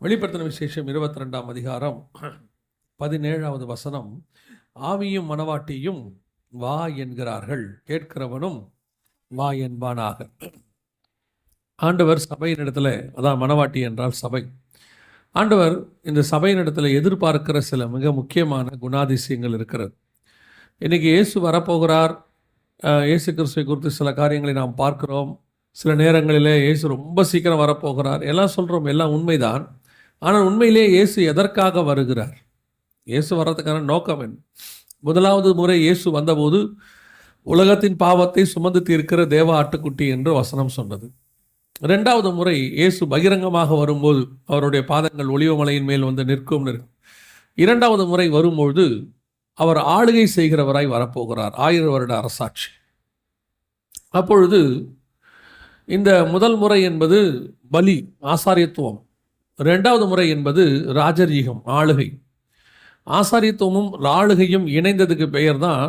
வெளிப்படுத்தின விசேஷம் 22ஆம் அதிகாரம் 17வது வசனம். ஆவியும் மனவாட்டியும் வா என்கிறார்கள், கேட்கிறவனும் வா என்பானாக. ஆண்டவர் சபையினிடத்தில், அதான் மனவாட்டி என்றால் சபை, ஆண்டவர் இந்த சபையினிடத்தில் எதிர்பார்க்கிற சில மிக முக்கியமான குணாதிசயங்கள் இருக்கிறது. இன்றைக்கி இயேசு வரப்போகிறார். இயேசு கிறிஸ்துவை குறித்து சில காரியங்களை நாம் பார்க்கிறோம். சில நேரங்களில் இயேசு ரொம்ப சீக்கிரம் வரப்போகிறார் எல்லாம் சொல்கிறோம், எல்லாம் உண்மைதான். ஆனால் உண்மையிலே இயேசு எதற்காக வருகிறார்? இயேசு வர்றதுக்கான நோக்கம் என்ன? முதலாவது முறை இயேசு வந்தபோது உலகத்தின் பாவத்தை சுமந்து தீர்க்கிற தேவ ஆட்டுக்குட்டி என்று வசனம் சொன்னது. இரண்டாவது முறை இயேசு பகிரங்கமாக வரும்போது அவருடைய பாதங்கள் ஒலிவமலையின் மேல் வந்து நிற்கும். இரண்டாவது முறை வரும்பொழுது அவர் ஆளுகை செய்கிறவராய் வரப்போகிறார், 1000 வருட அரசாட்சி. அப்பொழுது இந்த முதல் முறை என்பது பலி, ஆசாரியத்துவம். இரண்டாவது முறை என்பது ராஜரீகம், ஆளுகை. ஆசாரியத்துவமும் ஆளுகையும் இணைந்ததுக்கு பெயர் தான்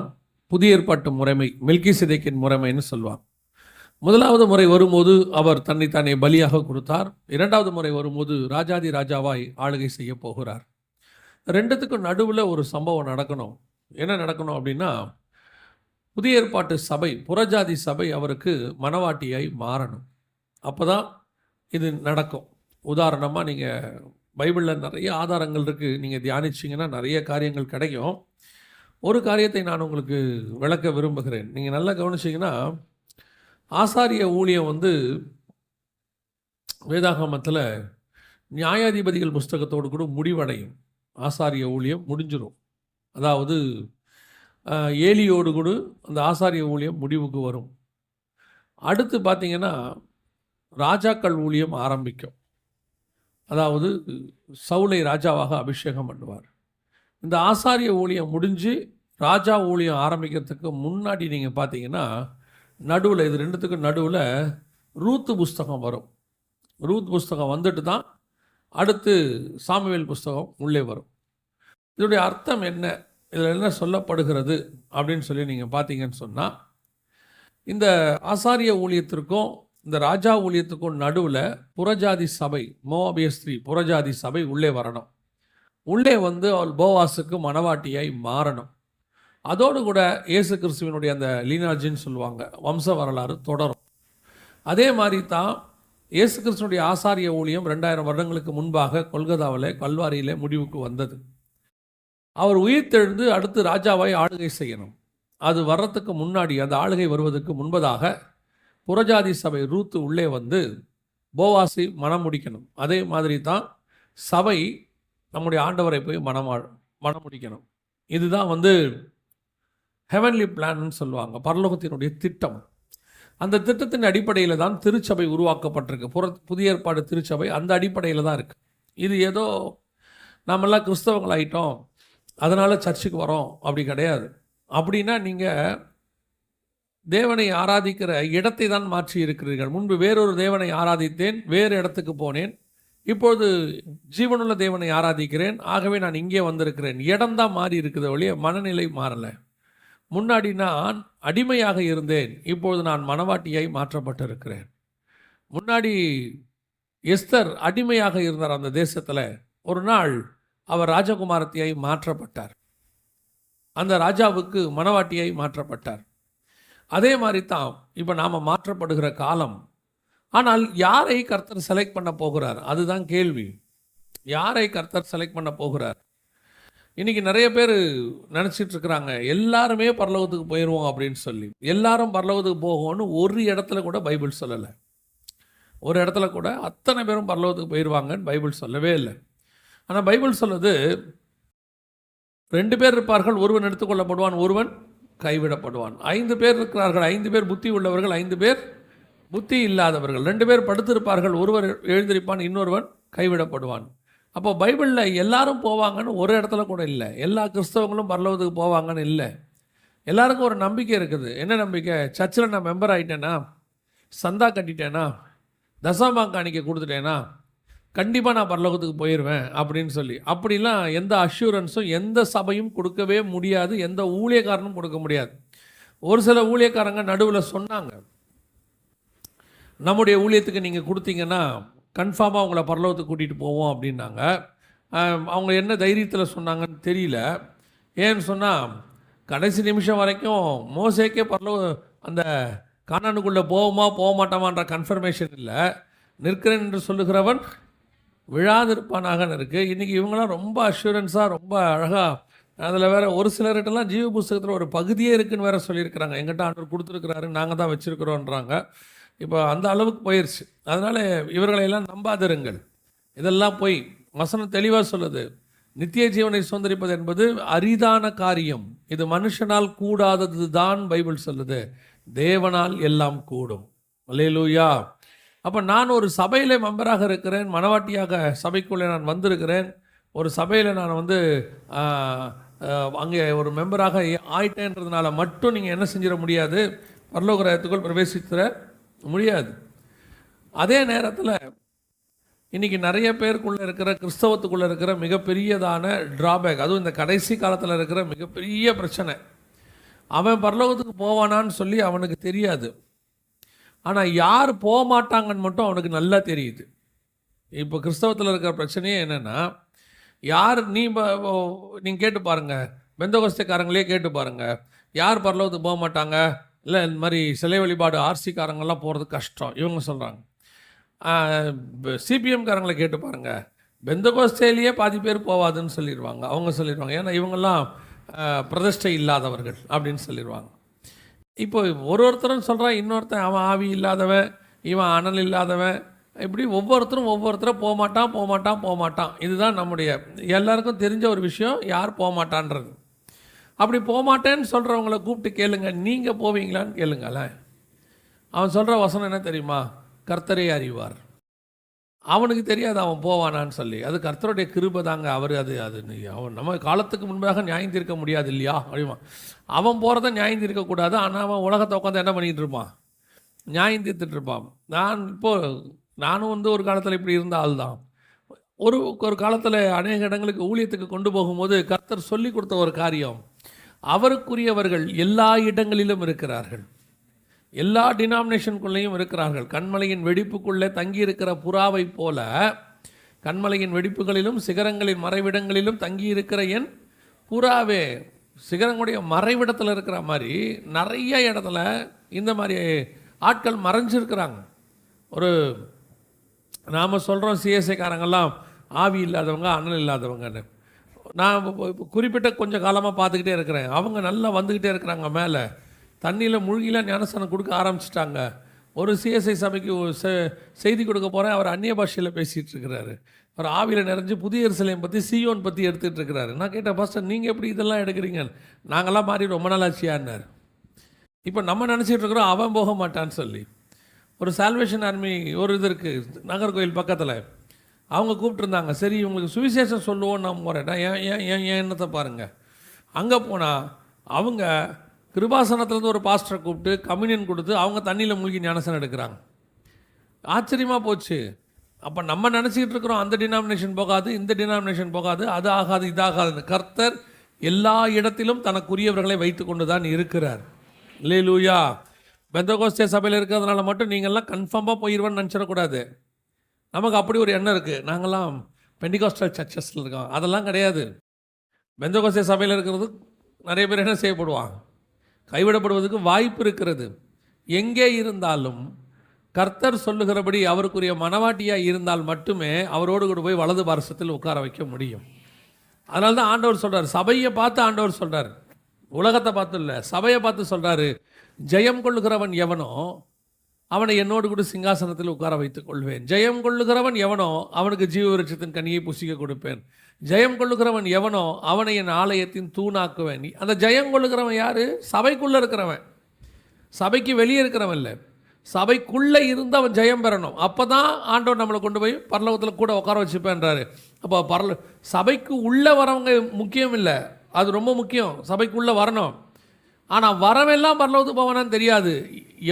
புதிய ஏற்பாட்டு முறைமை, மெல்கிசேதேக்கின் முறைமைன்னு சொல்வார். முதலாவது முறை வரும்போது அவர் தன்னைத்தானே பலியாக கொடுத்தார். இரண்டாவது முறை வரும்போது ராஜாதி ராஜாவாய் ஆளுகை செய்ய போகிறார். ரெண்டுத்துக்கும் நடுவில் ஒரு சம்பவம் நடக்கணும். என்ன நடக்கணும் அப்படின்னா, புதிய ஏற்பாட்டு சபை, புறஜாதி சபை அவருக்கு மனவாட்டியாய் மாறணும். அப்போ தான் இது நடக்கும். உதாரணமாக நீங்கள் பைபிளில் நிறைய ஆதாரங்கள் இருக்குது, நீங்கள் தியானிச்சிங்கன்னா நிறைய காரியங்கள் கிடைக்கும். ஒரு காரியத்தை நான் உங்களுக்கு விளக்க விரும்புகிறேன். நீங்கள் நல்லா கவனிச்சிங்கன்னா, ஆசாரிய ஊழியம் வந்து வேதாகமத்தில் நியாயாதிபதிகள் புஸ்தகத்தோடு கூட முடிவடையும். ஆசாரிய ஊழியம் முடிஞ்சிடும். அதாவது ஏலியோடு கூட அந்த ஆசாரிய ஊழியம் முடிவுக்கு வரும். அடுத்து பார்த்திங்கன்னா ராஜாக்கள் ஊழியம் ஆரம்பிக்கும். அதாவது சவுலை ராஜாவாக அபிஷேகம் பண்ணுவார். இந்த ஆசாரிய ஊழியம் முடிஞ்சு ராஜா ஊழியம் ஆரம்பிக்கிறதுக்கு முன்னாடி நீங்கள் பார்த்தீங்கன்னா நடுவில், இது ரெண்டுத்துக்கும் நடுவில் ரூத்து புஸ்தகம் வரும். ரூத் புஸ்தகம் வந்துட்டு தான் அடுத்து சாமுவேல் புஸ்தகம் உள்ளே வரும். இதனுடைய அர்த்தம் என்ன, இதில் என்ன சொல்லப்படுகிறது அப்படின்னு சொல்லி நீங்கள் பார்த்தீங்கன்னு சொன்னால், இந்த ஆசாரிய ஊழியத்திற்கும் இந்த ராஜா ஊழியத்துக்கும் நடுவில் புறஜாதி சபை, மோவாபிய ஸ்திரீ புறஜாதி சபை உள்ளே வரணும். உள்ளே வந்து அவள் போவாஸுக்கு மனவாட்டியாய் மாறணும். அதோடு கூட இயேசு கிறிஸ்துவினுடைய அந்த லீனாஜின்னு சொல்லுவாங்க, வம்ச வரலாறு தொடரும். அதே மாதிரி தான் இயேசு கிறிஸ்துவனுடைய ஆசாரிய ஊழியம் 2000 வருடங்களுக்கு முன்பாக கொல்கத்தாவில் கல்வாரியிலே முடிவுக்கு வந்தது. அவர் உயிர்த்தெழுந்து அடுத்து ராஜாவாய் ஆளுகை செய்யணும். அது வர்றதுக்கு முன்னாடி, அந்த ஆளுகை வருவதற்கு முன்பதாக புறஜாதி சபை ரூத்து உள்ளே வந்து போவாசி மனம் முடிக்கணும். அதே மாதிரி தான் சபை நம்முடைய ஆண்டவரை போய் மனம் முடிக்கணும். இதுதான் வந்து ஹெவன்லி பிளான்னு சொல்லுவாங்க, பரலோகத்தினுடைய திட்டம். அந்த திட்டத்தின் அடிப்படையில் தான் திருச்சபை உருவாக்கப்பட்டிருக்கு. புதிய ஏற்பாடு திருச்சபை அந்த அடிப்படையில் தான் இருக்குது. இது ஏதோ நாமெல்லாம் கிறிஸ்தவங்களாயிட்டோம் அதனால் சர்ச்சுக்கு வரோம் அப்படி கிடையாது. அப்படின்னா நீங்கள் தேவனை ஆராதிக்கிற இடத்தை தான் மாற்றி இருக்கிறீர்கள். முன்பு வேறொரு தேவனை ஆராதித்தேன், வேறு இடத்துக்கு போனேன், இப்பொழுது ஜீவனுள்ள தேவனை ஆராதிக்கிறேன், ஆகவே நான் இங்கே வந்திருக்கிறேன். இடம்தான் மாறி இருக்குது ஒழிய மனநிலை மாறலை. முன்னாடி நான் அடிமையாக இருந்தேன், இப்பொழுது நான் மனவாட்டியாய் மாற்றப்பட்டிருக்கிறேன். முன்னாடி எஸ்தர் அடிமையாக இருந்தார் அந்த தேசத்தில். ஒரு நாள் அவர் ராஜகுமாரத்தியாய் மாற்றப்பட்டார், அந்த ராஜாவுக்கு மனவாட்டியாய் மாற்றப்பட்டார். அதே மாதிரி தான் இப்போ நாம் மாற்றப்படுகிற காலம். ஆனால் யாரை கர்த்தர் செலக்ட் பண்ண போகிறார், அதுதான் கேள்வி. யாரை கர்த்தர் செலக்ட் பண்ண போகிறார்? இன்றைக்கி நிறைய பேர் நினச்சிட்டு இருக்கிறாங்க எல்லாருமே பரலோகத்துக்கு போயிடுவோம் அப்படின்னு சொல்லி. எல்லாரும் பரலோகத்துக்கு போகும்னு ஒரு இடத்துல கூட பைபிள் சொல்லலை. ஒரு இடத்துல கூட அத்தனை பேரும் பரலோகத்துக்கு போயிடுவாங்கன்னு பைபிள் சொல்லவே இல்லை. ஆனால் பைபிள் சொல்லுது 2 பேர் இருப்பார்கள், ஒருவன் எடுத்துக்கொள்ளப்படுவான், ஒருவன் கைவிடப்படுவான். 5 பேர் இருக்கிறார்கள், 5 பேர் புத்தி உள்ளவர்கள், 5 பேர் புத்தி இல்லாதவர்கள். 2 பேர் படுத்திருப்பார்கள், ஒருவர் எழுந்திருப்பான், இன்னொருவன் கைவிடப்படுவான். அப்போ பைபிளில் எல்லாரும் போவாங்கன்னு ஒரு இடத்துல கூட இல்லை. எல்லா கிறிஸ்தவங்களும் பரலோகத்துக்கு போவாங்கன்னு இல்லை. எல்லாருக்கும் ஒரு நம்பிக்கை இருக்குது. என்ன நம்பிக்கை? சர்ச்சில் நான் மெம்பர் ஆகிட்டேனா, சந்தா கட்டிட்டேனா, தசமாங்க காணிக்கை கொடுத்துட்டேனா, கண்டிப்பாக நான் பரலோகத்துக்கு போயிடுவேன் அப்படின்னு சொல்லி. அப்படிலாம் எந்த அஷ்யூரன்ஸும் எந்த சபையும் கொடுக்கவே முடியாது, எந்த ஊழியக்காரனும் கொடுக்க முடியாது. ஒரு சில ஊழியக்காரங்க நடுவில் சொன்னாங்க, நம்முடைய ஊழியத்துக்கு நீங்கள் கொடுத்தீங்கன்னா கன்ஃபார்மாக அவங்கள பரலோகத்துக்கு கூட்டிகிட்டு போவோம் அப்படின்னாங்க. அவங்க என்ன தைரியத்தில் சொன்னாங்கன்னு தெரியல. ஏன்னு சொன்னால் கடைசி நிமிஷம் வரைக்கும் மோசேக்கே அந்த கானானுக்குள்ளே போவோமா போக மாட்டோமான்ற கன்ஃபர்மேஷன் இல்லை. நிற்கிறேன் என்று சொல்லுகிறவன் விழாதிருப்பானாகன்னு இருக்குது. இன்றைக்கி இவங்களாம் ரொம்ப அஷூரன்ஸாக ரொம்ப அழகாக, அதில் வேறு ஒரு சிலர்கிட்டலாம் ஜீவ புஸ்தகத்தில் ஒரு பகுதியே இருக்குதுன்னு வேறு சொல்லியிருக்கிறாங்க. எங்கிட்ட ஆண்டவர் கொடுத்துருக்குறாரு, நாங்கள் தான் வச்சுருக்குறோன்றாங்க. இப்போ அந்த அளவுக்கு போயிடுச்சு. அதனால் இவர்களையெல்லாம் நம்பாதிருங்கள். இதெல்லாம் போய் வசனம் தெளிவாக சொல்லுது, நித்திய ஜீவனை சுதந்திரிப்பது என்பது அரிதான காரியம், இது மனுஷனால் கூடாதது தான் பைபிள் சொல்லுது, தேவனால் எல்லாம் கூடும். அல்லேலூயா. அப்போ நான் ஒரு சபையில் மெம்பராக இருக்கிறேன், மனவாட்டியாக சபைக்குள்ளே நான் வந்திருக்கிறேன். ஒரு சபையில் நான் அங்கே ஒரு மெம்பராக ஆயிட்டேன்றதுனால மட்டும் நீங்கள் என்ன செஞ்சிட முடியாது, பரலோக ராஜ்யத்துக்குள் பிரவேசித்திட முடியாது. அதே நேரத்தில் இன்றைக்கி நிறைய பேருக்குள்ளே இருக்கிற கிறிஸ்தவத்துக்குள்ளே இருக்கிற மிகப்பெரியதான ட்ராபேக், அதுவும் இந்த கடைசி காலத்தில் இருக்கிற மிகப்பெரிய பிரச்சனை, அவன் பரலோகத்துக்கு போவானான்னு சொல்லி அவனுக்கு தெரியாது. ஆனால் யார் போக மாட்டாங்கன்னு மட்டும் அவனுக்கு நல்லா தெரியுது. இப்போ கிறிஸ்தவத்தில் இருக்கிற பிரச்சனையே என்னென்னா, யார் நீங்கள் கேட்டு பாருங்கள், பெந்தகோஸ்தேக்காரங்களே கேட்டு பாருங்கள், யார் பரலோகத்துக்கு போக மாட்டாங்க, இல்லை இந்த மாதிரி சிலை வழிபாடு ஆர்சிக்காரங்கெல்லாம் போகிறது கஷ்டம் இவங்க சொல்கிறாங்க. சிபிஎம்காரங்களை கேட்டு பாருங்கள், பெந்தகோஸ்தேலேயே பாதி பேர் போவாதுன்னு சொல்லிடுவாங்க. அவங்க சொல்லிடுவாங்க, ஏன்னா இவங்கெல்லாம் பிரதிஷ்டை இல்லாதவர்கள் அப்படின்னு சொல்லிடுவாங்க. இப்போ ஒருத்தரும் சொல்கிறான், இன்னொருத்தன் அவன் ஆவி இல்லாதவன், இவன் அனல் இல்லாதவன், இப்படி ஒவ்வொருத்தரும் போக மாட்டான். இதுதான் நம்முடைய எல்லாருக்கும் தெரிஞ்ச ஒரு விஷயம், யார் போக மாட்டான்றது. அப்படி போகமாட்டேன்னு சொல்கிறவங்கள கூப்பிட்டு கேளுங்க, நீங்கள் போவீங்களான்னு கேளுங்களேன். அவன் சொல்கிற வசனம் என்ன தெரியுமா, கர்த்தரே அறிவார். அவனுக்கு தெரியாது அவன் போவானான்னு சொல்லி. அது கர்த்தருடைய கிருபை தாங்க. அவன் நம்ம காலத்துக்கு முன்பாக நியாயம் தீர்க்க முடியாது இல்லையா அப்படிமா. அவன் போகிறத நியாயம் தீர்க்கக்கூடாது, ஆனால் அவன் உலகத்தை உட்காந்து என்ன பண்ணிகிட்டு இருப்பான், நியாயம் தீர்த்துட்டு இருப்பான். நானும் ஒரு காலத்தில் இப்படி இருந்த ஆள் தான். ஒரு காலத்தில் அநேக இடங்களுக்கு ஊழியத்துக்கு கொண்டு போகும்போது கர்த்தர் சொல்லி கொடுத்த ஒரு காரியம், அவருக்குரியவர்கள் எல்லா இடங்களிலும் இருக்கிறார்கள், எல்லா டினாமினேஷனுக்குள்ளேயும் இருக்கிறார்கள். கண்மலையின் வெடிப்புக்குள்ளே தங்கியிருக்கிற புறாவை போல கண்மலையின் வெடிப்புகளிலும் சிகரங்களின் மறைவிடங்களிலும் தங்கியிருக்கிற என் புறாவே, சிகரங்களுடைய மறைவிடத்தில் இருக்கிற மாதிரி நிறைய இடத்துல இந்த மாதிரி ஆட்கள் மறைஞ்சிருக்கிறாங்க. நாம் சொல்கிறோம் சிஎஸ்ஐக்காரங்கெல்லாம் ஆவி இல்லாதவங்க, அனல் இல்லாதவங்கன்னு. நான் குறிப்பிட்ட கொஞ்சம் காலமாக பார்த்துக்கிட்டே இருக்கிறேன். அவங்க நல்லா வந்துக்கிட்டே இருக்கிறாங்க. மேலே தண்ணியில் மூழ்கிலாம் ஞானஸ்தானம் கொடுக்க ஆரம்பிச்சிட்டாங்க. ஒரு சிஎஸ்ஐ சபைக்கு செய்தி கொடுக்க போகிறேன், அவர் அந்நிய பாஷையில் பேசிகிட்டு இருக்கிறாரு. அவர் ஆவியில் நிறைஞ்சு புதிய எருசலேம் பற்றி சியோன் பற்றி எடுத்துகிட்டு இருக்கிறாரு. நான் கேட்டேன், பாஸ்டர் நீங்கள் எப்படி இதெல்லாம் எடுக்கிறீங்க? நாங்கள்லாம் மாறி ரொம்ப நாள் ஆச்சியான்னார். இப்போ நம்ம நினச்சிட்டு இருக்கிறோம் அவன் போக மாட்டான்னு சொல்லி. ஒரு சால்வேஷன் ஆர்மி ஒரு இது இருக்குது நாகர்கோவில் பக்கத்தில், அவங்க கூப்பிட்டுருந்தாங்க. சரி இவங்களுக்கு சுவிசேஷம் சொல்லுவோன்னு நான் போகிறேன். ஏன் எண்ணத்தை பாருங்கள். அங்கே போனால் அவங்க கிருபாசனத்துலேருந்து ஒரு பாஸ்டரை கூப்பிட்டு கம்யூனியன் கொடுத்து அவங்க தண்ணியில் மூழ்கி ஞானசனம் எடுக்கிறாங்க. ஆச்சரியமாக போச்சு. அப்போ நம்ம நினச்சிக்கிட்டு இருக்கிறோம் அந்த டினாமினேஷன் போகாது, இந்த டினாமினேஷன் போகாது, அது ஆகாது, இதாகாது. கர்த்தர் எல்லா இடத்திலும் தனக்குரியவர்களை வைத்து கொண்டு தான் இருக்கிறார். அல்லேலூயா. பெந்தகோஸ்தே சபையில் இருக்கிறதுனால மட்டும் நீங்கள்லாம் கன்ஃபார்மாக போயிடுவேன்னு நினச்சிடக்கூடாது. நமக்கு அப்படி ஒரு எண்ணம் இருக்குது, நாங்கள்லாம் பெண்டிகாஸ்டல் சர்ச்சஸில் இருக்கோம். அதெல்லாம் கிடையாது. பெந்தகோஸ்தே சபையில் இருக்கிறது நிறைய பேர் என்ன செய்யப்படுவாங்க, கைவிடப்படுவதற்கு வாய்ப்பு இருக்கிறது. எங்கே இருந்தாலும் கர்த்தர் சொல்லுகிறபடி அவருக்குரிய மனவாட்டியாக இருந்தால் மட்டுமே அவரோடு கூட போய் வலது பாரசத்தில் உட்கார வைக்க முடியும். அதனால தான் ஆண்டவர் சொல்கிறார், சபையை பார்த்து ஆண்டவர் சொல்கிறார், உலகத்தை பார்த்து இல்லை, சபையை பார்த்து சொல்கிறாரு, ஜெயம் கொள்ளுகிறவன் எவனோ அவனை என்னோடு கூட சிங்காசனத்தில் உட்கார வைத்துக் கொள்வேன். ஜெயம் கொள்ளுகிறவன் எவனோ அவனுக்கு ஜீவ விருட்சத்தின் கனியை புசிக்க கொடுப்பேன். ஜெயம் கொள்ளுகிறவன் எவனோ அவனை என் ஆலயத்தின் தூணாக்குவேன். அந்த ஜெயம் கொள்ளுகிறவன் யார்? சபைக்குள்ளே இருக்கிறவன், சபைக்கு வெளியே இருக்கிறவன் இல்லை, சபைக்குள்ளே இருந்து அவன் ஜெயம் பெறணும். அப்போ தான் ஆண்டவர் நம்மளை கொண்டு போய் பரலோகத்தில் கூட உட்கார வச்சுப்பேன்றாரு. அப்போ சபைக்கு உள்ளே வரவங்க முக்கியம் இல்லை, அது ரொம்ப முக்கியம், சபைக்குள்ளே வரணும். ஆனால் வரவெல்லாம் பரலோகத்துக்கு போவானான்னு தெரியாது.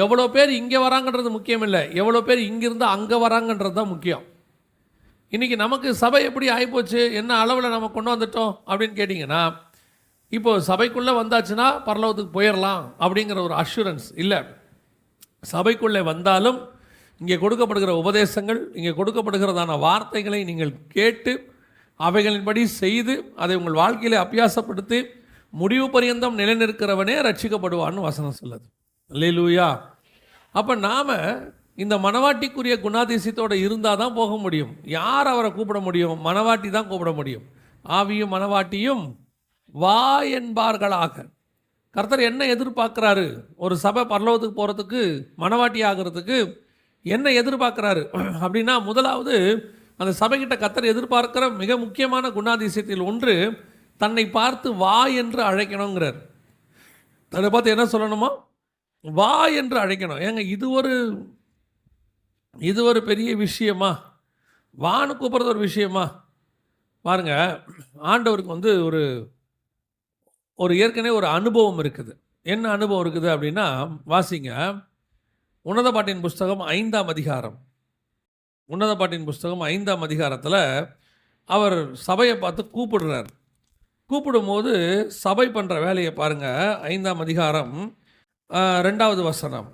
எவ்வளோ பேர் இங்கே வராங்கன்றது முக்கியம் இல்லை, எவ்வளோ பேர் இங்கிருந்து அங்கே வராங்கன்றது தான் முக்கியம். இன்றைக்கி நமக்கு சபை எப்படி ஆகிப்போச்சு, என்ன அளவில் நம்ம கொண்டு வந்துட்டோம் அப்படின்னு கேட்டிங்கன்னா, இப்போது சபைக்குள்ளே வந்தாச்சுன்னா பரலோகத்துக்கு போயிடலாம் அப்படிங்கிற ஒரு அஷூரன்ஸ் இல்லை. சபைக்குள்ளே வந்தாலும் இங்கே கொடுக்கப்படுகிற உபதேசங்கள், இங்கே கொடுக்கப்படுகிறதான வார்த்தைகளை நீங்கள் கேட்டு அவைகளின்படி செய்து அதை உங்கள் வாழ்க்கையில் அபியாசப்படுத்தி முடிவு பரியந்தம் நிலைநிற்கிறவனே ரட்சிக்கப்படுவான்னு வசனம் சொல்லுது. அல்லேலூயா. அப்போ நாம் இந்த மணவாட்டிக்குரிய குணாதிசயத்தோடு இருந்தால் தான் போக முடியும். யார் அவரை கூப்பிட முடியும்? மணவாட்டி தான் கூப்பிட முடியும். ஆவியும் மணவாட்டியும் வா என்பார்களாக. கர்த்தர் என்ன எதிர்பார்க்குறாரு? ஒரு சபை பரலோகத்துக்கு போகிறதுக்கு, மணவாட்டி ஆகிறதுக்கு என்ன எதிர்பார்க்குறாரு அப்படின்னா, முதலாவது அந்த சபைக்கிட்ட கர்த்தர் எதிர்பார்க்கிற மிக முக்கியமான குணாதிசயத்தில் ஒன்று, தன்னை பார்த்து வா என்று அழைக்கணுங்கிறார். அதை பார்த்து என்ன சொல்லணுமா? வா என்று அழைக்கணும். ஏங்க இது ஒரு பெரிய விஷயமா? வான்னு கூப்பிட்றது ஒரு விஷயமா? பாருங்க, ஆண்டவருக்கு ஒரு ஏற்கனவே ஒரு அனுபவம் இருக்குது. என்ன அனுபவம் இருக்குது அப்படின்னா, வாசிங்க உன்னத பாட்டின் புஸ்தகம் 5ஆம் அதிகாரம். உன்னத பாட்டின் புஸ்தகம் 5ஆம் அதிகாரத்தில் அவர் சபையை பார்த்து கூப்பிடுறார். கூப்பிடும்போது சபை பண்ணுற வேலையை பாருங்கள். 5ஆம் அதிகாரம் 2வது வசனம்.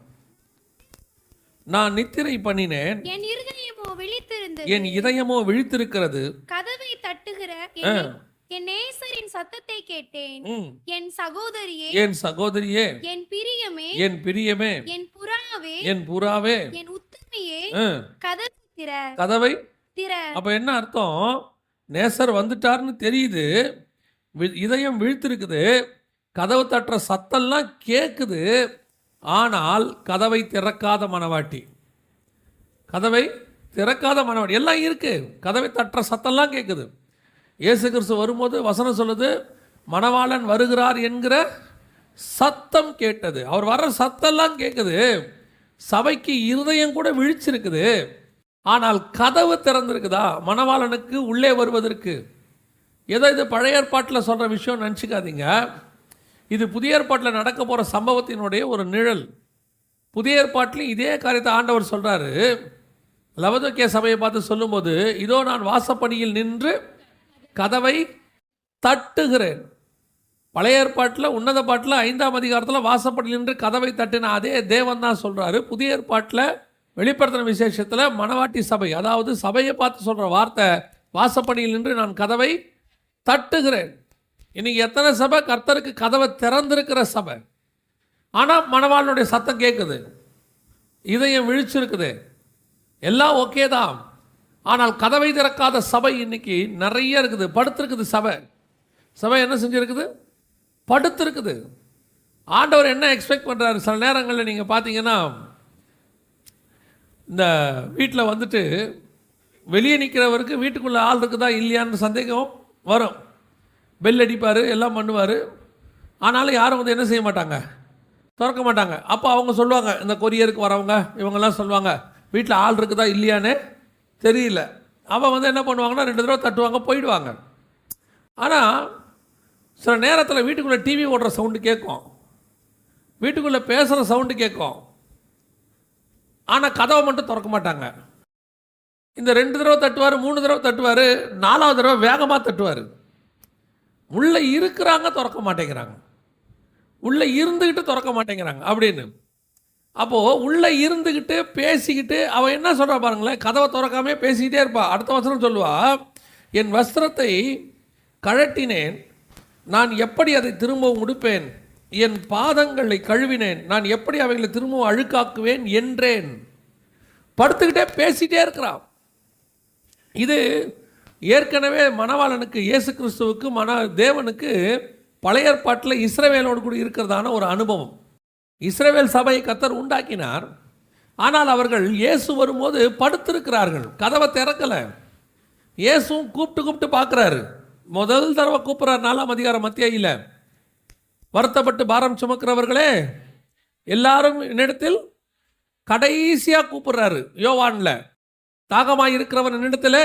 நான் நித்திரை பண்ணினேன், என் இதயமோ விழித்திருக்கிறது, கதவை தட்டுகிற என் நேசரின் சத்தத்தை கேட்டேன். என் சகோதரியே, என் சகோதரியே, என் பிரியமே, என் பிரியமே, என் புறாவே, என் புறாவே, என் உத்தமையே, கதவை திற. அப்ப என்ன அர்த்தம்? நேசர் வந்துட்டார்னு தெரியுது, இதயம் விழித்திருக்குது, கதவு தட்டுற சத்தம்லாம் கேட்குது. ஆனால் கதவை திறக்காத மணவாட்டி, கதவை திறக்காத மணவாட்டி எல்லாம் இருக்கு. கதவை தட்டுற சத்தம்லாம் கேட்குது. இயேசு கிறிஸ்து வரும்போது வசனம் சொல்லுது, மணவாளன் வருகிறார் என்கிற சத்தம் கேட்டது. அவர் வர்ற சத்தம்லாம் கேட்குது. சபைக்கு இருதயம் கூட விழிச்சிருக்குது. ஆனால் கதவு திறந்திருக்குதா மணவாளனுக்கு உள்ளே வருவதற்கு? ஏதோ இது பழைய ஏற்பாட்டில் சொல்கிற விஷயம் நினச்சிக்காதீங்க. இது புதிய ஏற்பாட்டில் நடக்க போகிற சம்பவத்தினுடைய ஒரு நிழல். புதிய ஏற்பாட்டிலையும் இதே காரியத்தை ஆண்டவர் சொல்கிறாரு. லவோதிக்கேயா சபையை பார்த்து சொல்லும்போது, இதோ நான் வாசப்படியில் நின்று கதவை தட்டுகிறேன். பழைய ஏற்பாட்டில் உன்னத பாட்டில் 5ஆம் அதிகாரத்தில் வாசப்படியில் நின்று கதவை தட்டின அதே தேவன் தான் சொல்கிறாரு. புதிய ஏற்பாட்டில் வெளிப்படுத்தின விசேஷத்தில் மணவாட்டி சபை, அதாவது சபையை பார்த்து சொல்கிற வார்த்தை, வாசப்படியில் நின்று நான் கதவை தட்டுகிறேன். இன்னைக்கு எத்தனை சபை கர்த்தருக்கு கதவை திறந்திருக்கிற சபை, ஆனால் மணவாளனுடைய சத்தம் கேட்குது, இதயம் விழிச்சிருக்குது, எல்லாம் ஓகே தான். ஆனால் கதவை திறக்காத சபை இன்னைக்கு நிறைய இருக்குது. படுத்திருக்குது சபை என்ன செஞ்சுருக்குது? படுத்திருக்குது. ஆண்டவர் என்ன எக்ஸ்பெக்ட் பண்ணுறாரு? சில நேரங்களில் நீங்கள் பார்த்தீங்கன்னா, இந்த வீட்டில் வந்துட்டு வெளியே நிற்கிறவருக்கு வீட்டுக்குள்ளே ஆள் இருக்குதா இல்லையான்னு சந்தேகம் வரும். பெல் அடிப்பார், எல்லாம் பண்ணுவார். ஆனாலும் யாரும் என்ன செய்ய மாட்டாங்க, திறக்க மாட்டாங்க. அப்போ அவங்க சொல்லுவாங்க, இந்த கொரியருக்கு வரவங்க இவங்கெல்லாம் சொல்லுவாங்க, வீட்டில் ஆள் இருக்குதா இல்லையான்னு தெரியல. அவன் என்ன பண்ணுவாங்கன்னா 2 தடவை தட்டுவாங்க, போயிடுவாங்க. ஆனால் சில நேரத்தில் வீட்டுக்குள்ளே டிவி ஓடுற சவுண்டு கேட்கும், வீட்டுக்குள்ளே பேசுகிற சவுண்டு கேட்கும். ஆனால் கதவை மட்டும் திறக்க மாட்டாங்க. இந்த 2 தடவை தட்டுவார், 3 தடவை தட்டுவார், 4வது தடவை வேகமாக தட்டுவார். உள்ளே இருக்கிறாங்க, திறக்க மாட்டேங்கிறாங்க, உள்ளே இருந்துக்கிட்டு திறக்க மாட்டேங்கிறாங்க அப்படின்னு. அப்போது உள்ளே இருந்துக்கிட்டு பேசிக்கிட்டு அவன் என்ன சொல்கிறா பாருங்களேன், கதவை திறக்காமே பேசிக்கிட்டே இருப்பா. அடுத்த வசனம் சொல்லுவா, என் வஸ்திரத்தை கழட்டினேன், நான் எப்படி அதை திரும்பவும் உடுப்பேன், என் பாதங்களை கழுவினேன், நான் எப்படி அவைகளை திரும்பவும் அழுக்காக்குவேன் என்றேன். படுத்துக்கிட்டே பேசிகிட்டே இருக்கிறான். இது ஏற்கனவே மணவாளனுக்கு, இயேசு கிறிஸ்துவுக்கு, தேவனுக்கு பழைய ஏற்பாட்டில் இஸ்ரவேலோடு கூட இருக்கிறதான ஒரு அனுபவம். இஸ்ரவேல் சபையை கர்த்தர் உண்டாக்கினார். ஆனால் அவர்கள் இயேசு வரும்போது படுத்திருக்கிறார்கள், கதவை திறக்கலை. இயேசுவும் கூப்பிட்டு பார்க்குறாரு. முதல் தடவை கூப்பிட்றாரு 4ஆம் அதிகாரம் மத்தியில், வருத்தப்பட்டு பாரம் சுமக்கிறவர்களே எல்லாரும் என்னிடத்தில், கடைசியாக கூப்பிடுறாரு யோவானில், தாகமாக இருக்கிறவன் என்னிடத்தில்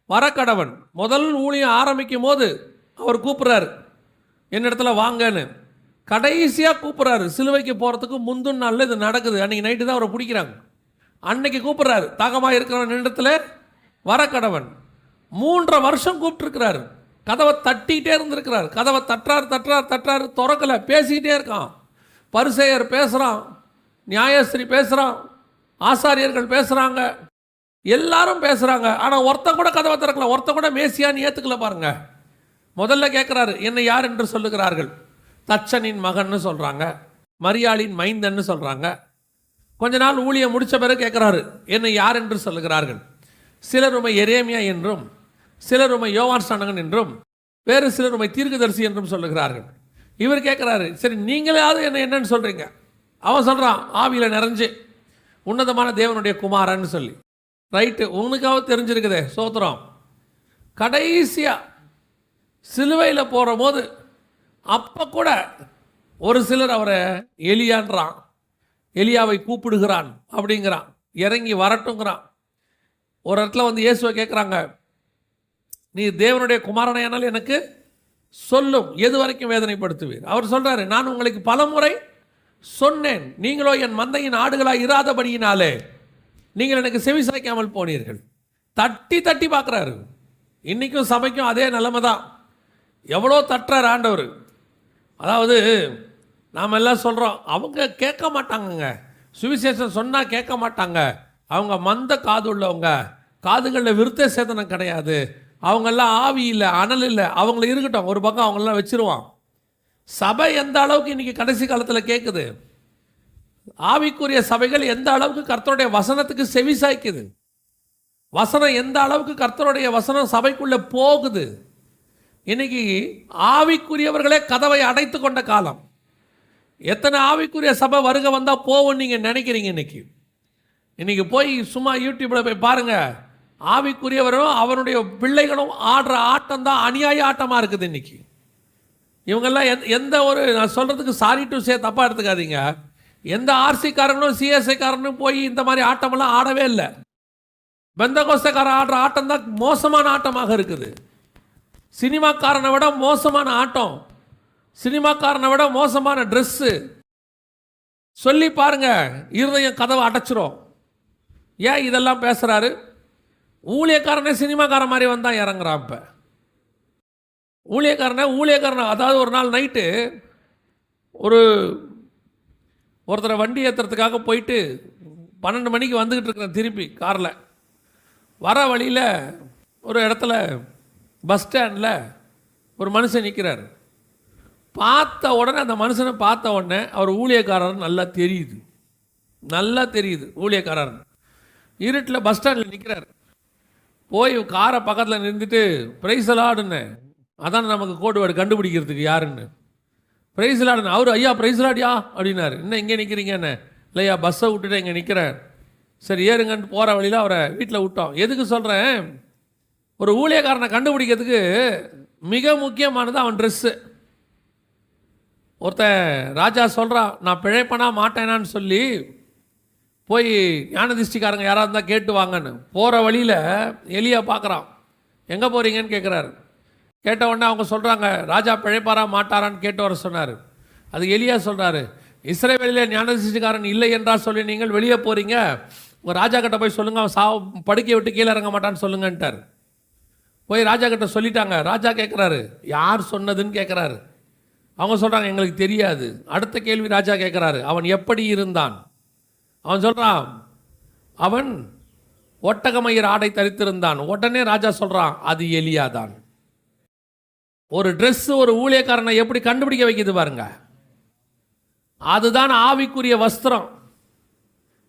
வரக்கடவன். முதல் ஊழியம் ஆரம்பிக்கும் போது அவர் கூப்பிட்றாரு, என்னிடத்துல வாங்கன்னு. கடைசியாக கூப்பிட்றாரு, சிலுவைக்கு போகிறதுக்கு முந்தின நாளில் இது நடக்குது. அன்றைக்கி நைட்டு தான் அவரை பிடிக்கிறாங்க. அன்னைக்கு கூப்பிட்றாரு, தாகமாக இருக்கிறவன் என்னிடத்துல வரக்கடவன். 3.5 வருஷம் கூப்பிட்டுருக்கிறாரு. கதவை தட்டிகிட்டே இருந்திருக்கிறார். கதவை தட்டுறாரு, திறக்கலை, பேசிக்கிட்டே இருக்கான். பரிசேயர் பேசுகிறான், நியாயஸ்திரி பேசுகிறான், ஆசாரியர்கள் பேசுகிறாங்க, எல்லாரும் பேசுகிறாங்க. ஆனால் ஒருத்தன் கூட கதவை திறக்கல, ஒருத்தன் கூட மேசியான்னு ஏற்றுக்கல. பாருங்க, முதல்ல கேட்குறாரு, என்னை யார் என்று சொல்லுகிறார்கள்? தச்சனின் மகன்னு சொல்கிறாங்க, மரியாளின் மைந்தன்னு சொல்கிறாங்க. கொஞ்ச நாள் ஊழியம் முடித்த பிறகு கேட்குறாரு, என்னை யார் என்று சொல்லுகிறார்கள்? சிலர் உமை எரேமியா என்றும், சிலர் உமை யோவான் ஸ்நானகன் என்றும், வேறு சிலர் உமை தீர்க்கதரிசி என்றும் சொல்லுகிறார்கள். இவர் கேட்குறாரு, சரி நீங்களாவது என்னன்னு சொல்கிறீங்க? அவன் சொல்கிறான், ஆவியில் நிறைஞ்சு உன்னதமான தேவனுடைய குமாரன்னு சொல்லி. ரைட்டு, உனக்காவது தெரிஞ்சிருக்குதே, சோத்திரம். கடைசியாக சிலுவையில் போகிற போது அப்போ கூட ஒரு சிலர் அவரை எலியான்றான், எலியாவை கூப்பிடுகிறான் அப்படிங்கிறான், இறங்கி வரட்டுங்கிறான். ஒரு இடத்துல வந்து இயேசுவை கேட்குறாங்க, நீ தேவனுடைய குமாரனையானால் எனக்கு சொல்லும், எது வரைக்கும் வேதனைப்படுத்துவீர்? அவர் சொல்கிறாரு, நான் உங்களுக்கு பலமுறை சொன்னேன், நீங்களோ என் மந்தையின் ஆடுகளாக இராதபடியினாலே நீங்கள் எனக்கு செவி சாய்க்காமல் போனீர்கள். தட்டி தட்டி பார்க்குறாரு. இன்றைக்கும் சபைக்கும் அதே நிலைமை தான். எவ்வளோ தட்டுறார் ஆண்டவர். அதாவது நாம் எல்லாம் சொல்கிறோம், அவங்க கேட்க மாட்டாங்கங்க, சுவிசேஷம் சொன்னால் கேட்க மாட்டாங்க, அவங்க மந்த காது உள்ளவங்க, காதுகளில் விருத்த சேதனம் கிடையாது, அவங்கெல்லாம் ஆவி இல்லை, அனல் இல்லை. அவங்கள இருக்கட்டும், ஒரு பக்கம் அவங்களெல்லாம் வச்சிருவான். சபை எந்த அளவுக்கு இன்றைக்கி கடைசி காலத்தில் கேட்குது, ஆவிக்குரிய சபைகள் எந்த அளவுக்கு கர்த்தருடைய வசனத்துக்கு செவி சாய்க்குது, வசனம் எந்த அளவுக்கு கர்த்தருடைய வசனம் சபைக்குள்ளே போகுது. இன்னைக்கு ஆவிக்குரியவர்களே கதவை அடைத்து கொண்ட காலம். எத்தனை ஆவிக்குரிய சபை வருகை வந்தால் போவோன்னு நீங்கள் நினைக்கிறீங்க? இன்னைக்கு போய் சும்மா யூடியூப்பில் போய் பாருங்கள், ஆவிக்குரியவரும் அவருடைய பிள்ளைகளும் ஆடுற ஆட்டம் தான் அநியாய ஆட்டமாக இருக்குது. இன்னைக்கு இவங்கெல்லாம் எந்த ஒரு, நான் சொல்கிறதுக்கு சாரி டு சே, தப்பாக எடுத்துக்காதீங்க, எந்த ஆர்சிக்காரங்களும் சிஎஸ்ஐக்காரனும் போய் இந்த மாதிரி ஆட்டமெல்லாம் ஆடவே இல்லை. பெந்தகோஸ்தக்காரன் ஆடுற ஆட்டம் தான் மோசமான ஆட்டமாக இருக்குது. சினிமாக்காரனை விட மோசமான ஆட்டம், சினிமாக்காரனை விட மோசமான ட்ரெஸ்ஸு. சொல்லி பாருங்க, இருதயம் கதவை அடைச்சிரும். ஏன் இதெல்லாம் பேசுகிறாரு? ஊழியக்காரனே சினிமாக்காரன் மாதிரி வந்தான் இறங்குறான். இப்போ ஊழியக்காரனை அதாவது ஒரு நாள் நைட்டு ஒருத்தரை வண்டி ஏற்றுறதுக்காக போயிட்டு 12 மணிக்கு வந்துக்கிட்டு இருக்கிறேன் திருப்பி காரில். வர வழியில் ஒரு இடத்துல பஸ் ஸ்டாண்டில் ஒரு மனுஷன் நிற்கிறார். பார்த்த உடனே, அந்த மனுஷனை பார்த்த உடனே அவர் ஊழியக்காரர் நல்லா தெரியுது ஊழியக்காரர். இருட்டில் பஸ் ஸ்டாண்டில் நிற்கிறார். போய் காரை பக்கத்தில் நிறுத்திட்டு பிரைஸ்லாடுன்னு, அதான் நமக்கு கோடு வேர்டு கண்டுபிடிக்கிறதுக்கு யாருன்னு, பிரைஸ்லாடுன்னு. அவர், ஐயா பிரைஸ்லாடியா அப்படின்னாரு. இன்னும் இங்கே நிற்கிறீங்கன்னு. இல்லையா, பஸ்ஸை விட்டுட்டு இங்கே நிற்கிறேன். சரி ஏறுங்கன்னு போகிற வழியில் அவரை வீட்டில் விட்டோம். எதுக்கு சொல்கிறேன்? ஒரு ஊழியக்காரனை கண்டுபிடிக்கிறதுக்கு மிக முக்கியமானது அவன் ட்ரெஸ்ஸு. ஒருத்தன் ராஜா சொல்கிறான், நான் பிழைப்பனா மாட்டேனான்னு சொல்லி போய் ஞானதிஷ்டிக்காரங்க யாராவது இருந்தால் கேட்டு வாங்கன்னு. போகிற வழியில் எலியா பார்க்குறான். எங்கே போகிறீங்கன்னு கேட்குறாரு. கேட்ட உடனே அவங்க சொல்கிறாங்க, ராஜா பிழைப்பாரா மாட்டாரான்னு கேட்டு வர சொன்னார். அது எலியா சொல்கிறாரு, இஸ்ரவேலிலே ஞானதிஷ்டிக்காரன் இல்லை என்றால் சொல்லி நீங்கள் வெளியே போகிறீங்க, உங்கள் ராஜா கிட்ட போய் சொல்லுங்கள், அவன் படுக்கையை விட்டு கீழே இறங்க மாட்டான்னு சொல்லுங்கன்ட்டார். போய் ராஜா கிட்ட சொல்லிட்டாங்க. ராஜா கேட்குறாரு, யார் சொன்னதுன்னு கேட்குறாரு. அவங்க சொல்கிறாங்க, எங்களுக்கு தெரியாது. அடுத்த கேள்வி ராஜா கேட்குறாரு, அவன் எப்படி இருந்தான்? அவன் சொல்கிறான், அவன் ஒட்டகமயிர் ஆடை தரித்திருந்தான். உடனே ராஜா சொல்கிறான், அது எலியா தான். ஒரு ட்ரெஸ் ஒரு ஊழியக்காரனை எப்படி கண்டுபிடிக்க வைக்கிது பாருங்க. அதுதான் ஆவிக்குரிய வஸ்திரம்.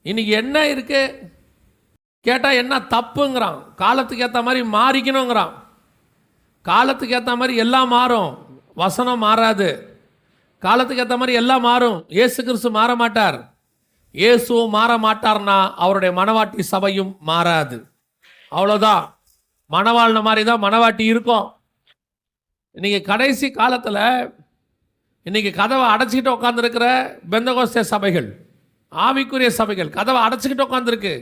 இன்னைக்கு என்ன இருக்கு கேட்டால் என்ன தப்புங்கிறான். காலத்துக்கு ஏற்ற மாதிரி மாறிக்கணுங்கிறான். காலத்துக்கு ஏற்ற மாதிரி எல்லாம் மாறும், வசனம் மாறாது. காலத்துக்கு ஏற்ற மாதிரி எல்லாம் மாறும். இயேசு கிறிஸ்து மாற மாட்டார். இயேசுவும் மாற மாட்டார்னா அவருடைய மணவாட்டி சபையும் மாறாது. அவ்வளோதான். மணவாழ்ன மாதிரி தான் மணவாட்டி இருக்கும். இன்னைக்கு கடைசி காலத்தில் இன்னைக்கு கதவை அடைச்சிக்கிட்டு உட்காந்துருக்கிற பெந்தகோஸ்தே சபைகள், ஆவிக்குரிய சபைகள் கதவை அடைச்சிக்கிட்டு உட்காந்துருக்கு.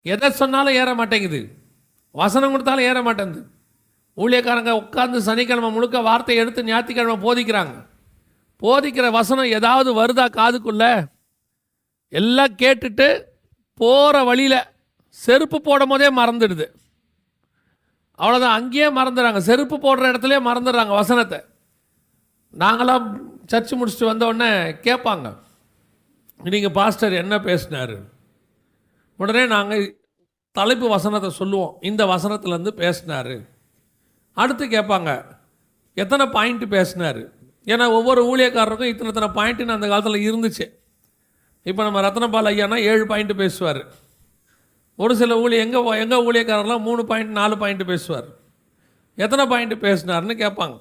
எதை சொன்னாலும் ஏற மாட்டேங்குது, வசனம் கொடுத்தாலும் ஏற மாட்டேங்குது. ஊழியக்காரங்க உட்காந்து சனிக்கிழமை முழுக்க வார்த்தையை எடுத்து ஞாயிற்றுக்கிழமை போதிக்கிறாங்க. போதிக்கிற வசனம் ஏதாவது வருதா காதுக்குள்ள? எல்லாம் கேட்டுட்டு போகிற வழியில் செருப்பு போடும் போதே மறந்துடுது. அவ்வளோதான், அங்கேயே மறந்துடுறாங்க. செருப்பு போடுற இடத்துலையே மறந்துடுறாங்க வசனத்தை. நாங்களாம் சர்ச்சு முடிச்சுட்டு வந்தோடனே கேட்பாங்க, நீங்கள் பாஸ்டர் என்ன பேசினார்? உடனே நாங்கள் தலைப்பு வசனத்தை சொல்லுவோம், இந்த வசனத்துலேருந்து பேசினார். அடுத்து கேட்பாங்க, எத்தனை பாயிண்ட் பேசினார். ஏன்னா ஒவ்வொரு ஊழியக்காரருக்கும் இத்தனை பாயிண்ட்டுன்னு அந்த காலத்தில் இருந்துச்சு. இப்போ நம்ம ரத்னபால் ஐயானா 7 பாயிண்ட் பேசுவார். ஒரு சில எங்கள் ஊழியக்காரர்லாம் 3 பாயிண்ட் 4 பாயிண்ட் பேசுவார். எத்தனை பாயிண்ட் பேசினார்னு கேட்பாங்க.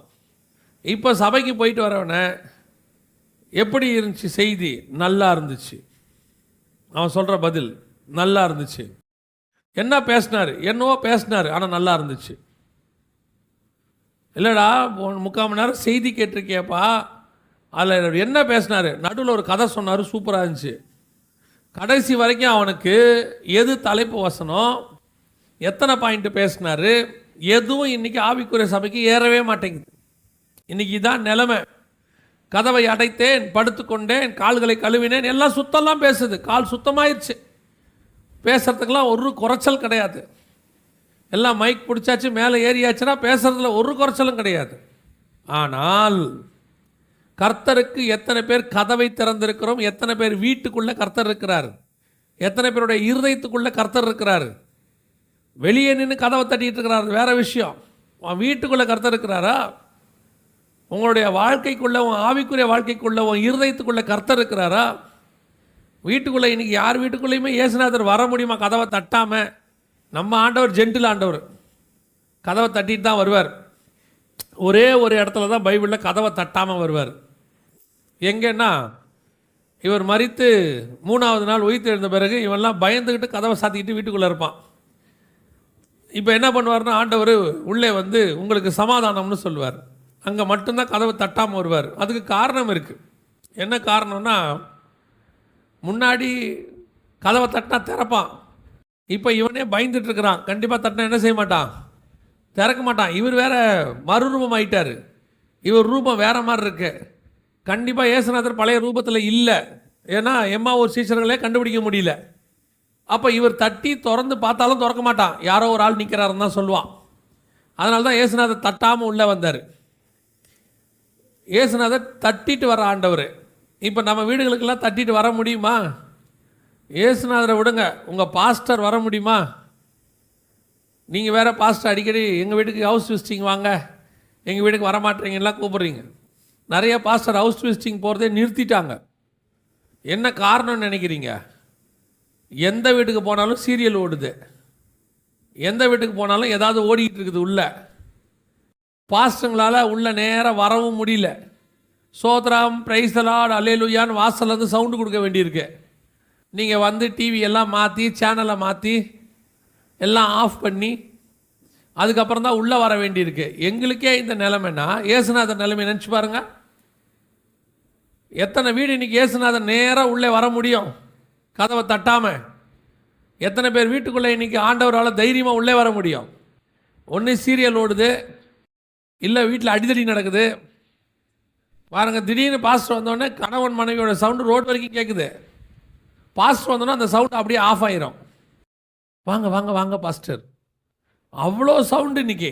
இப்போ சபைக்கு போயிட்டு வரவன எப்படி இருந்துச்சு செய்தி? நல்லா இருந்துச்சு. அவன் சொல்கிற பதில் நல்லா இருந்துச்சு. என்ன பேசினார்? என்னவோ பேசினார், ஆனால் நல்லா இருந்துச்சு. இல்லைடா 3/4 மணி நேரம் செய்தி கேட்டிருக்கேப்பா, அதில் என்ன பேசினார்? நடுவில் ஒரு கதை சொன்னார், சூப்பராக இருந்துச்சு. கடைசி வரைக்கும் அவனுக்கு எது தலைப்பு வசனம், எத்தனை பாயிண்ட் பேசினார், எதுவும் இன்றைக்கி ஆவிக்குரிய சபைக்கு ஏறவே மாட்டேங்குது. இன்றைக்கி இதான் நிலைமை. கதவை அடைத்தேன், படுத்துக்கொண்டேன், கால்களை கழுவினேன், எல்லாம் சுத்தம்லாம் பேசுது. கால் சுத்தமாயிடுச்சு, பேசுறதுக்கெல்லாம் ஒரு குறைச்சல் கிடையாது. எல்லாம் மைக் பிடிச்சாச்சு, மேலே ஏறியாச்சுன்னா பேசுறதுல ஒரு குறைச்சலும் கிடையாது. ஆனால் கர்த்தருக்கு எத்தனை பேர் கதவை திறந்திருக்கிறோம்? எத்தனை பேர் வீட்டுக்குள்ளே கர்த்தர் இருக்கிறார்? எத்தனை பேருடைய இருதயத்துக்குள்ளே கர்த்தர் இருக்கிறார்? வெளியே நின்று கதவை தட்டிட்டு இருக்கிறார், வேற விஷயம். வீட்டுக்குள்ளே கர்த்தர் இருக்கிறாரா? உங்களுடைய வாழ்க்கைக்குள்ளே, உன் ஆவிக்குரிய வாழ்க்கைக்குள்ளே, உன் இருதயத்துக்குள்ளே கர்த்தர் இருக்கிறாரா? வீட்டுக்குள்ளே இன்றைக்கி யார் வீட்டுக்குள்ளேயுமே இயேசுநாதர் வர முடியுமா கதவை தட்டாமல்? நம்ம ஆண்டவர் ஜென்டில் ஆண்டவர், கதவை தட்டிட்டு தான் வருவார். ஒரே ஒரு இடத்துல தான் பைபிளில் கதவை தட்டாமல் வருவார். எங்கன்னா, இவர் மரித்து 3ஆவது நாள் உயிர்த்து எழுந்த பிறகு இவெல்லாம் பயந்துக்கிட்டு கதவை சாத்திக்கிட்டு வீட்டுக்குள்ளே இருப்பான். இப்போ என்ன பண்ணுவார்னா, ஆண்டவர் உள்ளே வந்து உங்களுக்கு சமாதானம்னு சொல்லுவார். அங்கே மட்டும்தான் கதவை தட்டாமல் வருவார். அதுக்கு காரணம் இருக்குது. என்ன காரணம்னா, முன்னாடி கதவை தட்டினா திறப்பான். இப்போ இவனே பயந்துட்டு இருக்கிறான். கண்டிப்பாக தட்டினா என்ன செய்ய மாட்டான்? திறக்க மாட்டான். இவர் வேற மறுரூபம் ஆயிட்டார். இவர் ரூபம் வேற மாதிரி இருக்கு. கண்டிப்பாக இயேசுநாதர் பழைய ரூபத்தில் இல்லை. ஏன்னா எம்மா ஒரு சீசர்களே கண்டுபிடிக்க முடியல. அப்போ இவர் தட்டி திறந்து பார்த்தாலும் திறக்க மாட்டான். யாரோ ஒரு ஆள் நிற்கிறாருன்னு தான் சொல்லுவான். அதனால தான் இயேசுநாதர் தட்டாமல் உள்ளே வந்தார். இயேசுநாதர் தட்டிட்டு வர ஆண்டவர். இப்போ நம்ம வீடுகளுக்கெல்லாம் தட்டிட்டு வர முடியுமா? இயேசுநாதரை விடுங்க, உங்கள் பாஸ்டர் வர முடியுமா? நீங்கள் வேறு பாஸ்டர் அடிக்கடி எங்கள் வீட்டுக்கு ஹவுஸ் விசிட்டிங் வாங்க, எங்கள் வீட்டுக்கு வரமாட்டீங்கலாம் கூப்பிட்றீங்க. நிறைய பாஸ்டர் ஹவுஸ் விசிட்டிங் போகிறதே நிறுத்திட்டாங்க. என்ன காரணம்னு நினைக்கிறீங்க? எந்த வீட்டுக்கு போனாலும் சீரியல் ஓடுது, எந்த வீட்டுக்கு போனாலும் ஏதாவது ஓடிக்கிட்டு இருக்குது உள்ள. பாஸ்டங்களால் உள்ள நேராக வரவும் முடியல. சோத்ராம் பிரைஸ் தி லார்ட் அல்லேலூயான்னு வாசல்லேருந்து சவுண்டு கொடுக்க வேண்டியிருக்கு. நீங்கள் வந்து டிவி எல்லாம் மாற்றி, சேனலை மாற்றி எல்லாம் ஆஃப் பண்ணி அதுக்கப்புறம் தான் உள்ளே வர வேண்டியிருக்கு. எங்களுக்கே இந்த நிலைமைன்னா இயேசுநாதர் நிலைமை நினச்சி பாருங்க. எத்தனை வீடு இன்றைக்கி இயேசுநாதர் நேராக உள்ளே வர முடியும் கதவை தட்டாமல்? எத்தனை பேர் வீட்டுக்குள்ளே இன்றைக்கி ஆண்டவரால் தைரியமாக உள்ளே வர முடியும்? ஒன்று சீரியல் ஓடுது, இல்லை வீட்டில் அடிதடி நடக்குது. பாருங்கள், திடீர்னு பாஸ்டர் வந்தோடனே கணவன் மனைவியோட சவுண்டு ரோடு வரைக்கும் கேட்குது. பாஸ்டர் வந்தோடனே அந்த சவுண்டு அப்படியே ஆஃப் ஆயிரும். வாங்க வாங்க வாங்க பாஸ்டர், அவ்வளோ சவுண்டு இன்னைக்கு.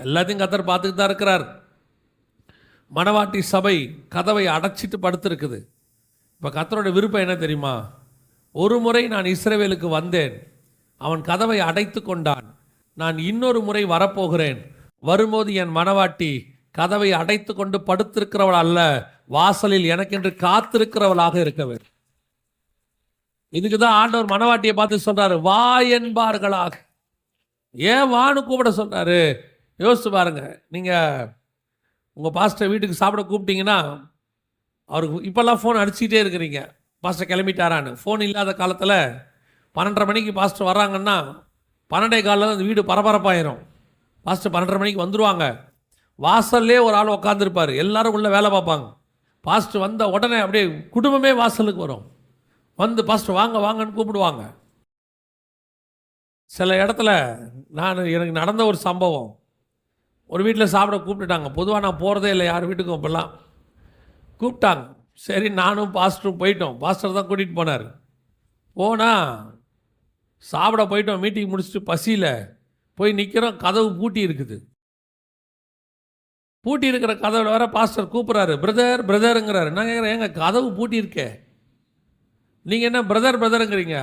எல்லாத்தையும் கர்த்தர் பார்த்துட்டு தான் இருக்கிறார். மணவாட்டி சபை கதவை அடைச்சிட்டு படுத்திருக்குது. இப்போ கர்த்தரோட விருப்பம் என்ன தெரியுமா? ஒரு முறை நான் இஸ்ரவேலுக்கு வந்தேன், அவன் கதவை அடைத்து கொண்டான். நான் இன்னொரு முறை வரப்போகிறேன். வரும்போது என் மணவாட்டி கதவை அடைத்து கொண்டு படுத்திருக்கிறவள் அல்ல, வாசலில் எனக்கென்று காத்திருக்கிறவளாக இருக்கவே. இதுக்கு தான் ஆண்டவர் மணவாட்டியை பார்த்து சொல்றாரு, வா என்பார்களாக. ஏன் வான்னு கூப்பிட சொல்றாரு? யோசிச்சு பாருங்க. நீங்கள் உங்கள் பாஸ்டர் வீட்டுக்கு சாப்பிட கூப்பிட்டீங்கன்னா அவருக்கு இப்போல்லாம் ஃபோன் அடிச்சுக்கிட்டே இருக்கிறீங்க, பாஸ்டர் கிளம்பிட்டாரான்னு. ஃபோன் இல்லாத காலத்தில் 12:30 மணிக்கு பாஸ்டர் வர்றாங்கன்னா 12:15 அந்த வீடு பரபரப்பாயிரும். பாஸ்டர் 12:30 மணிக்கு வந்துடுவாங்க. வாசல்லே ஒரு ஆள் உட்காந்துருப்பார், எல்லாரும் உள்ளே வேலை பார்ப்பாங்க. பாஸ்டர் வந்த உடனே அப்படியே குடும்பமே வாசலுக்கு வரும். வந்து பாஸ்டர் வாங்க வாங்கன்னு கூப்பிடுவாங்க. சில இடத்துல எனக்கு நடந்த ஒரு சம்பவம், ஒரு வீட்டில் சாப்பிட கூப்பிட்டுட்டாங்க. பொதுவாக நான் போகிறதே இல்லை யார் வீட்டுக்கும். இப்போல்லாம் கூப்பிட்டாங்க. சரி, நானும் பாஸ்டரும் போயிட்டோம். பாஸ்டர் தான் கூட்டிகிட்டு போனார். போனால் சாப்பிட போயிட்டோம். மீட்டிங் முடிச்சுட்டு பசியில் போய் நிற்கிறோம். கதவு பூட்டி இருக்குது. பூட்டி இருக்கிற கதவுல வேற பாஸ்டர் கூப்பிட்றாரு, பிரதர் பிரதருங்கிறாரு. நான் கேட்குறேன், ஏங்க கதவு பூட்டி இருக்கே, நீங்கள் என்ன பிரதர் பிரதருங்கிறீங்க?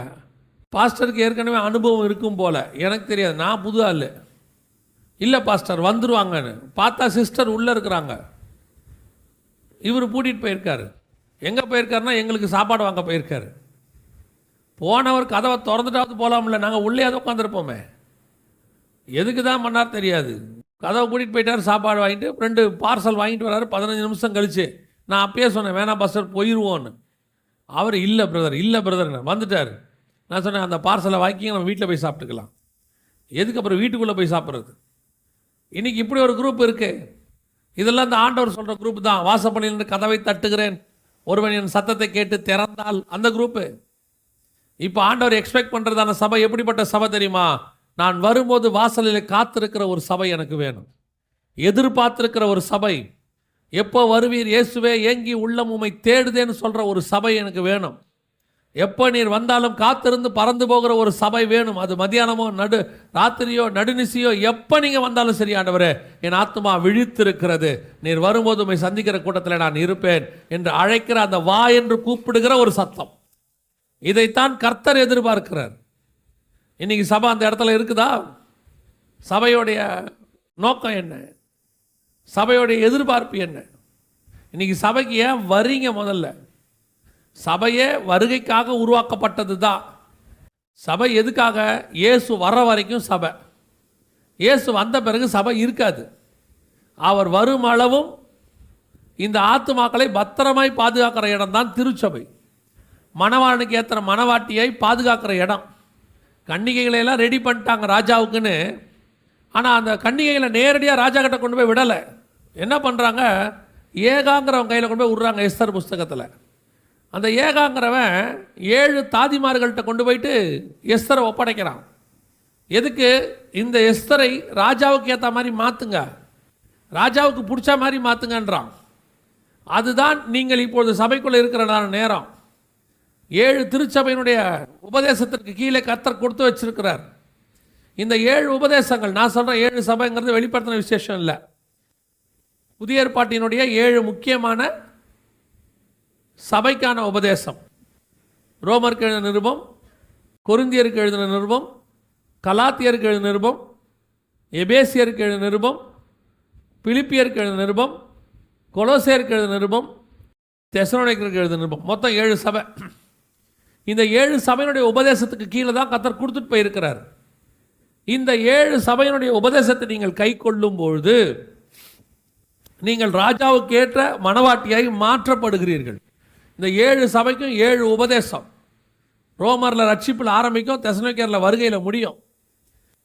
பாஸ்டருக்கு ஏற்கனவே அனுபவம் இருக்கும் போல், எனக்கு தெரியாது, நான் புது ஆள். இல்லை பாஸ்டர் வந்துருவாங்கன்னு பார்த்தா சிஸ்டர் உள்ளே இருக்கிறாங்க. இவர் கூட்டிகிட்டு போயிருக்காரு. எங்கே போயிருக்காருன்னா எங்களுக்கு சாப்பாடு வாங்க போயிருக்காரு. போனவர் கதவை திறந்துட்டாவது போகலாம்ல, நாங்கள் உள்ளே அதை உட்காந்துருப்போமே. எதுக்கு தான் பண்ணார் தெரியாது. கதவை கூட்டிகிட்டு போயிட்டார், சாப்பாடு வாங்கிட்டு 2 பார்சல் வாங்கிட்டு வராரு. 15 நிமிஷம் கழிச்சு நான் அப்பயே சொன்னேன் வேணாம் பாஸ்டர் போயிடுவோன்னு. அவர் இல்லை பிரதர் வந்துட்டார். நான் சொன்னேன் அந்த பார்சலை வாங்கி நம்ம வீட்டில் போய் சாப்பிட்டுக்கலாம். எதுக்கு அப்புறம் வீட்டுக்குள்ளே போய் சாப்பிட்றது? இன்றைக்கி இப்படி ஒரு குரூப் இருக்குது. இதெல்லாம் இந்த ஆண்டவர் சொல்கிற குரூப் தான். வாசப்படியிலிருந்து கதவை தட்டுகிறேன், ஒருவன் என் சத்தத்தை கேட்டு திறந்தால், அந்த குரூப்பு. இப்போ ஆண்டவர் எக்ஸ்பெக்ட் பண்ணுறதான சபை எப்படிப்பட்ட சபை தெரியுமா? நான் வரும்போது வாசலில் காத்திருக்கிற ஒரு சபை எனக்கு வேணும். எதிர்பார்த்திருக்கிற ஒரு சபை. எப்போ வருவீர் இயேசுவே, ஏங்கி உள்ளம் உம்மை தேடுதேன்னு சொல்கிற ஒரு சபை எனக்கு வேணும். எப்போ நீர் வந்தாலும் காத்திருந்து பறந்து போகிற ஒரு சபை வேணும். அது மத்தியானமோ ராத்திரியோ நடுநிசியோ எப்போ நீங்கள் வந்தாலும் சரி, ஆண்டவரே என் ஆத்மா விழித்திருக்கிறது, நீர் வரும்போது உம்மை சந்திக்கிற கூட்டத்தில் நான் இருப்பேன் என்று அழைக்கிற அந்த வா என்று கூப்பிடுகிற ஒரு சத்தம். இதைத்தான் கர்த்தர் எதிர்பார்க்கிறார். இன்னைக்கு சபை அந்த இடத்துல இருக்குதா? சபையோடைய நோக்கம் என்ன? சபையோடைய எதிர்பார்ப்பு என்ன? இன்னைக்கு சபைக்கு ஏன் வரீங்க? முதல்ல சபையே வருகைக்காக உருவாக்கப்பட்டது தான். சபை எதுக்காக? இயேசு வர்ற வரைக்கும் சபை. இயேசு வந்த பிறகு சபை இருக்காது. அவர் வரும் அளவும் இந்த ஆத்துமாக்களை பத்திரமாய் பாதுகாக்கிற இடம் தான் திருச்சபை. மணவாளனுக்கு ஏற்றுற மணவாட்டியை பாதுகாக்கிற இடம். கன்னிகைகளெல்லாம் ரெடி பண்ணிட்டாங்க ராஜாவுக்குன்னு. ஆனால் அந்த கன்னிகைகளை நேரடியாக ராஜா கிட்ட கொண்டு போய் விடலை. என்ன பண்ணுறாங்க? ஏகாங்கிறவன் கையில் கொண்டு போய் விடுறாங்க. எஸ்தர் புஸ்தகத்தில் அந்த ஏகாங்கிறவன் 7 தாதிமார்கள்ட்ட கொண்டு போயிட்டு எஸ்தரை ஒப்படைக்கிறான். எதுக்கு? இந்த எஸ்தரை ராஜாவுக்கு ஏற்ற மாதிரி மாற்றுங்க, ராஜாவுக்கு பிடிச்ச மாதிரி மாற்றுங்கன்றான். அதுதான் நீங்கள் இப்பொழுது சபைக்குள்ளே இருக்கிற நேரம். 7 திருச்சபையினுடைய உபதேசத்திற்கு கீழே கர்த்தர் கொடுத்து வச்சிருக்கிறார். இந்த 7 உபதேசங்கள், நான் சொல்கிறேன் 7 சபைங்கிறது வெளிப்படுத்தின விசேஷம் இல்லை. புதிய ஏற்பாட்டினுடைய 7 முக்கியமான சபைக்கான உபதேசம். ரோமருக்கு எழுதின நிருபம், கொரிந்தியருக்கு எழுதின நிருபம், கலாத்தியருக்கு எழுதின நிருபம், எபேசியருக்கு எழுதின நிருபம், பிலிப்பியருக்கு எழுதின நிருபம், கொலோசேயருக்கு எழுதின நிருபம், தெசலோனிக்கருக்கு எழுதின நிருபம். மொத்தம் 7 சபை. இந்த 7 சபையினுடைய உபதேசத்துக்கு கீழே தான் கர்த்தர் கொடுத்துட்டு போயிருக்கிறார். இந்த 7 சபையினுடைய உபதேசத்தை நீங்கள் கை கொள்ளும் பொழுது நீங்கள் ராஜாவுக்கு ஏற்ற மணவாட்டியாய் மாற்றப்படுகிறீர்கள். இந்த 7 சபைக்கும் 7 உபதேசம். ரோமரில் ரட்சிப்பில் ஆரம்பிக்கும், தெசலோனிக்கேயரில் வருகையில் முடியும்.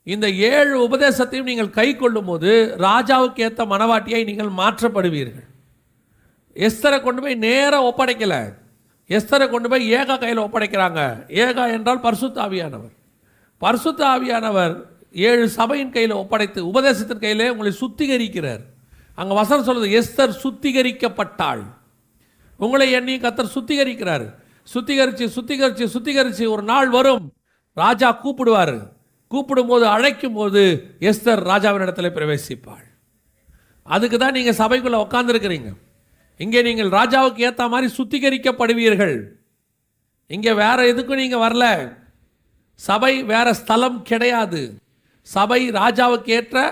இந்த 7 உபதேசத்தையும் நீங்கள் கை கொள்ளும் போது ராஜாவுக்கு ஏற்ற மணவாட்டியாய் நீங்கள் மாற்றப்படுவீர்கள். எஸ்தரை கொண்டு போய் நேராக ஒப்படைக்கலை. எஸ்தரை கொண்டு போய் ஏகா கையில் ஒப்படைக்கிறாங்க. ஏகா என்றால் பரிசுத்த ஆவியானவர். பரிசுத்த ஆவியானவர் 7 சபையின் கையில் ஒப்படைத்து உபதேசத்தின் கையிலே உங்களை சுத்திகரிக்கிறார். அங்கே வசனம் சொல்லுது, எஸ்தர் சுத்திகரிக்கப்பட்டாள். உங்களை எண்ணி கர்த்தர் சுத்திகரிக்கிறார். சுத்திகரித்து சுத்திகரித்து சுத்திகரித்து ஒரு நாள் வரும், ராஜா கூப்பிடுவார். கூப்பிடும் போது, அழைக்கும் போது எஸ்தர் ராஜாவின் இடத்துல பிரவேசிப்பாள். அதுக்கு தான் நீங்கள் சபைக்குள்ளே உட்காந்துருக்கிறீங்க. இங்கே நீங்கள் ராஜாவுக்கு ஏற்ற மாதிரி சுத்திகரிக்கப்படுவீர்கள். இங்கே வேற எதுக்கும் நீங்கள் வரல. சபை வேற ஸ்தலம் கிடையாது. சபை ராஜாவுக்கு ஏற்ற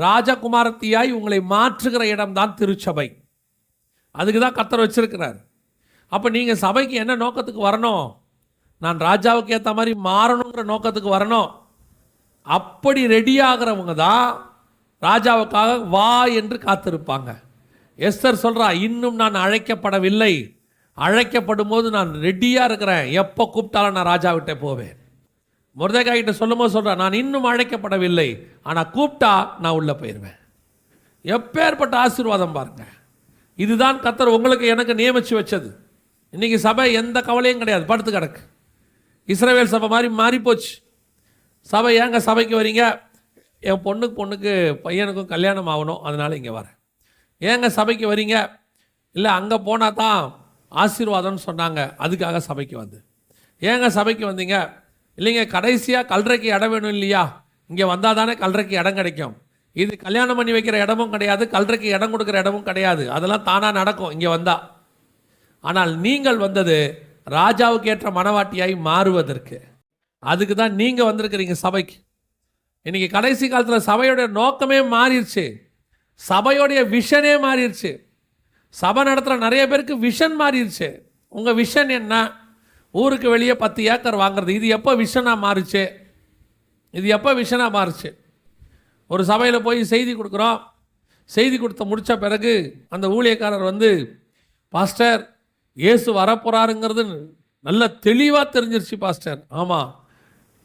ராஜகுமாரத்தியாய் உங்களை மாற்றுகிற இடம்தான் திருச்சபை. அதுக்கு தான் கர்த்தர் வச்சிருக்கிறார். அப்போ நீங்கள் சபைக்கு என்ன நோக்கத்துக்கு வரணும்? நான் ராஜாவுக்கு ஏற்ற மாதிரி மாறணுங்கிற நோக்கத்துக்கு வரணும். அப்படி ரெடியாகிறவங்க தான் ராஜாவுக்காக வா என்று காத்திருப்பாங்க. எஸ்தர் சொல்கிறா, இன்னும் நான் அழைக்கப்படவில்லை, அழைக்கப்படும் போது நான் ரெடியாக இருக்கிறேன், எப்போ கூப்பிட்டாலும் நான் ராஜாவிட்டே போவேன். மொர்தெகாய் கிட்ட சொல்லும் போது சொல்கிறேன், நான் இன்னும் அழைக்கப்படவில்லை, ஆனால் கூப்பிட்டா நான் உள்ளே போயிடுவேன். எப்பேற்பட்ட ஆசீர்வாதம் பாருங்க. இதுதான் கர்த்தர் உங்களுக்கு எனக்கு நியமித்து வச்சது. இன்றைக்கி சபை எந்த கவலையும் கிடையாது, படுத்து கிடக்கு. இஸ்ரவேல் சபை மாதிரி மாறிப்போச்சு. சபை ஏங்க சபைக்கு வரீங்க? என் பொண்ணுக்கு பையனுக்கும் கல்யாணம் ஆகணும், அதனால் இங்கே வரேன். ஏங்க சபைக்கு வரீங்க? இல்லை அங்கே போனால் தான் ஆசீர்வாதம்னு சொன்னாங்க, அதுக்காக சபைக்கு வந்து. ஏங்க சபைக்கு வந்தீங்க? இல்லைங்க கடைசியாக கல்றைக்கு இடம் வேணும் இல்லையா, இங்கே வந்தால் தானே கல்றைக்கு இடம் கிடைக்கும். இது கல்யாணம் பண்ணி வைக்கிற இடமும் கிடையாது, கல்றைக்கு இடம் கொடுக்குற இடமும் கிடையாது, அதெல்லாம் தானாக நடக்கும் இங்கே வந்தால். ஆனால் நீங்கள் வந்தது ராஜாவுக்கு ஏற்ற மணவாட்டியாய் மாறுவதற்கு. அதுக்கு தான் நீங்கள் வந்திருக்கிறீங்க சபைக்கு. இன்னைக்கு கடைசி காலத்தில் சபையோடைய நோக்கமே மாறிடுச்சு, சபையோடைய விஷனே மாறிடுச்சு. சபை நடத்துகிற நிறைய பேருக்கு விஷன் மாறிடுச்சு. உங்கள் விஷன் என்ன? ஊருக்கு வெளியே 10 ஏக்கர் வாங்குறது. இது எப்போ விஷனாக மாறுச்சு? இது எப்போ விஷனாக மாறுச்சு? ஒரு சபையில் போய் செய்தி கொடுக்குறோம். செய்தி கொடுத்த முடித்த பிறகு அந்த ஊழியக்காரர் வந்து, பாஸ்டர் இயேசு வரப்போகிறாருங்கிறது நல்ல தெளிவாக தெரிஞ்சிருச்சு பாஸ்டர். ஆமாம்,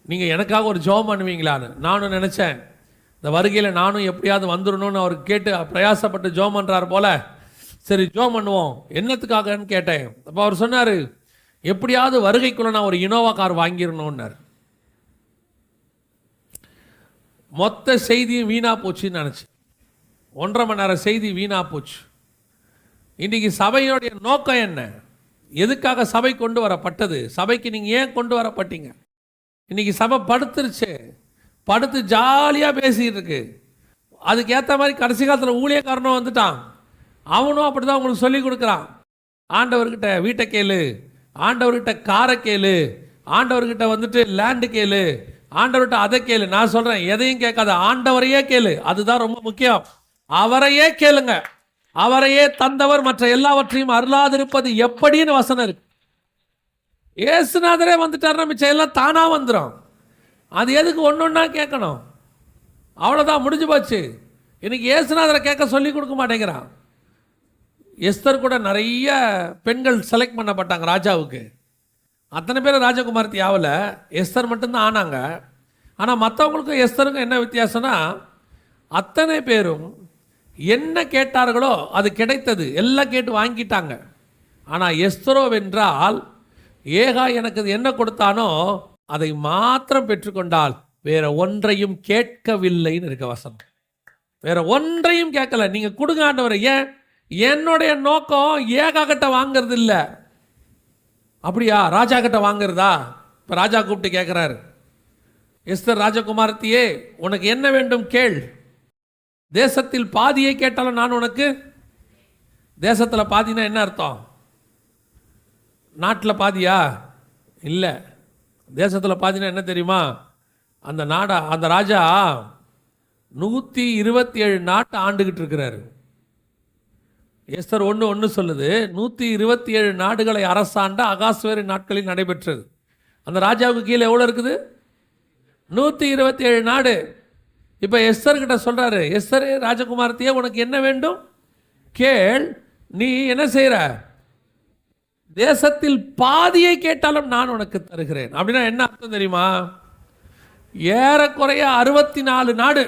நீங்கள் எனக்காக ஒரு ஜெபம் பண்ணுவீங்களான்னு நானும் நினச்சேன். இந்த வருகையில் நானும் எப்படியாவது வந்துடணும்னு அவர் கேட்டு பிரயாசப்பட்டு ஜெபம் பண்ணுறாரு போல். சரி ஜெபம் பண்ணுவோம், என்னத்துக்காகன்னு கேட்டேன். அப்போ அவர் சொன்னார், எப்படியாவது வருகைக்குள்ளே நான் ஒரு இனோவா கார் வாங்கிடணும்னார். மொத்த செய்தியும் வீணாக போச்சுன்னு நினச்சேன். 1.5 மணி நேரம் செய்தி வீணாக போச்சு. இன்றைக்கி சபையோடைய நோக்கம் என்ன? எதுக்காக சபை கொண்டு வரப்பட்டது? சபைக்கு நீங்கள் ஏன் கொண்டு வரப்பட்டீங்க? இன்றைக்கி சபை படுத்துருச்சு, படுத்து ஜாலியாக பேசிக்கிட்டு இருக்கு. அதுக்கேற்ற மாதிரி கடைசி காலத்தில் ஊழியக்காரனும் வந்துட்டான். அவனும் அப்படி தான் உங்களுக்கு சொல்லி கொடுக்குறான். ஆண்டவர்கிட்ட வீட்டை கேளு, ஆண்டவர்கிட்ட காரை கேளு, ஆண்டவர்கிட்ட வந்துட்டு லேண்டு கேளு, ஆண்டவர்கிட்ட அதை கேளு. நான் சொல்கிறேன், எதையும் கேட்காத, ஆண்டவரையே கேளு. அதுதான் ரொம்ப முக்கியம். அவரையே கேளுங்க. அவரையே தந்தவர் மற்ற எல்லாவற்றையும் அருளாதிருப்பது எப்படின்னு வசனம் இருக்கு. ஏசுநாதரே வந்துட்டாருன்னா மிச்சம் எல்லாம் தானாக வந்துடும். அது எதுக்கு ஒன்றா கேட்கணும்? அவ்வளோதான், முடிஞ்சு போச்சு. இன்னைக்கு ஏசுநாதரை கேட்க சொல்லி கொடுக்க மாட்டேங்கிறான். எஸ்தர் கூட நிறைய பெண்கள் செலக்ட் பண்ணப்பட்டாங்க ராஜாவுக்கு. அத்தனை பேர் ராஜகுமாரத்தி ஆகலை, எஸ்தர் மட்டும்தான் ஆனாங்க. ஆனால் மற்றவங்களுக்கும் எஸ்தருக்கும் என்ன வித்தியாசம்னா, அத்தனை பேரும் என்ன கேட்டார்களோ அது கிடைத்தது, எல்லாம் கேட்டு வாங்கிட்டாங்க. ஆனால் எஸ்தரோ வென்றால், ஏகா எனக்கு என்ன கொடுத்தானோ அதை மாத்திரம் பெற்றுக்கொண்டால் வேற ஒன்றையும் கேட்கவில்லைன்னு இருக்க வசனம். வேற ஒன்றையும் கேட்கல. நீங்கள் கொடுங்க ஆண்டவரை. ஏன்? என்னுடைய நோக்கம் ஏகா கிட்ட வாங்கிறது இல்லை. அப்படியா? ராஜா கிட்ட வாங்குறதா? இப்போ ராஜா கூப்பிட்டு கேட்குறாரு, எஸ்தர் ராஜகுமாரத்தியே உனக்கு என்ன வேண்டும் கேள். தேசத்தில் பாதியை கேட்டாலும் நான் உனக்கு. தேசத்தில் பாதினா என்ன அர்த்தம்? நாட்டில் பாதியா? இல்லை. தேசத்தில் பாதினா என்ன தெரியுமா? அந்த ராஜா 127 நாட்டை ஆண்டுகிட்டு இருக்கிறாரு. எஸ்தர் 1:1 சொல்லுது, 127 நாடுகளை அரசாண்ட அகாஸ்வேரு நாட்களில் நடைபெற்றது. அந்த ராஜாவுக்கு கீழே எவ்வளோ இருக்குது? 127 நாடு. இப்போ எஸ்தர்கிட்ட சொல்கிறாரு, எஸ்தரே ராஜகுமாரத்தியே உனக்கு என்ன வேண்டும் கேள். நீ என்ன செய்கிற? தேசத்தில் பாதியை கேட்டாலும் நான் உனக்கு தருகிறேன். அப்படின்னா என்ன அர்த்தம் தெரியுமா? ஏறக்குறைய 64 நாடு.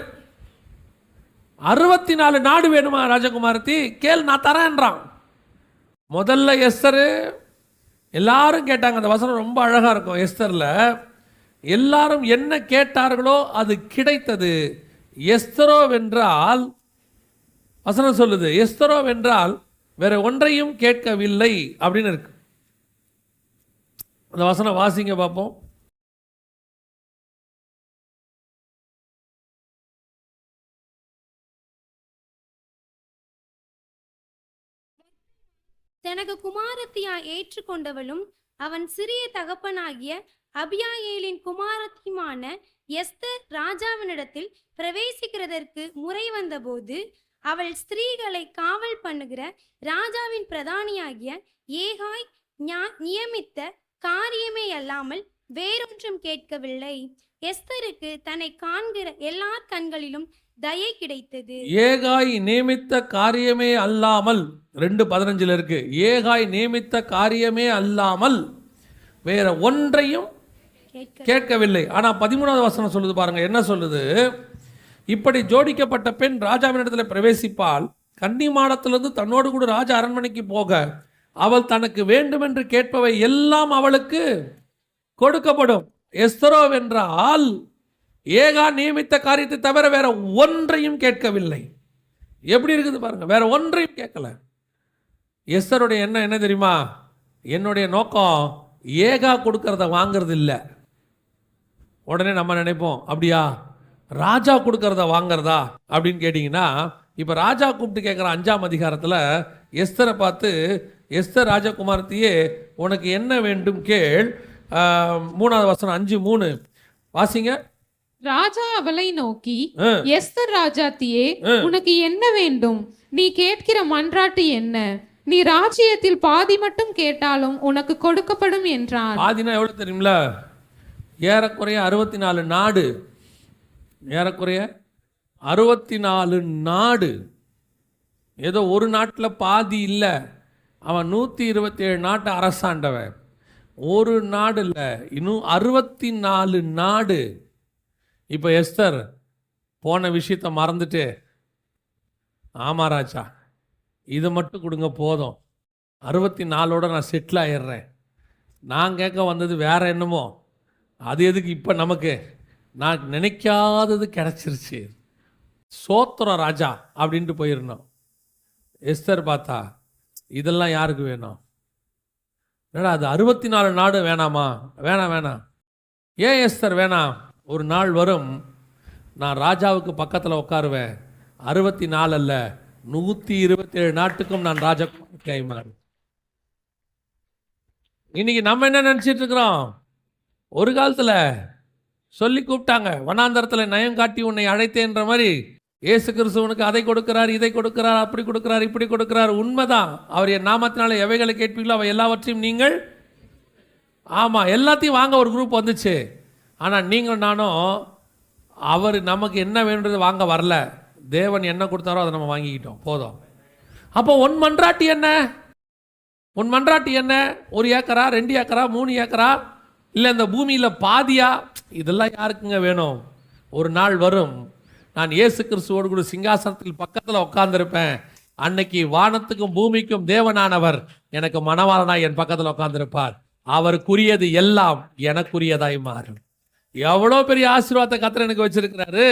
64 நாடு வேணுமா ராஜகுமாரத்தி? கேள், நான் தரேன்றான். முதல்ல எஸ்தர் எல்லாரும் கேட்டாங்க. அந்த வசனம் ரொம்ப அழகாக இருக்கும். எஸ்தரில் எல்லாரும் என்ன கேட்டார்களோ அது கிடைத்தது. எஸ்தரோ வென்றால், வசனம் சொல்லுது, எஸ்தரோ வென்றால் வேற ஒன்றையும் கேட்கவில்லை அப்படின்னு இருக்கு. அந்த வசனம் வாசிங்க பார்ப்போம். தனக்கு குமாரத்தியாய் ஏற்றுக்கொண்டவளும் அவன் சிறிய தகப்பனாகிய அபியாயேலின் குமாரத்தியுமான எஸ்தர் ராஜாவினிடத்தில் பிரவேசிக்கிறதற்கு முறை வந்தபோது, அவள் ஸ்திரீகளை காவல் பண்ணுகிற ராஜாவின் பிரதானியாகிய ஏகாய் நியமித்த காரியமே அல்லாமல் வேறொன்றும் கேட்கவில்லை. எஸ்தருக்கு தன்னை காண்கிற எல்லார் கண்களிலும் தயை கிடைத்தது. ஏகாய் நியமித்த காரியமே அல்லாமல், 2:15 இருக்கு. ஏகாய் நியமித்த காரியமே அல்லாமல் வேற ஒன்றையும் கேட்கவில்லை. ஆனா 13வது வசனம் சொல்லுது பாருங்க, என்ன சொல்லுது? இப்படி ஜோடிக்கப்பட்ட பெண் ராஜாவினிடத்தில் பிரவேசிப்பால், கன்னிமாடத்திலிருந்து தன்னோடு கூட ராஜா அரண்மனைக்கு போக அவள் தனக்கு வேண்டுமென்று கேட்பவை எல்லாம் அவளுக்கு கொடுக்கப்படும். எஸ்தரோ வென்றால் ஏகா நியமித்த காரியத்தை தவிர வேற ஒன்றையும் கேட்கவில்லை. எப்படி இருக்குது பாருங்க, வேற ஒன்றையும் கேட்கல. எஸ்தருடைய எண்ணம் என்ன தெரியுமா? என்னுடைய நோக்கம் ஏகா கொடுக்கறத வாங்கிறது இல்லை. உடனே நம்ம நினைப்போம், அப்படியா ராஜா கொடுக்கறத வாங்கிறதா அப்படின்னு கேட்டிங்கன்னா, இப்போ ராஜா கூப்பிட்டு கேட்குற 5ஆம் அதிகாரத்தில் எஸ்தரை பார்த்து, எஸ்தர் ராஜகுமாரத்தியே உனக்கு என்ன வேண்டும் கேள். 3வது வசனம் 5:3 வாசிங்க. ராஜா அவளை நோக்கி, ஆ, எஸ்தர் ராஜாத்தியே, ஆ. உனக்கு என்ன வேண்டும்? நீ கேட்கிற மன்றாட்டு என்ன? நீ ராஜ்யத்தில் பாதி மட்டும் கேட்டாலும் உனக்கு கொடுக்கப்படும் என்றான். பாதினா எவ்வளோ தெரியுங்களா? ஏறக்குறைய 64 நாடு. ஏறக்குறைய 64 நாடு. ஏதோ ஒரு நாட்டில் பாதி இல்லை. அவன் 127 நாட்டை அரசாண்டவன். ஒரு நாடு இல்லை, இன்னும் 64 நாடு. இப்போ எஸ்தர் போன விஷயத்தை மறந்துட்டு, ஆமா ராஜா, இது மட்டும் கொடுங்க போதும், 64ஓட நான் செட்டில் ஆயிடுறேன். நான் கேட்க வந்தது வேற என்னமோ, அது எதுக்கு இப்போ நமக்கு? நான் நினைக்காதது கிடச்சிருச்சு, சோத்திரம் ராஜா அப்படின்ட்டு போயிருந்தோம். எஸ்தர் பார்த்தா இதெல்லாம் யாருக்கு வேணும்? என்னடா அது 64 நாடு வேணாமா? வேணாம் வேணாம். ஏன் எஸ்தர் வேணாம்? ஒரு நாள் வரும், நான் ராஜாவுக்கு பக்கத்தில் உட்காருவேன். 64 அல்ல, 127 நாட்டுக்கும் நான் ராஜா கைமாறு. இன்னைக்கு நம்ம என்ன நினச்சிட்டு இருக்கிறோம்? ஒரு காலத்தில் சொல்லி கூப்பிட்டாங்க, வனாந்தரத்தில் நயம் காட்டி உன்னை அழைத்தேன்ற மாதிரி இயேசு கிறிஸ்துவனுக்கு அதை கொடுக்கிறார், இதை கொடுக்கிறார், அப்படி கொடுக்கிறார், இப்படி கொடுக்கிறார். உண்மைதான். அவர் என் நாமத்தினால எவைகளை கேட்பீங்களோ அவை எல்லாவற்றையும் நீங்கள், ஆமாம், எல்லாத்தையும் வாங்க ஒரு குரூப் வந்துச்சு. ஆனால் நீங்கள் நானும் அவர் நமக்கு என்ன வேணுன்றது வாங்க வரல. தேவன் என்ன கொடுத்தாரோ அதை நம்ம வாங்கிக்கிட்டோம், போதும். அப்போ உன் மன்றாட்டி என்ன? உன் மன்றாட்டி என்ன? 1 ஏக்கரா, 2 ஏக்கரா, 3 ஏக்கரா, இல்லை இந்த பூமியில் பாதியா? இதெல்லாம் யாருக்குங்க வேணும்? ஒரு நாள் வரும், நான் இயேசு கிறிஸ்துவோடு கூட சிங்காசனத்தில் பக்கத்தில் உட்கார்ந்துருப்பேன். அன்னைக்கு வானத்துக்கும் பூமிக்கும் தேவனானவர் எனக்கு மணவாளனாய் என் பக்கத்தில் உட்கார்ந்துருப்பார். அவருக்குரியது எல்லாம் எனக்குரியதாய் மாறும். எவ்வளோ பெரிய ஆசீர்வாதத்தை கர்த்தர் எனக்கு வச்சிருக்கிறாரு.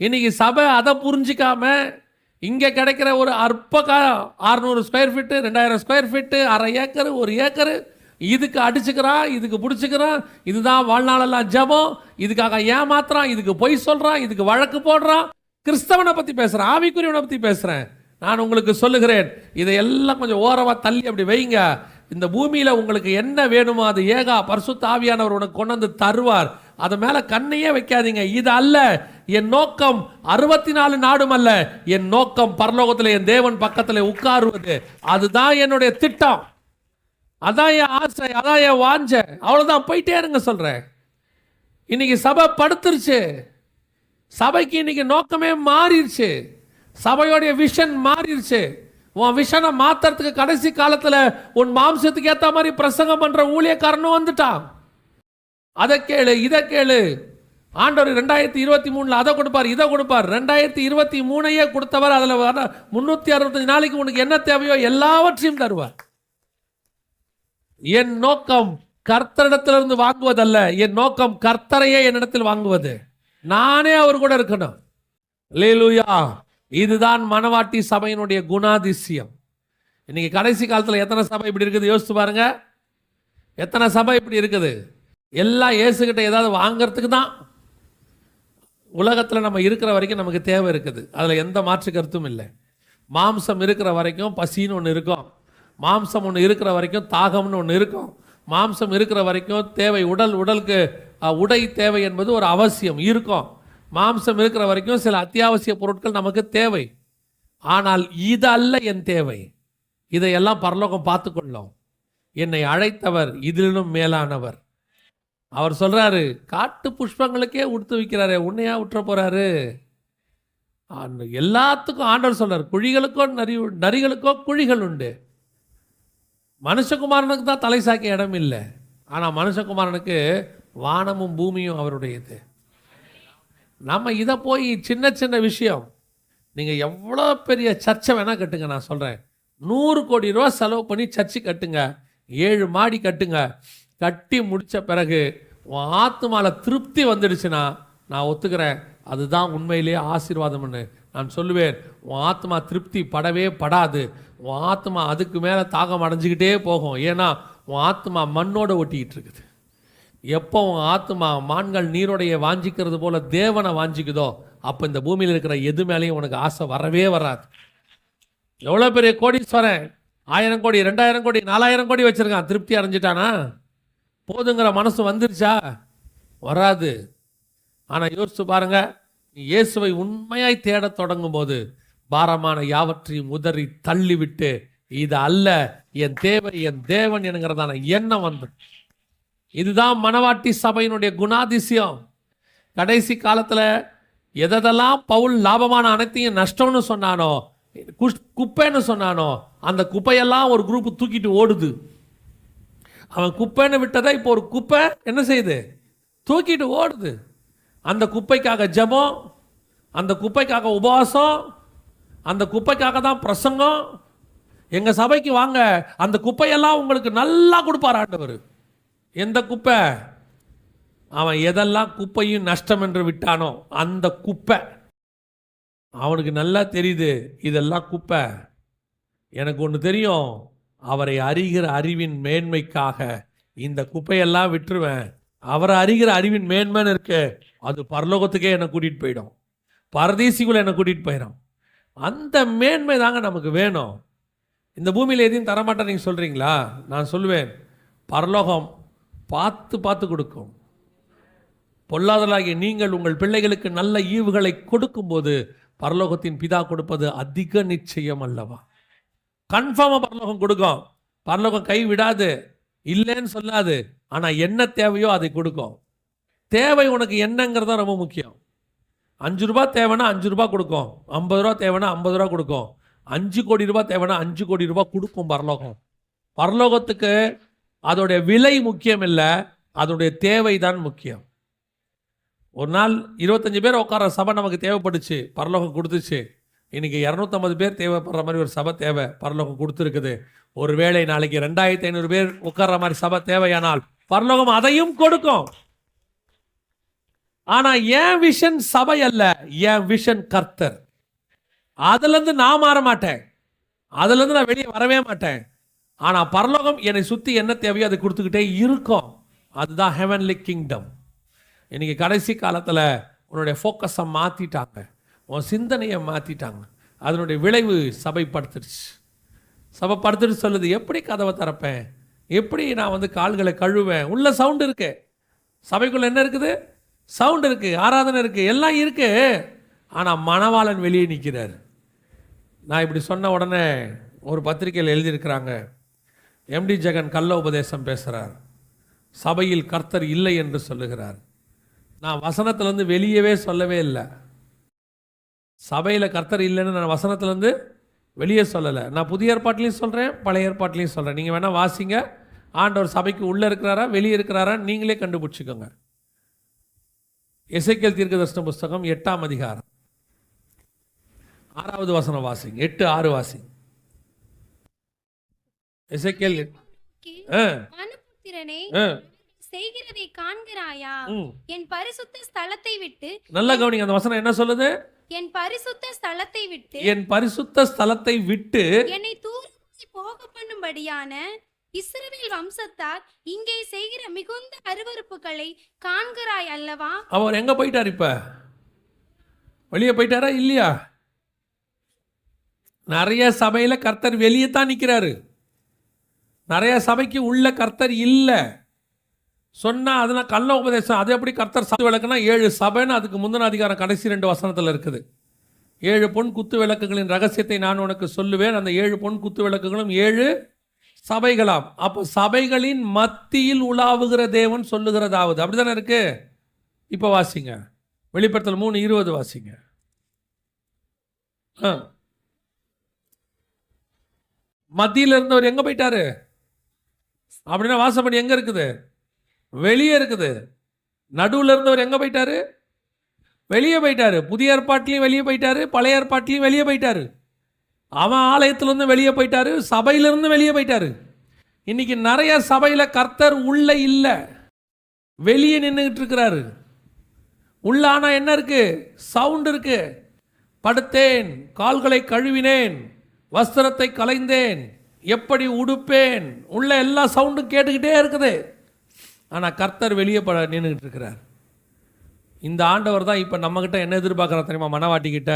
இன்னைக்கு சபை அதை புரிஞ்சிக்காம இங்கே கிடைக்கிற ஒரு அற்ப 600 square feet, 2000 square feet, 1/2 acre, 1 acre, இதுக்கு அடிச்சுக்கிறான், இதுக்கு பிடிச்சிக்கிறான், இதுதான் வாழ்நாளெல்லாம் ஜபம், இதுக்காக ஏமாத்துறான், இதுக்கு பொய் சொல்கிறான், இதுக்கு வழக்கு போடுறான். கிறிஸ்தவனை பற்றி பேசுகிறேன், ஆவிக்குரியவனை பற்றி பேசுகிறேன். நான் உங்களுக்கு சொல்லுகிறேன், இதையெல்லாம் கொஞ்சம் ஓரமாக தள்ளி அப்படி வைங்க. இந்த பூமியில் உங்களுக்கு என்ன வேணுமோ அது ஏகா பரிசுத்த ஆவியானவர் உனக்கு கொண்டு வந்து தருவார். அது மேலே கண்ணையே வைக்காதீங்க. இது அல்ல என் நோக்கம், 64 நாடும் அல்ல. என் நோக்கம் பரலோகத்தில் என் தேவன் பக்கத்தில் உட்காருவது. அதுதான் என்னுடைய திட்டம், அதான் என் ஆசை, அதான் என் வாஞ்ச. அவ்வளோதான், போயிட்டே இருங்க சொல்கிறேன். இன்னைக்கு சபை படுத்துருச்சு. சபைக்கு இன்னைக்கு நோக்கமே மாறிடுச்சு. சபையோடைய விஷன் மாறிடுச்சு. உன் விஷனை மாத்துறதுக்கு கடைசி காலத்தில் உன் மாம்சத்துக்கு ஏற்ற மாதிரி பிரசங்கம் பண்ணுற ஊழியக்காரனும் வந்துட்டான். அதை கேளு, இதை கேளு. ஆண்டவர் 2023 அதை கொடுப்பார், இதை கொடுப்பார். 2023 கொடுத்தவர் அதில் 365 நாளைக்கு உனக்கு என்ன தேவையோ எல்லாவற்றையும் தருவார். என் நோக்கம் கர்த்தரிடத்திலிருந்து வாங்குவதல்ல, என் நோக்கம் கர்த்தரையே என்னிடத்தில் வாங்குவது. நானே அவர் கூட இருக்கணும். அல்லேலூயா. இதுதான் மணவாட்டி சபையினுடைய குணாதிசயம். இன்னைக்கு கடைசி காலத்தில் எத்தனை சபை இப்படி இருக்குது யோசிச்சு பாருங்க. எத்தனை சபை இப்படி இருக்குது? எல்லாம் இயேசுகிட்ட ஏதாவது வாங்கிறதுக்கு தான். உலகத்தில் நம்ம இருக்கிற வரைக்கும் நமக்கு தேவை இருக்குது, அதில் எந்த மாற்று கருத்தும் இல்லை. மாம்சம் இருக்கிற வரைக்கும் பசின்னு ஒன்று இருக்கும், மாம்சம் ஒன்று இருக்கிற வரைக்கும் தாகம்னு ஒன்று இருக்கும், மாம்சம் இருக்கிற வரைக்கும் தேவை, உடலுக்கு உடை தேவை என்பது ஒரு அவசியம் இருக்கும். மாம்சம் இருக்கிற வரைக்கும் சில அத்தியாவசிய பொருட்கள் நமக்கு தேவை. ஆனால் இது அல்ல என் தேவை. இதையெல்லாம் பரலோகம் பார்த்துக்கொள்ளும். என்னை அழைத்தவர் இதிலும் மேலானவர். அவர் சொல்றாரு, காட்டு புஷ்பங்களுக்கே உடுத்து வைக்கிறாரு, உன்னையா விட்டுற போறாரு? எல்லாத்துக்கும் ஆண்டவர் சொல்றாரு, குழிகளுக்கோ நரிகளுக்கோ குழிகள் உண்டு. மனுஷகுமாரனுக்கு தான் தலை சாய்க்க இடம் இல்லை. ஆனால் மனுஷகுமாரனுக்கு வானமும் பூமியும் அவருடையது. நம்ம இதை போய் சின்ன சின்ன விஷயம், நீங்கள் எவ்வளோ பெரிய சர்ச்சை வேணால் கட்டுங்க. நான் சொல்கிறேன், 100 கோடி ரூபா செலவு பண்ணி சர்ச்சு கட்டுங்க, 7 மாடி கட்டுங்க. கட்டி முடித்த பிறகு உன் ஆத்மாவில் திருப்தி வந்துடுச்சுன்னா நான் ஒத்துக்கிறேன், அதுதான் உண்மையிலேயே ஆசீர்வாதம்னு நான் சொல்லுவேன். உன் ஆத்மா திருப்தி படவே படாது. உன் ஆத்மா அதுக்கு மேலே தாகம் அடைஞ்சிக்கிட்டே போகும். ஏன்னா உன் ஆத்மா மண்ணோடு ஒட்டிக்கிட்டு இருக்குது. எப்போ உன் ஆத்மா மான்கள் நீரோடைய வாஞ்சிக்கிறது போல தேவனை வாஞ்சிக்குதோ, அப்போ இந்த பூமியில் இருக்கிற எது மேலேயும் உனக்கு ஆசை வரவே வராது. எவ்வளோ பெரிய கோடீஸ்வரன், 1000 கோடி, 2000 கோடி, 4000 கோடி வச்சுருக்கான், திருப்தி அடைஞ்சிட்டானா? போதுங்கிற மனசு வந்துருச்சா? வராது. ஆனால் யோசிச்சு பாருங்க, நீ இயேசுவை உண்மையாய் தேடத் தொடங்கும் போது பாரமான யாவற்றையும் உதறி தள்ளிவிட்டு இது அல்ல என் தேவை என் தேவன் என்கிறதான எண்ணம் வந்து. இதுதான் மணவாட்டி சபையினுடைய குணாதிசயம். கடைசி காலத்தில் எதெல்லாம் பவுல் லாபமான அனைத்தையும் நஷ்டம்னு சொன்னானோ, குப்பைன்னு சொன்னானோ, அந்த குப்பையெல்லாம் ஒரு குரூப் தூக்கிட்டு ஓடுது. அவன் குப்பைன்னு விட்டதை இப்போ ஒரு குப்பை என்ன செய்யுது? தூக்கிட்டு ஓடுது. அந்த குப்பைக்காக ஜெபம், அந்த குப்பைக்காக உபவாசம், அந்த குப்பைக்காக தான் பிரசங்கம். எங்கள் சபைக்கு வாங்க, அந்த குப்பையெல்லாம் உங்களுக்கு நல்லா கொடுப்பார் ஆண்டவர். எந்த குப்பை? அவன் எதெல்லாம் குப்பையும் நஷ்டம் என்று விட்டானோ அந்த குப்பை. அவனுக்கு நல்லா தெரியுது இதெல்லாம் குப்பை. எனக்கு ஒன்று தெரியும், அவரை அறிகிற அறிவின் மேன்மைக்காக இந்த குப்பையெல்லாம் விட்டுருவேன். அவரை அறிகிற அறிவின் மேன்மைன்னு இருக்கு, அது பரலோகத்துக்கே என்னை கூட்டிகிட்டு போயிடும், பரதேசிக்குள்ளே என்னை கூட்டிகிட்டு போயிடும். அந்த மேன்மை தாங்க நமக்கு வேணும். இந்த பூமியில் எதையும் தரமாட்டேன் நீங்கள் சொல்கிறீங்களா? நான் சொல்லுவேன், பரலோகம் பார்த்து பார்த்து கொடுக்கும். பொல்லாதலாகிய நீங்கள் உங்கள் பிள்ளைகளுக்கு நல்ல ஈவுகளை கொடுக்கும்போது பரலோகத்தின் பிதா கொடுப்பது அதிக நிச்சயம் அல்லவா? கன்ஃபார்மாக பரலோகம் கொடுக்கும். பரலோகம் கை விடாது, இல்லைன்னு சொல்லாது. ஆனால் என்ன தேவையோ அதை கொடுக்கும். தேவை உனக்கு என்னங்கிறது தான் ரொம்ப முக்கியம். 5 ரூபா தேவைன்னா 5 ரூபா கொடுக்கும், 50 ரூபா தேவைன்னா 50 ரூபா கொடுக்கும், 5 கோடி ரூபா தேவைன்னா 5 கோடி ரூபா கொடுக்கும் பரலோகம். பரலோகத்துக்கு அதோடைய விலை முக்கியம் இல்லை, அதோடைய தேவை தான் முக்கியம். ஒரு நாள் 25 பேர் உட்கார சபை நமக்கு தேவைப்பட்டுச்சு, பரலோகம் கொடுத்துச்சு. இன்னைக்கு 250 பேர் தேவைப்படுற மாதிரி ஒரு சபை தேவை, பரலோகம் கொடுத்துருக்குது. ஒருவேளை நாளைக்கு 2500 பேர் உட்கார்ற மாதிரி சபை தேவையானால் பரலோகம் அதையும் கொடுக்கும். ஆனா என் விஷன் சபை அல்ல, என் விஷன் கர்த்தர். அதுலேருந்து நான் மாற மாட்டேன், அதுலேருந்து நான் வெளியே வரவே மாட்டேன். ஆனா பரலோகம் என்னை சுற்றி என்ன தேவையோ அதை கொடுத்துக்கிட்டே இருக்கும். அதுதான் ஹெவன்லி கிங்டம். இன்னைக்கு கடைசி காலத்தில் உன்னுடைய ஃபோக்கஸை மாற்றிட்டாங்க, உன் சிந்தனையை மாற்றிட்டாங்க. அதனுடைய விளைவு சபை படுத்துடுச்சு. சபை படுத்துட்டு சொல்லுது, எப்படி கதவை திறப்பேன், எப்படி நான் கால்களை கழுவேன்? உள்ள சவுண்டு இருக்கு, சபைக்குள்ள என்ன இருக்குது? சவுண்டு இருக்கு, ஆராதனை இருக்கு, எல்லாம் இருக்கு. ஆனால் மணவாளன் வெளியே நிற்கிறார். நான் இப்படி சொன்ன உடனே ஒரு பத்திரிகையில் எழுதியிருக்கிறாங்க, எம்டி ஜெகன் கள்ள உபதேசம் பேசுகிறார், சபையில் கர்த்தர் இல்லை என்று சொல்லுகிறார். நான் வசனத்திலேருந்து வெளியவே சொல்லவே இல்லை. சபையில் கர்த்தர் இல்லைன்னு நான் வசனத்திலேருந்து வெளியே சொல்லலை. நான் புதிய ஏற்பாட்டிலையும் சொல்கிறேன், பழைய ஏற்பாட்டிலையும் சொல்கிறேன். நீங்கள் வேணால் வாசிங்க. ஆண்டவர் சபைக்கு உள்ளே இருக்கிறாரா வெளியே இருக்கிறாரா நீங்களே கண்டுபிடிச்சிக்கோங்க. எசேக்கியேல் தீர்க்கதரிசன புஸ்தகம் 8ஆம் அதிகாரம் 6வது வசனம் வாசிங்க. 8:6 வாசிங்க. எசேக்கியேல் மனுபுத்திரனே, செய்கிறதை காண்கிறாயா? ம். என் பரிசுத்த ஸ்தலத்தை விட்டு, நல்லா கவனிங்க, அந்த வசனம் என்ன சொல்லுது? என் பரிசுத்த ஸ்தலத்தை விட்டு, என் பரிசுத்த ஸ்தலத்தை விட்டு என்னை தூரமாய் போக பண்ணும்படியான இஸ்ரவேல் வம்சத்தார் இங்கே செய்கிற மிகுந்த அருவருப்புகளை காண்கிறாய் அல்லவா? அவர் எங்க போயிட்டார்? இப்ப வெளியே போயிட்டாரா இல்லையா? நிறைய சபையில கர்த்தர் வெளியே தான் நிற்கிறாரு. நிறைய சபைக்கு உள்ள கர்த்தர் இல்லை சொன்னா அதெல்லாம் கள்ள உபதேசம். அது எப்படி கர்த்தர் சபை விளக்குனா 7 சபைன்னு அதுக்கு முந்தின அதிகாரம் கடைசி 2 வசனத்தில் இருக்குது. 7 பொன் குத்து விளக்குகளின் ரகசியத்தை நான் உனக்கு சொல்லுவேன். அந்த 7 பொன் குத்து விளக்குகளும் 7 சபைகளாம். அப்போ சபைகளின் மத்தியில் உலாவுகிற தேவன் சொல்லுகிறதாவது அப்படிதானே இருக்கு. இப்போ வாசிங்க, வெளிப்படுத்தல் 3:20 வாசிங்க. மத்தியில் இருந்தவர் எங்க போயிட்டாரு அப்படின்னா வாசப்படி எங்க இருக்குது? வெளியே இருக்குது. நடுவில் இருந்தவர் எங்க போயிட்டாரு? வெளியே போயிட்டாரு. புதிய ஏற்பாட்டிலையும் வெளியே போயிட்டாரு, பழைய ஏற்பாட்டிலையும் வெளியே போயிட்டாரு. அவன் ஆலயத்திலிருந்து வெளியே போயிட்டாரு, சபையிலிருந்து வெளியே போயிட்டாரு. இன்னைக்கு நிறைய சபையில கர்த்தர் உள்ள இல்லை, வெளியே நின்றுகிட்டு இருக்கிறாரு. உள்ள ஆனா என்ன இருக்கு? சவுண்ட் இருக்கு. படுத்தேன், கால்களை கழுவினேன், வஸ்திரத்தை கலைந்தேன், எப்படி உடுப்பேன், உள்ள எல்லா சவுண்டும் கேட்டுக்கிட்டே இருக்குது. ஆனால் கர்த்தர் வெளியே நின்றுக்கிட்டு இருக்கிறார். இந்த ஆண்டவர் தான் இப்போ நம்மக்கிட்ட என்ன எதிர்பார்க்குறா தெரியுமா? மனவாட்டிக்கிட்ட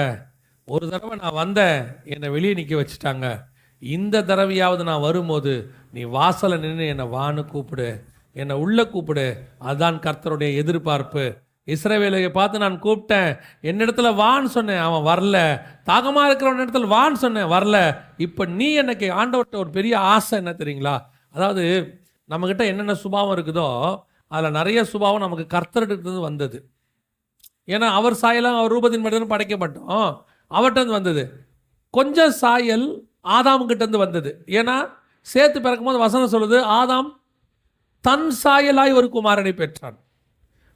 ஒரு தடவை நான் வந்தேன், என்னை வெளியே நிற்க வச்சுட்டாங்க. இந்த தடவையாவது நான் வரும்போது நீ வாசலை நின்று என்னை வான்னு கூப்பிடு, என்னை உள்ள கூப்பிடு. அதுதான் கர்த்தருடைய எதிர்பார்ப்பு. இஸ்ரவேலை பார்த்து நான் கூப்பிட்டேன், என்னிடத்துல வான்னு சொன்னேன், அவன் வரல. தாகமாக இருக்கிறவன் இடத்துல வான்னு சொன்னேன், வரல. இப்போ நீ எனக்கு ஆண்டவர்கிட்ட ஒரு பெரிய ஆசை என்ன தெரியுங்களா? அதாவது நம்மக்கிட்ட என்னென்ன சுபாவம் இருக்குதோ அதில் நிறைய சுபாவம் நமக்கு கர்த்தர்கிட்ட வந்தது. ஏன்னா அவர் சாயலாம் அவர் ரூபத்தின் மட்டும் படைக்கப்பட்டோம், அவர்கிட்ட வந்தது. கொஞ்சம் சாயல் ஆதாம்கிட்டேருந்து வந்தது. ஏன்னா சேர்த்து பிறக்கும் போது வசனம் சொல்லுது, ஆதாம் தன் சாயலாய் ஒரு குமாரனை பெற்றான்.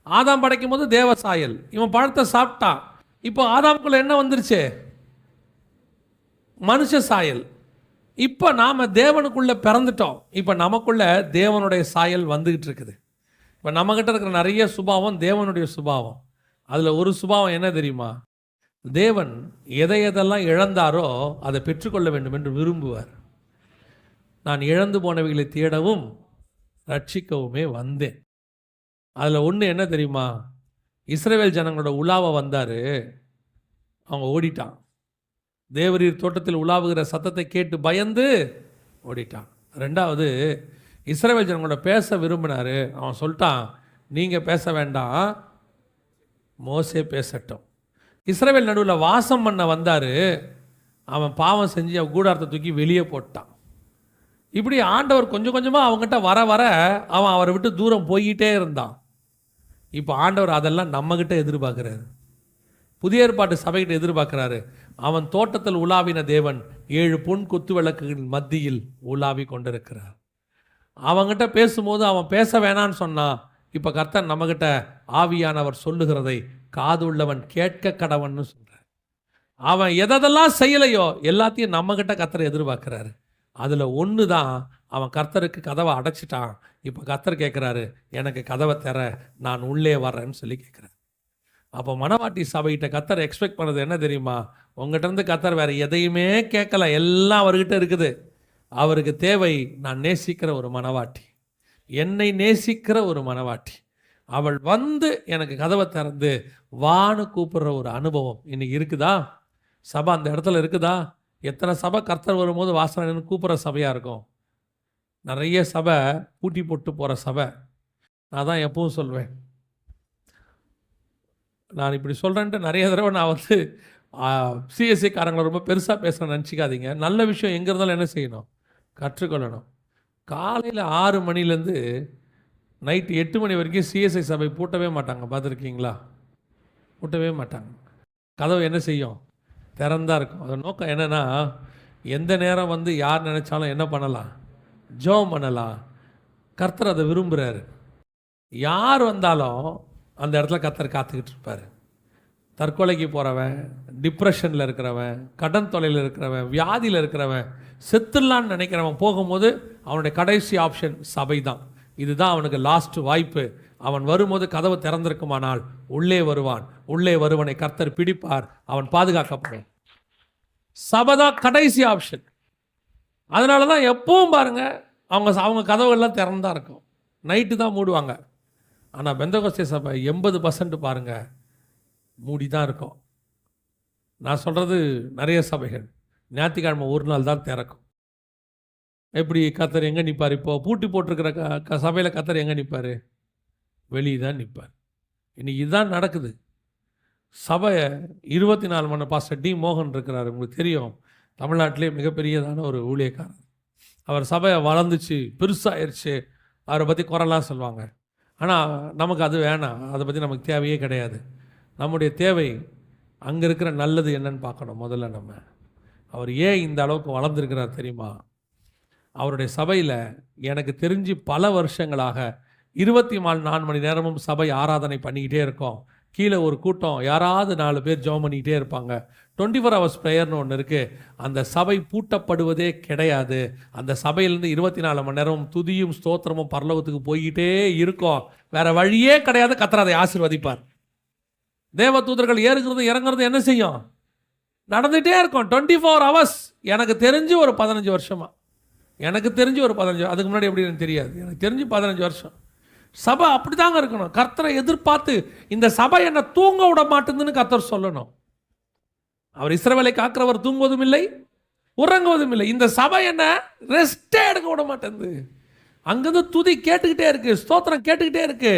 ஆதாம் படைக்கும் போது தேவ சாயல், இவன் பழத்தை சாப்பிட்டான். இப்போ ஆதாமுக்குள்ள என்ன வந்துருச்சு? மனுஷ சாயல். இப்போ நாம் தேவனுக்குள்ள பிறந்துட்டோம். இப்போ நமக்குள்ள தேவனுடைய சாயல் வந்துகிட்டு இருக்குது. இப்போ நம்மகிட்ட இருக்கிற நிறைய சுபாவம் தேவனுடைய சுபாவம். அதில் ஒரு சுபாவம் என்ன தெரியுமா? தேவன் எதையெல்லாம் இழந்தாரோ அதை பெற்றுக்கொள்ள வேண்டும் என்று விரும்புவார். நான் இழந்து போனவைகளை தேடவும் ரட்சிக்கவுமே வந்தேன். அதில் ஒன்று என்ன தெரியுமா? இஸ்ரவேல் ஜனங்களோட உலாவை வந்தார், அவங்க ஓடிட்டான். தேவரீர் தோட்டத்தில் உலாவுகிற சத்தத்தை கேட்டு பயந்து ஓடிட்டான். ரெண்டாவது, இஸ்ரவேல் ஜனங்களோட பேச விரும்பினார். அவன் சொல்லிட்டான், நீங்கள் பேச வேண்டாம், மோசே பேசட்டும். இஸ்ரவேல் நடுவில் வாசம் பண்ண வந்தார். அவன் பாவம் செஞ்சு அவன் கூடாரத்தை தூக்கி வெளியே போட்டான். இப்படி ஆண்டவர் கொஞ்சம் கொஞ்சமாக அவங்ககிட்ட வர வர அவன் அவரை விட்டு தூரம் போய்கிட்டே இருந்தான். இப்போ ஆண்டவர் அதெல்லாம் நம்மகிட்ட எதிர்பார்க்குறாரு. புதிய ஏற்பாட்டு சபைகிட்ட எதிர்பார்க்குறாரு. அவன் தோட்டத்தில் உலாவின தேவன் 7 பொன் குத்து விளக்குகளின் மத்தியில் உலாவி கொண்டிருக்கிறார். அவங்ககிட்ட பேசும்போது அவன் பேச வேணான்னு சொன்னான். இப்போ கர்த்தர் நம்மகிட்ட ஆவியானவர் சொல்லுகிறதை காது உள்ளவன் கேட்க கடவன்னு சொல்கிறார். அவன் எதெல்லாம் செய்யலையோ எல்லாத்தையும் நம்மகிட்ட கர்த்தரை எதிர்பார்க்குறாரு. அதில் ஒன்று தான், அவன் கர்த்தருக்கு கதவை அடைச்சிட்டான். இப்போ கர்த்தர் கேட்குறாரு, எனக்கு கதவை தர, நான் உள்ளே வர்றேன்னு சொல்லி கேட்குறாரு. அப்போ மணவாட்டி சபைகிட்ட கர்த்தர் எக்ஸ்பெக்ட் பண்ணது என்ன தெரியுமா? உங்கள்கிட்டருந்து கர்த்தர் வேறு எதையுமே கேட்கல, எல்லாம் அவர்கிட்ட இருக்குது. அவருக்கு தேவை நான் நேசிக்கிற ஒரு மணவாட்டி, என்னை நேசிக்கிற ஒரு மணவாட்டி. அவள் வந்து எனக்கு கதவை திறந்து வான்னு கூப்பிடுற ஒரு அனுபவம் இன்னைக்கு இருக்குதா? சபை அந்த இடத்துல இருக்குதா? எத்தனை சபை கர்த்தர் வரும்போது வாசனை கூப்பிட்ற சபையாக இருக்கும். நிறைய சபை பூட்டி போட்டு போகிற சபை. நான் தான் எப்பவும் சொல்வேன், நான் இப்படி சொல்கிறேன்ட்டு நிறைய தடவை நான் வந்து சிஎஸ்சி காரங்களை ரொம்ப பெருசாக பேசுகிறேன்னு நினச்சிக்காதீங்க. நல்ல விஷயம் எங்கே இருந்தாலும் என்ன செய்யணும்? கற்றுக்கொள்ளணும். காலையில் 6 மணிலேருந்து நைட்டு 8 மணி வரைக்கும் சிஎஸ்ஐ சபை பூட்டவே மாட்டாங்க. பார்த்துருக்கீங்களா? பூட்டவே மாட்டாங்க. கதவு என்ன செய்யும்? திறந்தா இருக்கும். அதோட நோக்கம் என்னென்னா, எந்த நேரம் வந்து யார் நினச்சாலும் என்ன பண்ணலாம்? ஜெபம் பண்ணலாம். கர்த்தர் அதை விரும்புகிறாரு. யார் வந்தாலும் அந்த இடத்துல கர்த்தர் காத்துக்கிட்டு இருப்பார். தற்கொலைக்கு போகிறவன், டிப்ரெஷனில் இருக்கிறவன், கடன் தொலையில் இருக்கிறவன், வியாதியில் இருக்கிறவன், செத்துடலான்னு நினைக்கிறவன் போகும்போது அவனுடைய கடைசி ஆப்ஷன் சபை தான். இதுதான் அவனுக்கு லாஸ்ட் வாய்ப்பு. அவன் வரும்போது கதவு திறந்திருக்குமானால் உள்ளே வருவான். உள்ளே வருவனை கர்த்தர் பிடிப்பார், அவன் பாதுகாக்கப்படும். சபை தான் கடைசி ஆப்ஷன். அதனால தான் எப்பவும் பாருங்கள் அவங்க கதவுகள்லாம் திறந்தா இருக்கும். நைட்டு தான் மூடுவாங்க. ஆனால் பெந்தகோஸ்தே சபை 80% பாருங்கள் மூடி தான் இருக்கும். நான் சொல்கிறது நிறைய சபைகள் ஞாயிற்றுக்கிழமை ஒரு நாள் தான் திறக்கும். எப்படி கர்த்தர் எங்கே நிற்பார்? இப்போது பூட்டி போட்டிருக்கிற சபையில் கர்த்தர் எங்கே நிற்பார்? வெளியே தான் நிற்பார். இன்றைக்கி இதுதான் நடக்குது. சபை 24 மணி பாஸ்டர் டி மோகன் இருக்கிறார், உங்களுக்கு தெரியும். தமிழ்நாட்டிலே மிகப்பெரியதான ஒரு ஊழியக்காரர். அவர் சபை வளர்ந்துச்சு, பெருசாகிடுச்சு, அவரை பற்றி குறைலாம் சொல்லுவாங்க. ஆனால் நமக்கு அது வேணாம், அதை பற்றி நமக்கு தேவையே கிடையாது. நம்முடைய தேவை அங்கே இருக்கிற நல்லது என்னன்னு பார்க்கணும். முதல்ல நம்ம அவர் ஏன் இந்த அளவுக்கு வளர்ந்துருக்கிறார் தெரியுமா? அவருடைய சபையில் எனக்கு தெரிஞ்சு பல வருஷங்களாக 24 மணி நேரமும் சபை ஆராதனை பண்ணிக்கிட்டே இருக்கோம். கீழே ஒரு கூட்டம், யாராவது 4 பேர் ஜெபம் பண்ணிக்கிட்டே இருப்பாங்க. 24 hours ப்ரேயர்னு ஒன்று இருக்குது. அந்த சபை பூட்டப்படுவதே கிடையாது. அந்த சபையிலேருந்து 24 மணி நேரமும் துதியும் ஸ்தோத்திரமும் பரலோகத்துக்கு போய்கிட்டே இருக்கும். வேறு வழியே கிடையாது. கர்த்தர் அதை ஆசீர்வதிப்பார். தேவ தூதர்கள் ஏறுகிறது இறங்குறது என்ன செய்யும்? நடந்துகிட்டே இருக்கும் 24 hours. எனக்கு தெரிஞ்சு ஒரு 15 வருஷமாக, எனக்கு தெரிஞ்சு ஒரு 15, அதுக்கு முன்னாடி எப்படி எனக்கு தெரியாது, எனக்கு தெரிஞ்சு 15 வருஷம். சபை அப்படி தாங்க இருக்கணும். கர்த்தரை எதிர்பார்த்து இந்த சபை என்ன தூங்க விட மாட்டேங்குதுன்னு கர்த்தர் சொல்லணும். அவர் இஸ்ரவேலை காக்கிறவர் தூங்குவதும் இல்லை, உறங்குவதும் இல்லை. இந்த சபை என்ன ரெஸ்டே எடுக்க விட மாட்டேங்குது. அங்கேருந்து துதி கேட்டுக்கிட்டே இருக்கு, ஸ்தோத்திரம் கேட்டுக்கிட்டே இருக்கு.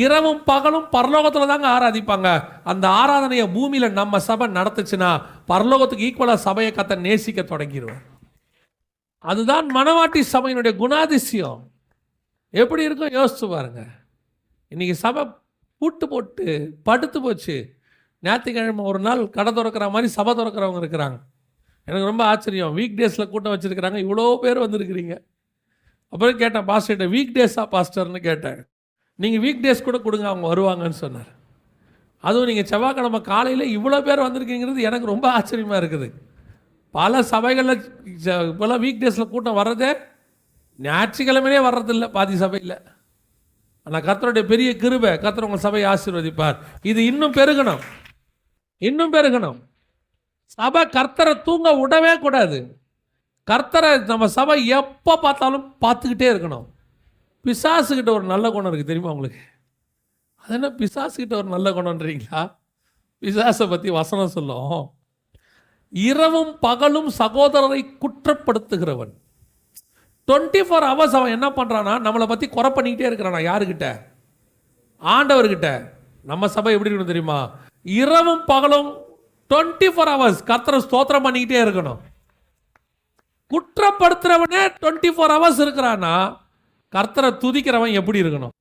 இரவும் பகலும் பரலோகத்தில் தாங்க ஆராதிப்பாங்க. அந்த ஆராதனையை பூமியில் நம்ம சபை நடத்துச்சுன்னா பரலோகத்துக்கு ஈக்குவலாக சபையை கத்த நேசிக்க தொடங்கிடுவோம். அதுதான் மணவாட்டி சபையினுடைய குணாதிசயம். எப்படி இருக்கும் யோசிச்சு பாருங்க. இன்னைக்கு சபை பூட்டு போட்டு படுத்து போச்சு. ஞாயிற்றுக்கிழமை ஒரு நாள் கடை திறக்கிற மாதிரி சபை திறக்கிறவங்க இருக்கிறாங்க. எனக்கு ரொம்ப ஆச்சரியம். வீக் டேஸில் கூட்டம் வச்சுருக்கிறாங்க, இவ்வளோ பேர் வந்திருக்கிறீங்க. அப்புறம் கேட்டேன் பாஸ்டர்கிட்ட, வீக் டேஸா பாஸ்டர்னு கேட்டேன். நீங்கள் வீக் டேஸ் கூட கொடுங்க, அவங்க வருவாங்கன்னு சொன்னார். அதுவும் நீங்கள் செவ்வாய்க்கிழமை காலையில் இவ்வளோ பேர் வந்திருக்கீங்கிறது எனக்கு ரொம்ப ஆச்சரியமாக இருக்குது. பல சபைகளில் இப்போல்லாம் வீக் டேஸில் கூட்டம் வர்றதே ஞாயிற்றுக்கிழமையிலே வர்றதில்லை பாதி சபையில். ஆனால் கர்த்தருடைய பெரிய கிருபை, கர்த்தர் உங்கள் சபையை ஆசீர்வதிப்பார். இது இன்னும் பெருகணும், இன்னும் பெருகணும். சபை கர்த்தரை தூங்க விடவே கூடாது. கர்த்தரை நம்ம சபை எப்போ பார்த்தாலும் பார்த்துக்கிட்டே இருக்கணும். பிசாசுக்கிட்ட ஒரு நல்ல குணம் இருக்குது தெரியுமா உங்களுக்கு? அது என்ன பிசாசுக்கிட்ட ஒரு நல்ல குணம்ன்றீங்களா? பிசாசை பற்றி வசனம் சொல்லும், இரவும் பகலும் சகோதரரை குற்றப்படுத்துகிறவன். 24 hours அவன் என்ன பண்ணுறான்னா நம்மளை பற்றி குறை பண்ணிக்கிட்டே இருக்கிறானா. யாருக்கிட்ட? ஆண்டவர்கிட்ட. நம்ம சபை எப்படி இருக்கணும் தெரியுமா? இரவும் பகலும் 24 hours கர்த்தரை ஸ்தோத்திரம் பண்ணிக்கிட்டே இருக்கணும். குற்றப்படுத்துறவனே 24 hours இருக்கிறான்னா கர்த்தரை துதிக்கிறவன் எப்படி இருக்கணும்?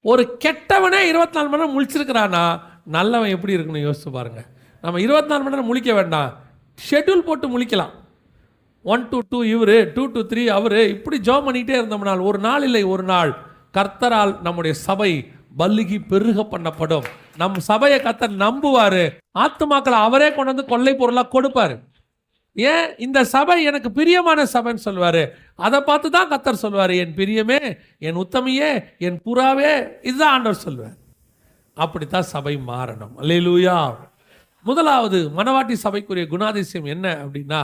ஒரு கெட்டவனே 24 மணி நேரம் முழிச்சிருக்கிறானா நல்லவன் எப்படி இருக்கணும் யோசிச்சு பாருங்க. நம்ம 24 மணி நேரம் முழிக்க வேண்டாம், ஷெட்யூல் போட்டு முழிக்கலாம். 1 to 2 இவரு, 2 to 3 அவரு, இப்படி ஜெபம் பண்ணிக்கிட்டே இருந்தோம்னால் ஒரு நாள் இல்லை ஒரு நாள் கர்த்தரால் நம்முடைய சபை பல்லுகி பெருக பண்ணப்படும். நம் சபையை கர்த்தர் நம்புவாரு. ஆத்துமாக்களை அவரே கொண்டு வந்து கொள்ளை பொருளாக கொடுப்பாரு. ஏன்? இந்த சபை எனக்கு பிரியமான சபைன்னு சொல்வாரு. அதை பார்த்து தான் கர்த்தர் சொல்வாரு, என் பிரியமே, என் உத்தமியே, என் புறாவே. இதுதான் ஆண்டவர் சொல்வார். அப்படித்தான் சபை மாறணும். அல்லேலூயா. முதலாவது மணவாட்டி சபைக்குரிய குணாதிசயம் என்ன அப்படின்னா,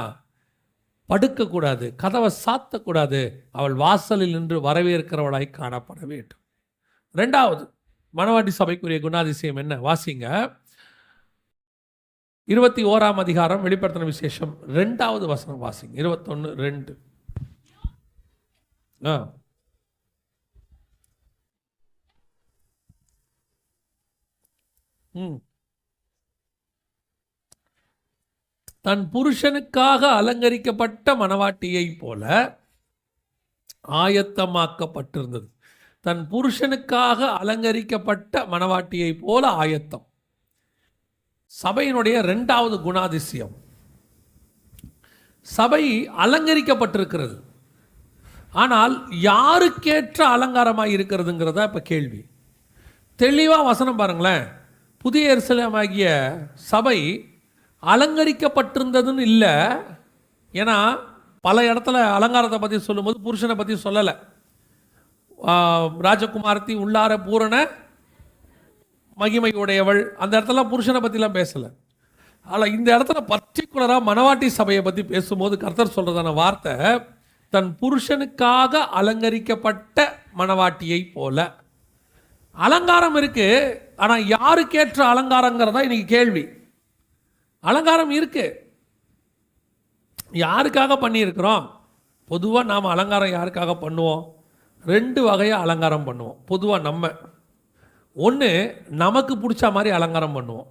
படுக்கக்கூடாது, கதவை சாத்தக்கூடாது, அவள் வாசலில் நின்று வரவேற்கிறவளாய் காணப்பட வேண்டும். ரெண்டாவது மணவாட்டி சபைக்குரிய குணாதிசயம் என்ன? வாசிங்க 21ஆம் அதிகாரம் வெளிப்படுத்தின விசேஷம் 2வது வசனம் வாசிங்க. 21:2. தன் புருஷனுக்காக அலங்கரிக்கப்பட்ட மணவாட்டியை போல ஆயத்தமாக்கப்பட்டிருந்தது. தன் புருஷனுக்காக அலங்கரிக்கப்பட்ட மணவாட்டியை போல ஆயத்தம். சபையினுடைய 2வது குணாதிசயம். சபை அலங்கரிக்கப்பட்டிருக்கிறது, ஆனால் யாருக்கேற்ற அலங்காரமாக இருக்கிறதுங்கிறதா இப்போ கேள்வி. தெளிவாக வசனம் பாருங்களேன். புதிய எருசலேமாகிய சபை அலங்கரிக்கப்பட்டிருந்ததுன்னு இல்லை. ஏன்னா பல இடத்துல அலங்காரத்தை பற்றி சொல்லும்போது புருஷனை பற்றி சொல்லலை. ராஜகுமாரத்தி உள்ளார பூரண மகிமை உடையவள், அந்த இடத்துல புருஷனை பற்றிலாம் பேசலை. ஆனால் இந்த இடத்துல பர்டிகுலராக மணவாட்டி சபையை பற்றி பேசும்போது கர்த்தர் சொல்கிறதான வார்த்தை, தன் புருஷனுக்காக அலங்கரிக்கப்பட்ட மணவாட்டியை போல. அலங்காரம் இருக்கு, ஆனால் யாருக்கேற்ற அலங்காரங்கிறதா இன்னைக்கு கேள்வி. அலங்காரம் இருக்கு, யாருக்காக பண்ணியிருக்கிறோம்? பொதுவாக நாம் அலங்காரம் யாருக்காக பண்ணுவோம்? 2 வகையாக அலங்காரம் பண்ணுவோம். பொதுவாக நம்ம ஒன்று நமக்கு பிடிச்ச மாதிரி அலங்காரம் பண்ணுவோம்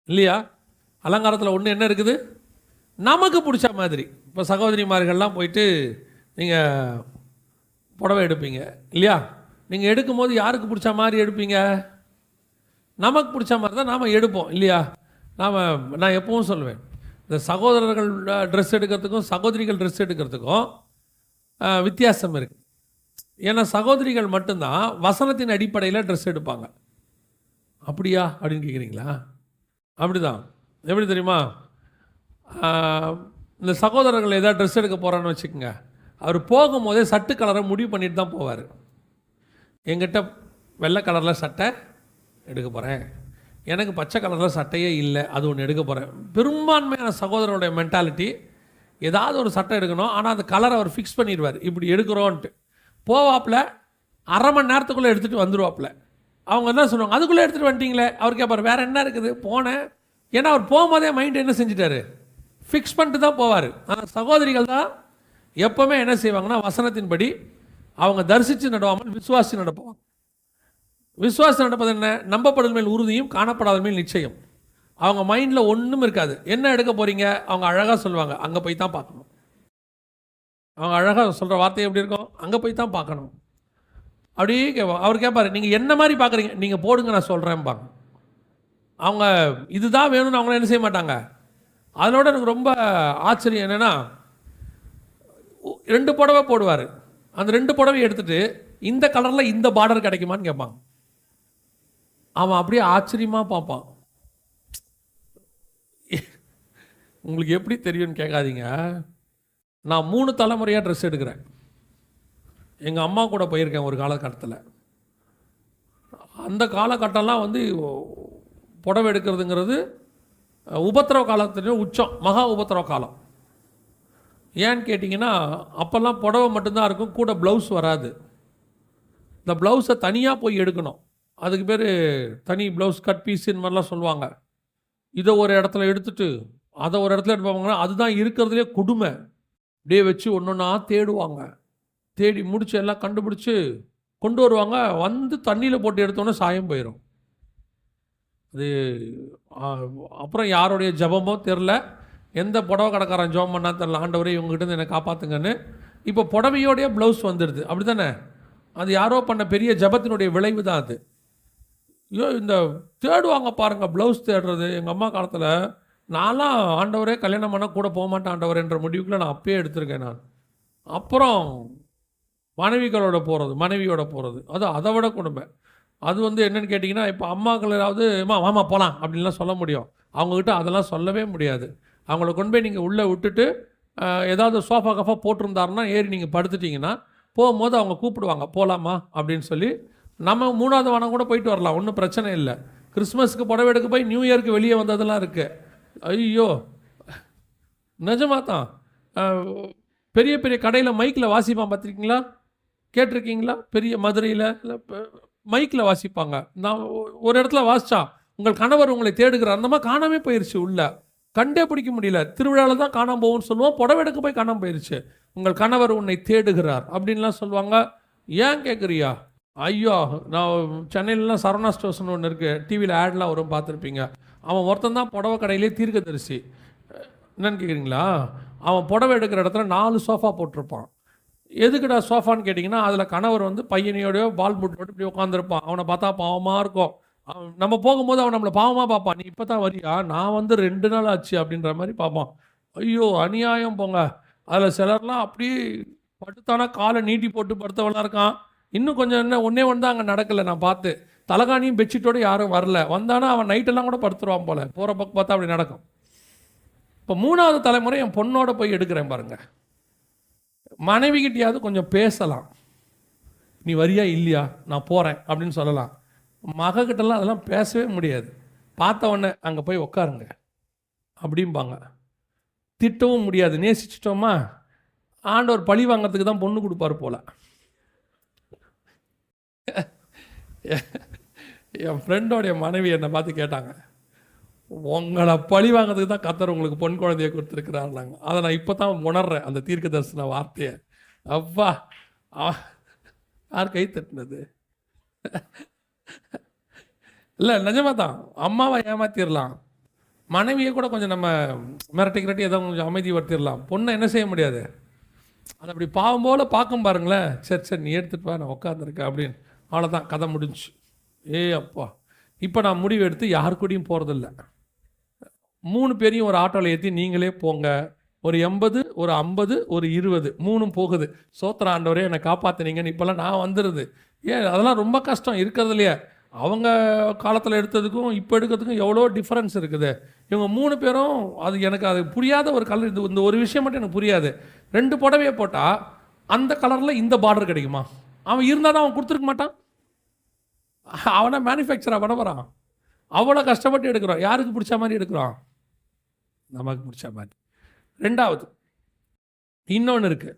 இல்லையா? அலங்காரத்தில் ஒன்று என்ன இருக்குது? நமக்கு பிடிச்ச மாதிரி. இப்போ சகோதரிமார்கள்லாம் போயிட்டு நீங்கள் புடவை எடுப்பீங்க இல்லையா? நீங்கள் எடுக்கும்போது யாருக்கு பிடிச்ச மாதிரி எடுப்பீங்க? நமக்கு பிடிச்ச மாதிரி தான் நாம் எடுப்போம் இல்லையா? நான் எப்பவும் சொல்லுவேன், இந்த சகோதரர்கள் ட்ரெஸ் எடுக்கிறதுக்கும் சகோதரிகள் ட்ரெஸ் எடுக்கிறதுக்கும் வித்தியாசம் இருக்குது. ஏன்னா சகோதரிகள் மட்டும்தான் வசனத்தின் அடிப்படையில் ட்ரெஸ் எடுப்பாங்க. அப்படியா அப்படின்னு கேட்குறீங்களா? அப்படிதான். எப்படி தெரியுமா? இந்த சகோதரர்கள் ஏதாவது ட்ரெஸ் எடுக்க போகிறான்னு வச்சுக்கோங்க, அவர் போகும்போதே சட்டு கலரை முடிவு பண்ணிட்டு தான் போவார். என்கிட்ட வெள்ளை கலரில் சட்டை எடுக்க போகிறேன், எனக்கு பச்சை கலரில் சட்டையே இல்லை, அது ஒன்று எடுக்க போகிறேன். பெரும்பான்மையான சகோதரருடைய மென்டாலிட்டி ஏதாவது ஒரு சட்டை எடுக்கணும், ஆனால் அந்த கலரை அவர் ஃபிக்ஸ் பண்ணிடுவார். இப்படி எடுக்கிறோன்ட்டு போவாப்பில் 1/2 மணி நேரத்துக்குள்ளே எடுத்துகிட்டு வந்துடுவாப்பில். அவங்க என்ன சொல்லுவாங்க, அதுக்குள்ளே எடுத்துகிட்டு வந்துட்டீங்களே. அவர் கேட்பார், வேறு என்ன இருக்குது? போனேன். ஏன்னா அவர் போகும்போதே மைண்ட் என்ன செஞ்சிட்டாரு? ஃபிக்ஸ் பண்ணிட்டு தான் போவார். ஆனால் சகோதரிகள் தான் எப்போவுமே என்ன செய்வாங்கன்னா, வசனத்தின்படி அவங்க தரிசித்து நடவாமல் விசுவாசி நடப்பாங்க. விசுவாசி நடப்பது என்ன? நம்பப்படுதல் மேல் உறுதியும் காணப்படாத மேல் நிச்சயம். அவங்க மைண்டில் ஒன்றும் இருக்காது. என்ன எடுக்க போகிறீங்க? அவங்க அழகாக சொல்லுவாங்க, அங்கே போய் தான் பார்க்கணும். அவங்க அழகாக சொல்கிற வார்த்தை எப்படி இருக்கும்? அங்கே போய் தான் பார்க்கணும். அப்படியே அவர் கேட்பார், நீங்கள் என்ன மாதிரி பார்க்குறீங்க? நீங்கள் போடுங்க, நான் சொல்கிறேன்பாங்க. அவங்க இதுதான் வேணும்னு அவங்கள என்ன செய்ய மாட்டாங்க. அதோட எனக்கு ரொம்ப ஆச்சரியம் என்னென்னா, 2 புடவை போடுவார். அந்த 2 புடவையை எடுத்துகிட்டு இந்த கலரில் இந்த பார்டர் கிடைக்குமான்னு கேட்பாங்க. அவன் அப்படியே ஆச்சரியமாக பார்ப்பான். உங்களுக்கு எப்படி தெரியும்னு கேட்காதீங்க. நான் 3 தலைமுறையாக ட்ரெஸ் எடுக்கிறேன். எங்கள் அம்மா கூட போயிருக்கேன் ஒரு காலகட்டத்தில். அந்த காலகட்டம்லாம் வந்து புடவை எடுக்கிறதுங்கிறது உபத்திரவ காலத்துலேயும் உச்சம், மகா உபத்திரவ காலம். ஏன்னு கேட்டிங்கன்னா, அப்போல்லாம் புடவை மட்டும்தான் இருக்கும், கூட ப்ளவுஸ் வராது. இந்த ப்ளவுஸை தனியாக போய் எடுக்கணும். அதுக்கு பேர் தனி ப்ளவுஸ் கட் பீஸுன்னு மாதிரிலாம் சொல்லுவாங்க. இதை ஒரு இடத்துல எடுத்துட்டு அதை ஒரு இடத்துல எடுப்பாங்கன்னா அதுதான் இருக்கிறதுலே கொடுமை. அப்படியே வச்சு ஒன்று ஒன்றா தேடுவாங்க. தேடி முடிச்சு எல்லாம் கண்டுபிடிச்சி கொண்டு வருவாங்க. வந்து தண்ணியில் போட்டு எடுத்தோன்னே சாயம் போயிடும். அது அப்புறம் யாருடைய ஜபமோ தெரில, எந்த புடவை கடைக்காரன் ஜபம் பண்ணா தெரில, ஆண்டவரே இவங்ககிட்ட என்னை காப்பாற்றுங்கன்னு. இப்போ புடவையோடைய ப்ளவுஸ் வந்துடுது, அப்படி தானே? அது யாரோ பண்ண பெரிய ஜபத்தினுடைய விளைவு தான் அது. ஐயோ, இந்த தேடுவாங்க பாருங்கள், ப்ளவுஸ் தேடுறது. எங்கள் அம்மா காலத்தில் நான்லாம் ஆண்டவரே கல்யாணம் பண்ணால் கூட போக மாட்டேன் ஆண்டவரேன்ற முடிவுக்குள்ள நான் அப்பயே எடுத்திருக்கேன் நான். அப்புறம் மனைவியோட போகிறது அது அதை விட கொடுமை. அது வந்து என்னென்னு கேட்டிங்கன்னா, இப்போ அம்மாக்கள் ஏதாவது வாமா போகலாம் அப்படின்லாம் சொல்ல முடியும். அவங்கக்கிட்ட அதெல்லாம் சொல்லவே முடியாது. அவங்கள கொண்டு போய் நீங்கள் உள்ளே விட்டுட்டு ஏதாவது சோஃபா கஃபா போட்டிருந்தாருன்னா ஏறி நீங்கள் படுத்துட்டிங்கன்னா போகும்போது அவங்க கூப்பிடுவாங்க, போகலாமா அப்படின்னு சொல்லி. நம்ம 3வது வாரம் கூட போயிட்டு வரலாம், ஒன்றும் பிரச்சனை இல்லை. கிறிஸ்மஸ்க்கு புடவை எடுக்க போய் நியூ இயருக்கு வெளியே வந்ததெல்லாம் இருக்குது. ஐயோ, நிஜமாக தான். பெரிய பெரிய கடையில் மைக்கில் வாசிப்பான், பார்த்துருக்கீங்களா? கேட்டிருக்கீங்களா? பெரிய மதுரையில் இல்லை மைக்கில் வாசிப்பாங்க. நான் ஒரு இடத்துல வாசித்தான், உங்கள் கணவர் உங்களை தேடுகிறார். அந்த மாதிரி காணாமே போயிடுச்சு, உள்ள கண்டே பிடிக்க முடியல. திருவிழாவில் தான் காணாமல் போகும்னு சொல்லுவோம், புடவை எடுக்க போய் காணாமல் போயிடுச்சு. உங்கள் கணவர் உன்னை தேடுகிறார் அப்படின்லாம் சொல்லுவாங்க. ஏன் கேட்குறியா? ஐயோ, நான் சென்னையிலலாம் சரவணா ஸ்டோர்ஸ்னு ஒன்று இருக்குது, டிவியில் ஆட்லாம் வரும், பார்த்துருப்பீங்க. அவன் ஒருத்தன் தான் புடவை கடையிலே தீர்க்கதரிசி. என்னன்னு கேட்குறீங்களா? அவன் புடவை எடுக்கிற இடத்துல 4 சோஃபா போட்டிருப்பான். எதுக்குடா சோஃபான்னு கேட்டிங்கன்னா, அதில் கணவர் வந்து பையனையோடய பால் போட்டு இப்படி உட்காந்துருப்பான். அவனை பார்த்தா பாவமாக இருக்கும். நம்ம போகும்போது அவன் நம்மளை பாவமாக பார்ப்பான். நீ இப்போ தான் வரியா? நான் வந்து 2 நாள் ஆச்சு அப்படின்ற மாதிரி பார்ப்பான். ஐயோ, அநியாயம் போங்க. அதில் சிலர்லாம் அப்படியே படுத்தானா காலை நீட்டி போட்டு படுத்தவளாக இருக்கான். இன்னும் கொஞ்சம் என்ன, ஒன்றே ஒன்று தான் அங்கே நடக்கலை. நான் பார்த்து தலகாணியும் பெட்ஷீட்டோடு யாரும் வரல. வந்தானா அவன் நைட்டெல்லாம் கூட படுத்துருவான் போல். போகிற பக்கம் பார்த்தா அப்படி நடக்கும். இப்போ 3வது தலைமுறை என் பொண்ணோட போய் எடுக்கிறேன் பாருங்கள். மனைவிக்கிட்டையாவது கொஞ்சம் பேசலாம். நீ வரியா இல்லையா, நான் போகிறேன் அப்படின்னு சொல்லலாம். மகக்கிட்டலாம் அதெல்லாம் பேசவே முடியாது. பார்த்த உடனே அங்கே போய் உட்காருங்க அப்படிம்பாங்க. திட்டவும் முடியாது. நேசிச்சிட்டோமா, ஆண்டவர் பழி வாங்கிறதுக்கு தான் பொண்ணு கொடுப்பாரு போல். என் ஃப்ரெண்டோடைய மனைவி என்னை பார்த்து கேட்டாங்க, உங்களை பழி வாங்கிறதுக்கு தான் கர்த்தர் உங்களுக்கு பொன் குழந்தைய கொடுத்துருக்கிறாருனாங்க. அதை நான் இப்போ தான் உணர்றேன், அந்த தீர்க்க தரிசன வார்த்தையை. அப்பா, யார் கை தட்டினது? இல்லை, நிஜமாக தான். அம்மாவை ஏமாற்றிடலாம், மனைவியை கூட கொஞ்சம் நம்ம மிரட்டி ஏதோ கொஞ்சம் அமைதி வருத்திடலாம். பொண்ணை என்ன செய்ய முடியாது. அதை அப்படி பாவம் போல் பார்க்கும் பாருங்களேன். சரி நீ எடுத்துகிட்டு வா, நான் உட்காந்துருக்கேன் அப்படின்னு. அவ்வளோதான், கதை முடிஞ்சு. அப்பா, இப்போ நான் முடிவு எடுத்து யாரு கூடயும் போகிறதில்ல. 3 பேரையும் ஒரு ஆட்டோவில் ஏற்றி நீங்களே போங்க. ஒரு 80, ஒரு 50, ஒரு 20, 3ம் போகுது. சோத்திர ஆண்டவரே என்னை காப்பாற்றினீங்கன்னு இப்போல்லாம் நான் வந்துடுது. அதெல்லாம் ரொம்ப கஷ்டம் இருக்கிறதுலையே. அவங்க காலத்தில் எடுத்ததுக்கும் இப்போ எடுக்கிறதுக்கும் எவ்வளோ டிஃப்ரென்ஸ் இருக்குது. இவங்க 3 பேரும் எனக்கு அது புரியாத ஒரு கலர். இந்த ஒரு விஷயம் மட்டும் எனக்கு புரியாது. 2 புடவையை போட்டால் அந்த கலரில் இந்த பார்டர் கிடைக்குமா? அவன் இருந்தால் தான் அவன் கொடுத்துருக்க மாட்டான். அவனை மேனுஃபேக்சராக பண்ண போகிறான். அவ்வளோ கஷ்டப்பட்டு எடுக்கிறோம். யாருக்கு பிடிச்ச மாதிரி எடுக்கிறோம்? நமக்கு பிடிச்ச மாதிரி. 2வது இன்னொன்று இருக்குது.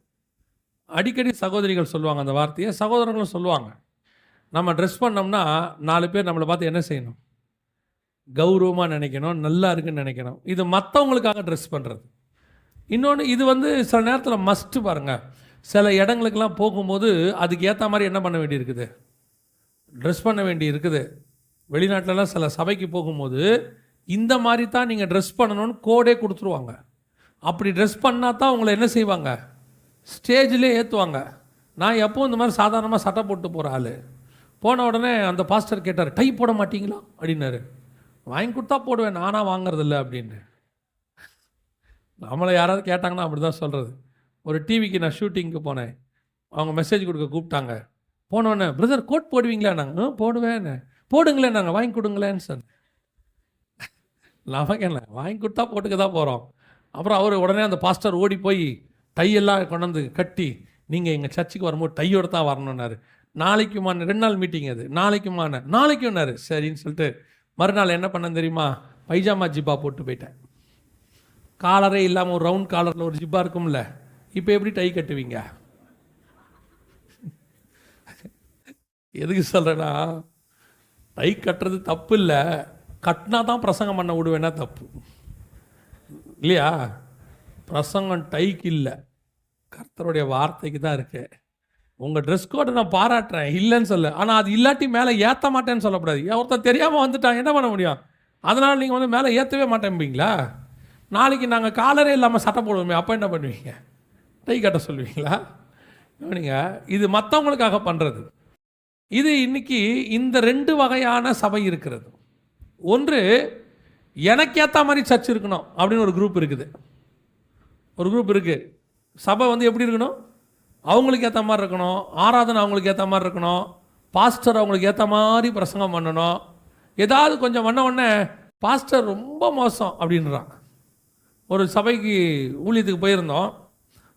அடிக்கடி சகோதரிகள் சொல்லுவாங்க அந்த வார்த்தையை, சகோதரர்களும் சொல்லுவாங்க. நம்ம ட்ரெஸ் பண்ணோம்னா 4 பேர் நம்மளை பார்த்து என்ன செய்யணும்? கௌரவமாக நினைக்கணும், நல்லா இருக்குன்னு நினைக்கணும். இது மற்றவங்களுக்காக ட்ரெஸ் பண்ணுறது. இன்னொன்று, இது வந்து சில நேரத்தில் மஸ்ட்டு பாருங்கள். சில இடங்களுக்கெல்லாம் போகும்போது அதுக்கு ஏற்ற மாதிரி என்ன பண்ண வேண்டி இருக்குது, ட்ரெஸ் பண்ண வேண்டி இருக்குது. வெளிநாட்டிலலாம் சில சபைக்கு போகும்போது இந்த மாதிரி தான் நீங்கள் ட்ரெஸ் பண்ணணும்னு கோடே கொடுத்துருவாங்க. அப்படி ட்ரெஸ் பண்ணால் தான் உங்களை என்ன செய்வாங்க, ஸ்டேஜிலே ஏற்றுவாங்க. நான் எப்போ இந்த மாதிரி சாதாரணமாக சட்டை போட்டு போகிற ஆள். போன உடனே அந்த பாஸ்டர் கேட்டார், டை போட மாட்டீங்களா அப்படின்னாரு. வாங்கி கொடுத்தா போடுவேன், நானாக வாங்குறதில்ல அப்படின்னு. நம்மளை யாராவது கேட்டாங்கன்னா அப்படி தான் சொல்கிறது. ஒரு டிவிக்கு நான் ஷூட்டிங்க்கு போனேன். அவங்க மெசேஜ் கொடுக்க கூப்பிட்டாங்க. போனோடனே, பிரதர் கோட் போடுவீங்களா? நாங்கள் போடுவேன். போடுங்களேன், நாங்கள் வாங்கி கொடுங்களேன்னு சொன்னேன். நமக்கு என்ன, வாங்கி கொடுத்தா போட்டுக்க தான் போகிறோம். அப்புறம் அவர் உடனே அந்த பாஸ்டர் ஓடி போய் டையெல்லாம் கொண்டாந்து கட்டி, நீங்கள் எங்கள் சர்ச்சுக்கு வரும்போது டையோடு தான் வரணுன்னாரு. நாளைக்குமான 2 நாள் மீட்டிங் அது. நாளைக்கும்னாரு. சரின்னு சொல்லிட்டு மறுநாள் என்ன பண்ணேன் தெரியுமா, பைஜாமா ஜிப்பா போட்டு போயிட்டேன். காலரே இல்லாமல் ஒரு ரவுண்ட் காலரில் ஒரு ஜிப்பா இருக்கும்ல, இப்போ எப்படி டை கட்டுவீங்க? எதுக்கு சொல்கிறேன்னா, டை கட்டுறது தப்பு இல்லை, கட்டினா தான் பிரசங்கம் பண்ண விடுவேன்னா தப்பு இல்லையா? பிரசங்கம் டைக்கு இல்லை, கர்த்தருடைய வார்த்தைக்கு தான் இருக்கு. உங்கள் ட்ரெஸ் கோடை நான் பாராட்டுறேன், இல்லைன்னு சொல்ல. ஆனால் அது இல்லாட்டி மேலே ஏற்ற மாட்டேன்னு சொல்லக்கூடாது. ஒருத்தர் தெரியாமல் வந்துட்டான், என்ன பண்ண முடியும்? அதனால் நீங்கள் வந்து மேலே ஏற்றவே மாட்டேன்பீங்களா? நாளைக்கு நாங்கள் காலரே இல்லாமல் சட்டை போடுவோமே, அப்போ என்ன பண்ணுவீங்க? டை கட்ட சொல்லுவீங்களா? நீங்கள் இது மற்றவங்களுக்காக பண்ணுறது. இது இன்னைக்கு இந்த 2 வகையான சபை இருக்கிறது. ஒன்று, எனக்கு ஏற்ற மாதிரி சர்ச் இருக்கணும் அப்படின்னு ஒரு குரூப் இருக்குது. ஒரு குரூப் இருக்குது. சபை வந்து எப்படி இருக்கணும், அவங்களுக்கு ஏற்ற மாதிரி இருக்கணும், ஆராதனை அவங்களுக்கு ஏற்ற மாதிரி இருக்கணும், பாஸ்டர் அவங்களுக்கு ஏற்ற மாதிரி பிரசங்கம் பண்ணணும். ஏதாவது கொஞ்சம் பண்ண உடனே பாஸ்டர் ரொம்ப மோசம் அப்படின்றான். ஒரு சபைக்கு ஊழியத்துக்கு போயிருந்தோம்.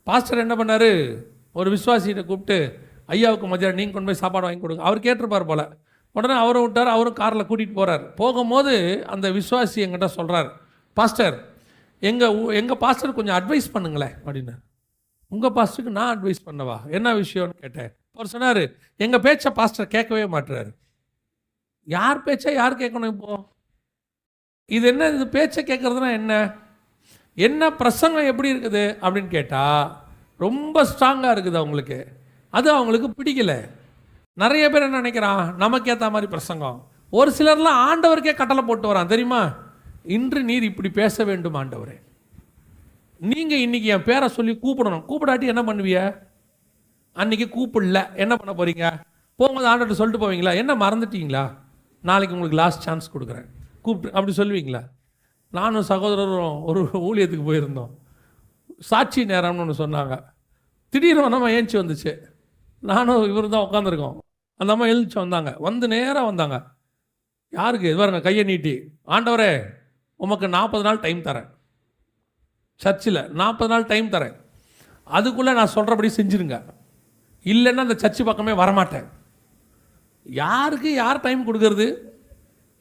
பாஸ்டர் என்ன பண்ணார், ஒரு விசுவாசிகிட்ட கூப்பிட்டு, ஐயாவுக்கு மதியம் நீங்கள் கொண்டு போய் சாப்பாடு வாங்கி கொடுங்க. அவர் கேட்டிருப்பார் போல். உடனே அவரை விட்டார். அவரும் காரில் கூட்டிகிட்டு போகிறார். போகும்போது அந்த விசுவாசி எங்கிட்ட சொல்கிறார், பாஸ்டர் எங்கள் பாஸ்டர் கொஞ்சம் அட்வைஸ் பண்ணுங்களேன் அப்படின்னார். உங்கள் பாஸ்டருக்கு நான் அட்வைஸ் பண்ணவா, என்ன விஷயம்னு கேட்டேன். அவர் சொன்னார், எங்கள் பேச்சை பாஸ்டர் கேட்கவே மாட்டுறாரு. யார் பேச்சை யார் கேட்கணும்? இப்போது இது என்ன, இது பேச்சை கேட்குறதுனா என்ன பிரசங்கம் எப்படி இருக்குது அப்படின்னு கேட்டால் ரொம்ப ஸ்ட்ராங்காக இருக்குது அவங்களுக்கு. அது அவங்களுக்கு பிடிக்கல. நிறைய பேர் என்ன நினைக்கிறான், நமக்கு ஏற்ற மாதிரி பிரசங்கம். ஒரு சிலர்லாம் ஆண்டவருக்கே கட்டளை போட்டு வரான் தெரியுமா, இன்று நீர் இப்படி பேச வேண்டும் ஆண்டவரே, நீங்கள் இன்றைக்கி என் பேரை சொல்லி கூப்பிடணும். கூப்பிடாட்டி என்ன பண்ணுவீங்க? அன்றைக்கி கூப்பிடல என்ன பண்ண போகிறீங்க? போகும்போது ஆண்டவர்கிட்ட சொல்லிட்டு போவீங்களா, என்ன மறந்துட்டீங்களா, நாளைக்கு உங்களுக்கு லாஸ்ட் சான்ஸ் கொடுக்குறேன் கூப்பிட்டு அப்படி சொல்லுவீங்களா? நானும் சகோதரரும் ஒரு ஊழியத்துக்கு போயிருந்தோம். சாட்சி நேரம்னு ஒன்று சொன்னாங்க. திடீர்னு நம்ம ஏஞ்சி வந்துச்சு. நானும் இவர் தான் உட்காந்துருக்கோம். அந்த அம்மா எழுந்துச்சு வந்தாங்க. வந்து நேராக வந்தாங்க. யாருக்கு இது பாருங்க, கையை நீட்டி, ஆண்டவரே உமக்கு 40 நாள் டைம் தரேன், சர்ச்சில் 40 நாள் டைம் தரேன், அதுக்குள்ளே நான் சொல்கிறபடி செஞ்சுருங்க, இல்லைன்னா அந்த சர்ச்சு பக்கமே வரமாட்டேன். யாருக்கு யார் டைம் கொடுக்கறது?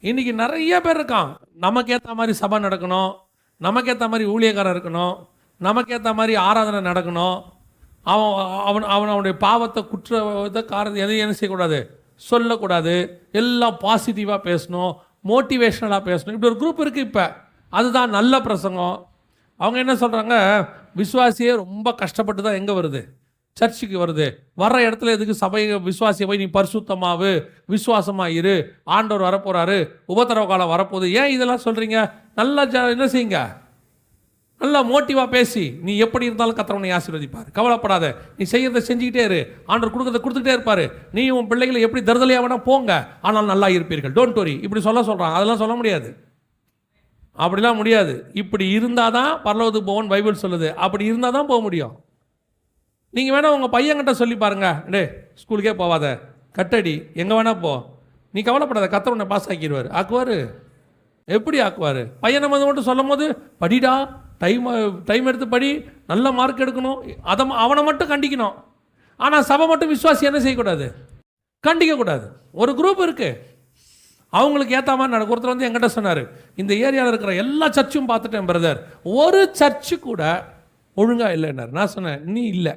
இன்றைக்கி நிறைய பேர் இருக்கான். நமக்கேற்ற மாதிரி சபை நடக்கணும், நமக்கேற்ற மாதிரி ஊழியக்காரர் இருக்கணும், நமக்கேற்ற மாதிரி ஆராதனை நடக்கணும். அவனுடைய பாவத்தை குற்றத்தை காரணம் எதையும் என்ன செய்யக்கூடாது, சொல்லக்கூடாது. எல்லாம் பாசிட்டிவாக பேசணும், மோட்டிவேஷ்னலாக பேசணும். இப்படி ஒரு குரூப் இருக்குது இப்போ. அதுதான் நல்ல பிரசங்கம். அவங்க என்ன சொல்கிறாங்க, விசுவாசியே ரொம்ப கஷ்டப்பட்டு தான் எங்கே வருது, சர்ச்சுக்கு வருது. வர்ற இடத்துல எதுக்கு சபை விசுவாசியை போய் நீ பரிசுத்தமாவு, விசுவாசமாக இரு, ஆண்டவர் வரப்போகிறாரு, உபத்திரவ காலம் வரப்போகுது, ஏன் இதெல்லாம் சொல்கிறீங்க? நல்லா என்ன செய்யுங்க, நல்லா மோட்டிவாக பேசி, நீ எப்படி இருந்தாலும் கர்த்தர் ஆசீர்வதிப்பார், கவலைப்படாத, நீ செய்யறதை செஞ்சுக்கிட்டே இரு, ஆண்டவர் கொடுக்கறத கொடுத்துக்கிட்டே இருப்பார், நீ உன் பிள்ளைகளை எப்படி தருதலையாக வேணால் போங்க, ஆனால் நல்லா இருப்பீர்கள், டோன்ட் வரி. இப்படி சொல்கிறாங்க. அதெல்லாம் சொல்ல முடியாது, அப்படிலாம் முடியாது. இப்படி இருந்தால் தான் பரலோகத்துக்கு போவோன்னு பைபிள் சொல்லுது. அப்படி இருந்தால் தான் போக முடியும். நீங்கள் வேணால் உங்கள் பையன்கிட்ட சொல்லி பாருங்க, டே ஸ்கூலுக்கே போவாத, கட்டடி, எங்கே வேணால் போ, நீ கவலைப்படாத, கர்த்தர் உன்னை பாஸ் ஆக்கிடுவார். ஆக்குவார். எப்படி ஆக்குவார்? பையனை மட்டும் சொல்லும் போது, படிடா, டைம் எடுத்து படி, நல்ல மார்க் எடுக்கணும், அவனை மட்டும் கண்டிக்கணும். ஆனால் சபை மட்டும் விசுவாசி என்ன செய்யக்கூடாது, கண்டிக்கக்கூடாது. ஒரு குரூப் இருக்குது, அவங்களுக்கு ஏற்ற மாதிரி நடக்கும். ஒருத்தர் வந்து என்கிட்ட சொன்னார், இந்த ஏரியாவில் இருக்கிற எல்லா சர்ச்சும் பார்த்துட்டேன் பிரதர், ஒரு சர்ச்சு கூட ஒழுங்காக இல்லைன்னார். நான் சொன்னேன், நீ இல்லை,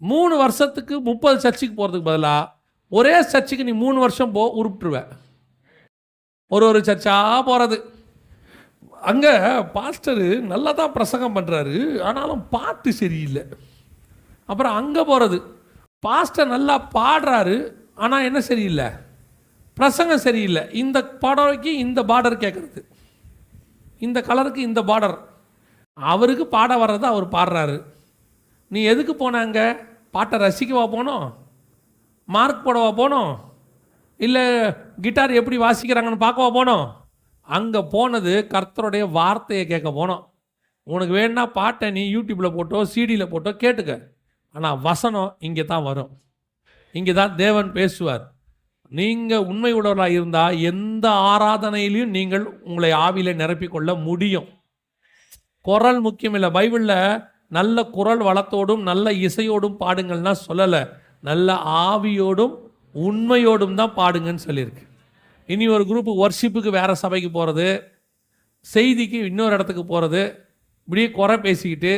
3 வருஷத்துக்கு 30 சர்ச்சுக்கு போகிறதுக்கு பதிலாக ஒரே சர்ச்சுக்கு நீ 3 வருஷம் உருப்பிட்டுருவேன். ஒரு சர்ச்சாக போகிறது. அங்கே பாஸ்டரு நல்லா தான் பிரசங்கம் பண்ணுறாரு, ஆனாலும் பாட்டு சரியில்லை. அப்புறம் அங்கே போகிறது, பாஸ்டர் நல்லா பாடுறாரு, ஆனால் என்ன சரியில்லை, பிரசங்கம் சரியில்லை. இந்த பாடலுக்கு இந்த பார்டர் கேட்குறது, இந்த கலருக்கு இந்த பார்டர். அவருக்கு பாட வர்றதை அவர் பாடுறாரு. நீ எதுக்கு போனாங்க? பாட்டை ரசிக்கவா போனோம்? மார்க் போடவா போனோம்? இல்லை கிட்டார் எப்படி வாசிக்கிறாங்கன்னு பார்க்கவா போனோம்? அங்கே போனது கர்த்தருடைய வார்த்தையை கேட்க போனோம். உனக்கு வேணுன்னா பாட்டை நீ யூடியூப்பில் போட்டோ சிடியில் போட்டோ கேட்டுக்க, ஆனால் வசனம் இங்கே தான் வரும், இங்கே தான் தேவன் பேசுவார். நீங்கள் உண்மை உடையவர்களாக இருந்தால் எந்த ஆராதனையிலையும் நீங்கள் உங்களை ஆவியில் நிரப்பிக்கொள்ள முடியும். குரல் முக்கியமில்லை. பைபிளில் நல்ல குரல் வளத்தோடும் நல்ல இசையோடும் பாடுங்கள்னா சொல்லலை, நல்ல ஆவியோடும் உண்மையோடும் தான் பாடுங்கன்னு சொல்லியிருக்கு. இனி ஒரு குரூப்பு ஒர்ஷிப்புக்கு வேறு சபைக்கு போகிறது, செய்திக்கு இன்னொரு இடத்துக்கு போகிறது, இப்படியே குறை பேசிக்கிட்டு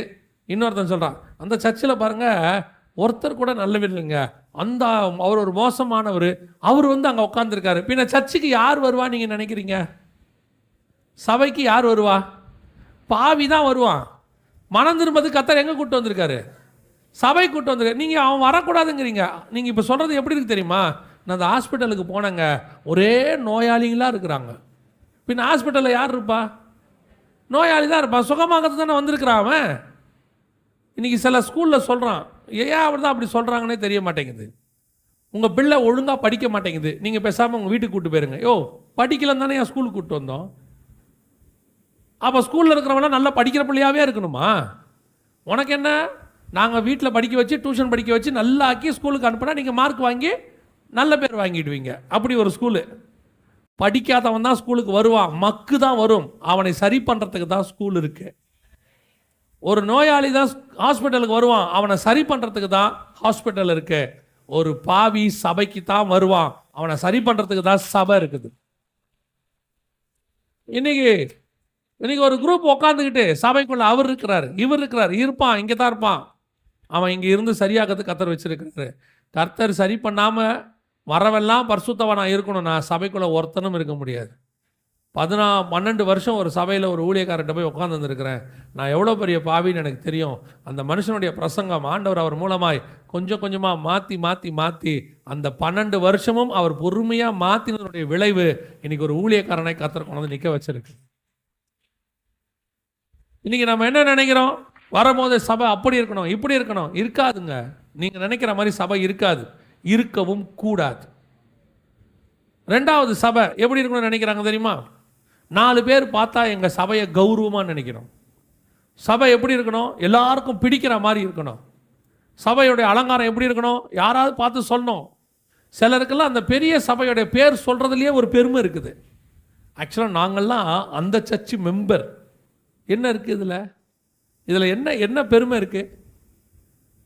இன்னொருத்தன் சொல்கிறான், அந்த சர்ச்சில் பாருங்கள் ஒருத்தர் கூட நல்லவர் இல்லைங்க, அந்த அவர் ஒரு மோசமானவர், அவர் வந்து அங்கே உட்காந்துருக்காரு. பின்ன சர்ச்சுக்கு யார் வருவா நீங்கள் நினைக்கிறீங்க? சபைக்கு யார் வருவா? பாவி தான் வருவான். மனம் திரும்பது கர்த்தர் எங்கே கூப்பிட்டு வந்திருக்காரு? சபை கூப்பிட்டு வந்திருக்காரு. நீங்கள் அவன் வரக்கூடாதுங்கிறீங்க. நீங்கள் இப்போ சொல்கிறது எப்படி இருக்கு தெரியுமா? நான் அந்த ஹாஸ்பிட்டலுக்கு போனேங்க, ஒரே நோயாளிகளாக இருக்கிறாங்க. பின்ன ஹாஸ்பிட்டலில் யார் இருப்பா? நோயாளி தான் இருப்பான். சுகமாகறது தானே வந்திருக்கிறான் அவன். இன்றைக்கி சில ஸ்கூலில் சொல்கிறான், ஏன் அவர் தான் அப்படி சொல்கிறாங்கன்னே தெரிய மாட்டேங்குது. உங்கள் பிள்ளை ஒழுங்காக படிக்க மாட்டேங்குது, நீங்கள் பேசாமல் உங்கள் வீட்டுக்கு கூப்பிட்டு போயிருங்க. யோ படிக்கலன்னு தானே என் ஸ்கூலுக்கு கூப்பிட்டு வந்தோம். அப்போ ஸ்கூலில் இருக்கிறவங்களாம் நல்லா படிக்கிற பிள்ளையாகவே இருக்கணுமா? உனக்கு என்ன, நாங்கள் வீட்டில் படிக்க வச்சு டியூஷன் படிக்க வச்சு நல்லா ஆக்கி ஸ்கூலுக்கு அனுப்புனா நீங்கள் மார்க் வாங்கி நல்ல பேர் வாங்கிடுவீங்க. அப்படி ஒரு ஸ்கூலு. படிக்காதவன் தான் ஸ்கூலுக்கு வருவான், மக்கு தான் வரும். அவனை சரி பண்ணுறதுக்கு தான் ஸ்கூல் இருக்குது. ஒரு நோயாளி தான் ஹாஸ்பிட்டலுக்கு வருவான், அவனை சரி பண்ணுறதுக்கு தான் ஹாஸ்பிட்டல் இருக்கு. ஒரு பாவி சபைக்கு தான் வருவான், அவனை சரி பண்ணுறதுக்கு தான் சபை இருக்குது. இன்னைக்கு ஒரு குரூப் உட்காந்துக்கிட்டு சபைக்குள்ள அவர் இருக்கிறார், இவர் இருக்கிறார், இருப்பான், இங்கே தான் இருப்பான். அவன் இங்கே இருந்து சரியாகிறதுக்கு கர்த்தர் வச்சிருக்கிறாரு. கர்த்தர் சரி பண்ணாமல் வரவெல்லாம் பரிசுத்தவனா இருக்கணும்னா சபைக்குள்ளே ஒருத்தனும் இருக்க முடியாது. 12 வருஷம் ஒரு சபையில் ஒரு ஊழியக்காரர்கிட்ட போய் உட்காந்து வந்துருக்கிறேன். நான் எவ்வளோ பெரிய பாவின்னு எனக்கு தெரியும். அந்த மனுஷனுடைய பிரசங்கம் ஆண்டவர் அவர் மூலமாய் கொஞ்சம் கொஞ்சமாக மாற்றி அந்த 12 வருஷமும் அவர் பொறுமையாக மாற்றினதுடைய விளைவு இன்னைக்கு ஒரு ஊழியக்காரனை கர்த்தர் கொண்டு வந்து நிற்க வச்சிருக்கு. இன்றைக்கி நம்ம என்ன நினைக்கிறோம்? வரும்போது சபை அப்படி இருக்கணும் இப்படி இருக்கணும். இருக்காதுங்க. நீங்கள் நினைக்கிற மாதிரி சபை இருக்காது, இருக்கவும் கூடாது. ரெண்டாவது, சபை எப்படி இருக்கணும்னு நினைக்கிறாங்க தெரியுமா? 4 பேர் பார்த்தா எங்கள் சபையை கௌரவமாக நினைக்கிறோம். சபை எப்படி இருக்கணும்? எல்லாருக்கும் பிடிக்கிற மாதிரி இருக்கணும். சபையுடைய அலங்காரம் எப்படி இருக்கணும்? யாராவது பார்த்து சொல்லணும். சிலருக்கெல்லாம் அந்த பெரிய சபையுடைய பேர் சொல்கிறதுலையே ஒரு பெருமை இருக்குது. ஆக்சுவலாக நாங்கள்லாம் அந்த சர்ச்சு மெம்பர். என்ன இருக்குது இதில் என்ன பெருமை இருக்குது?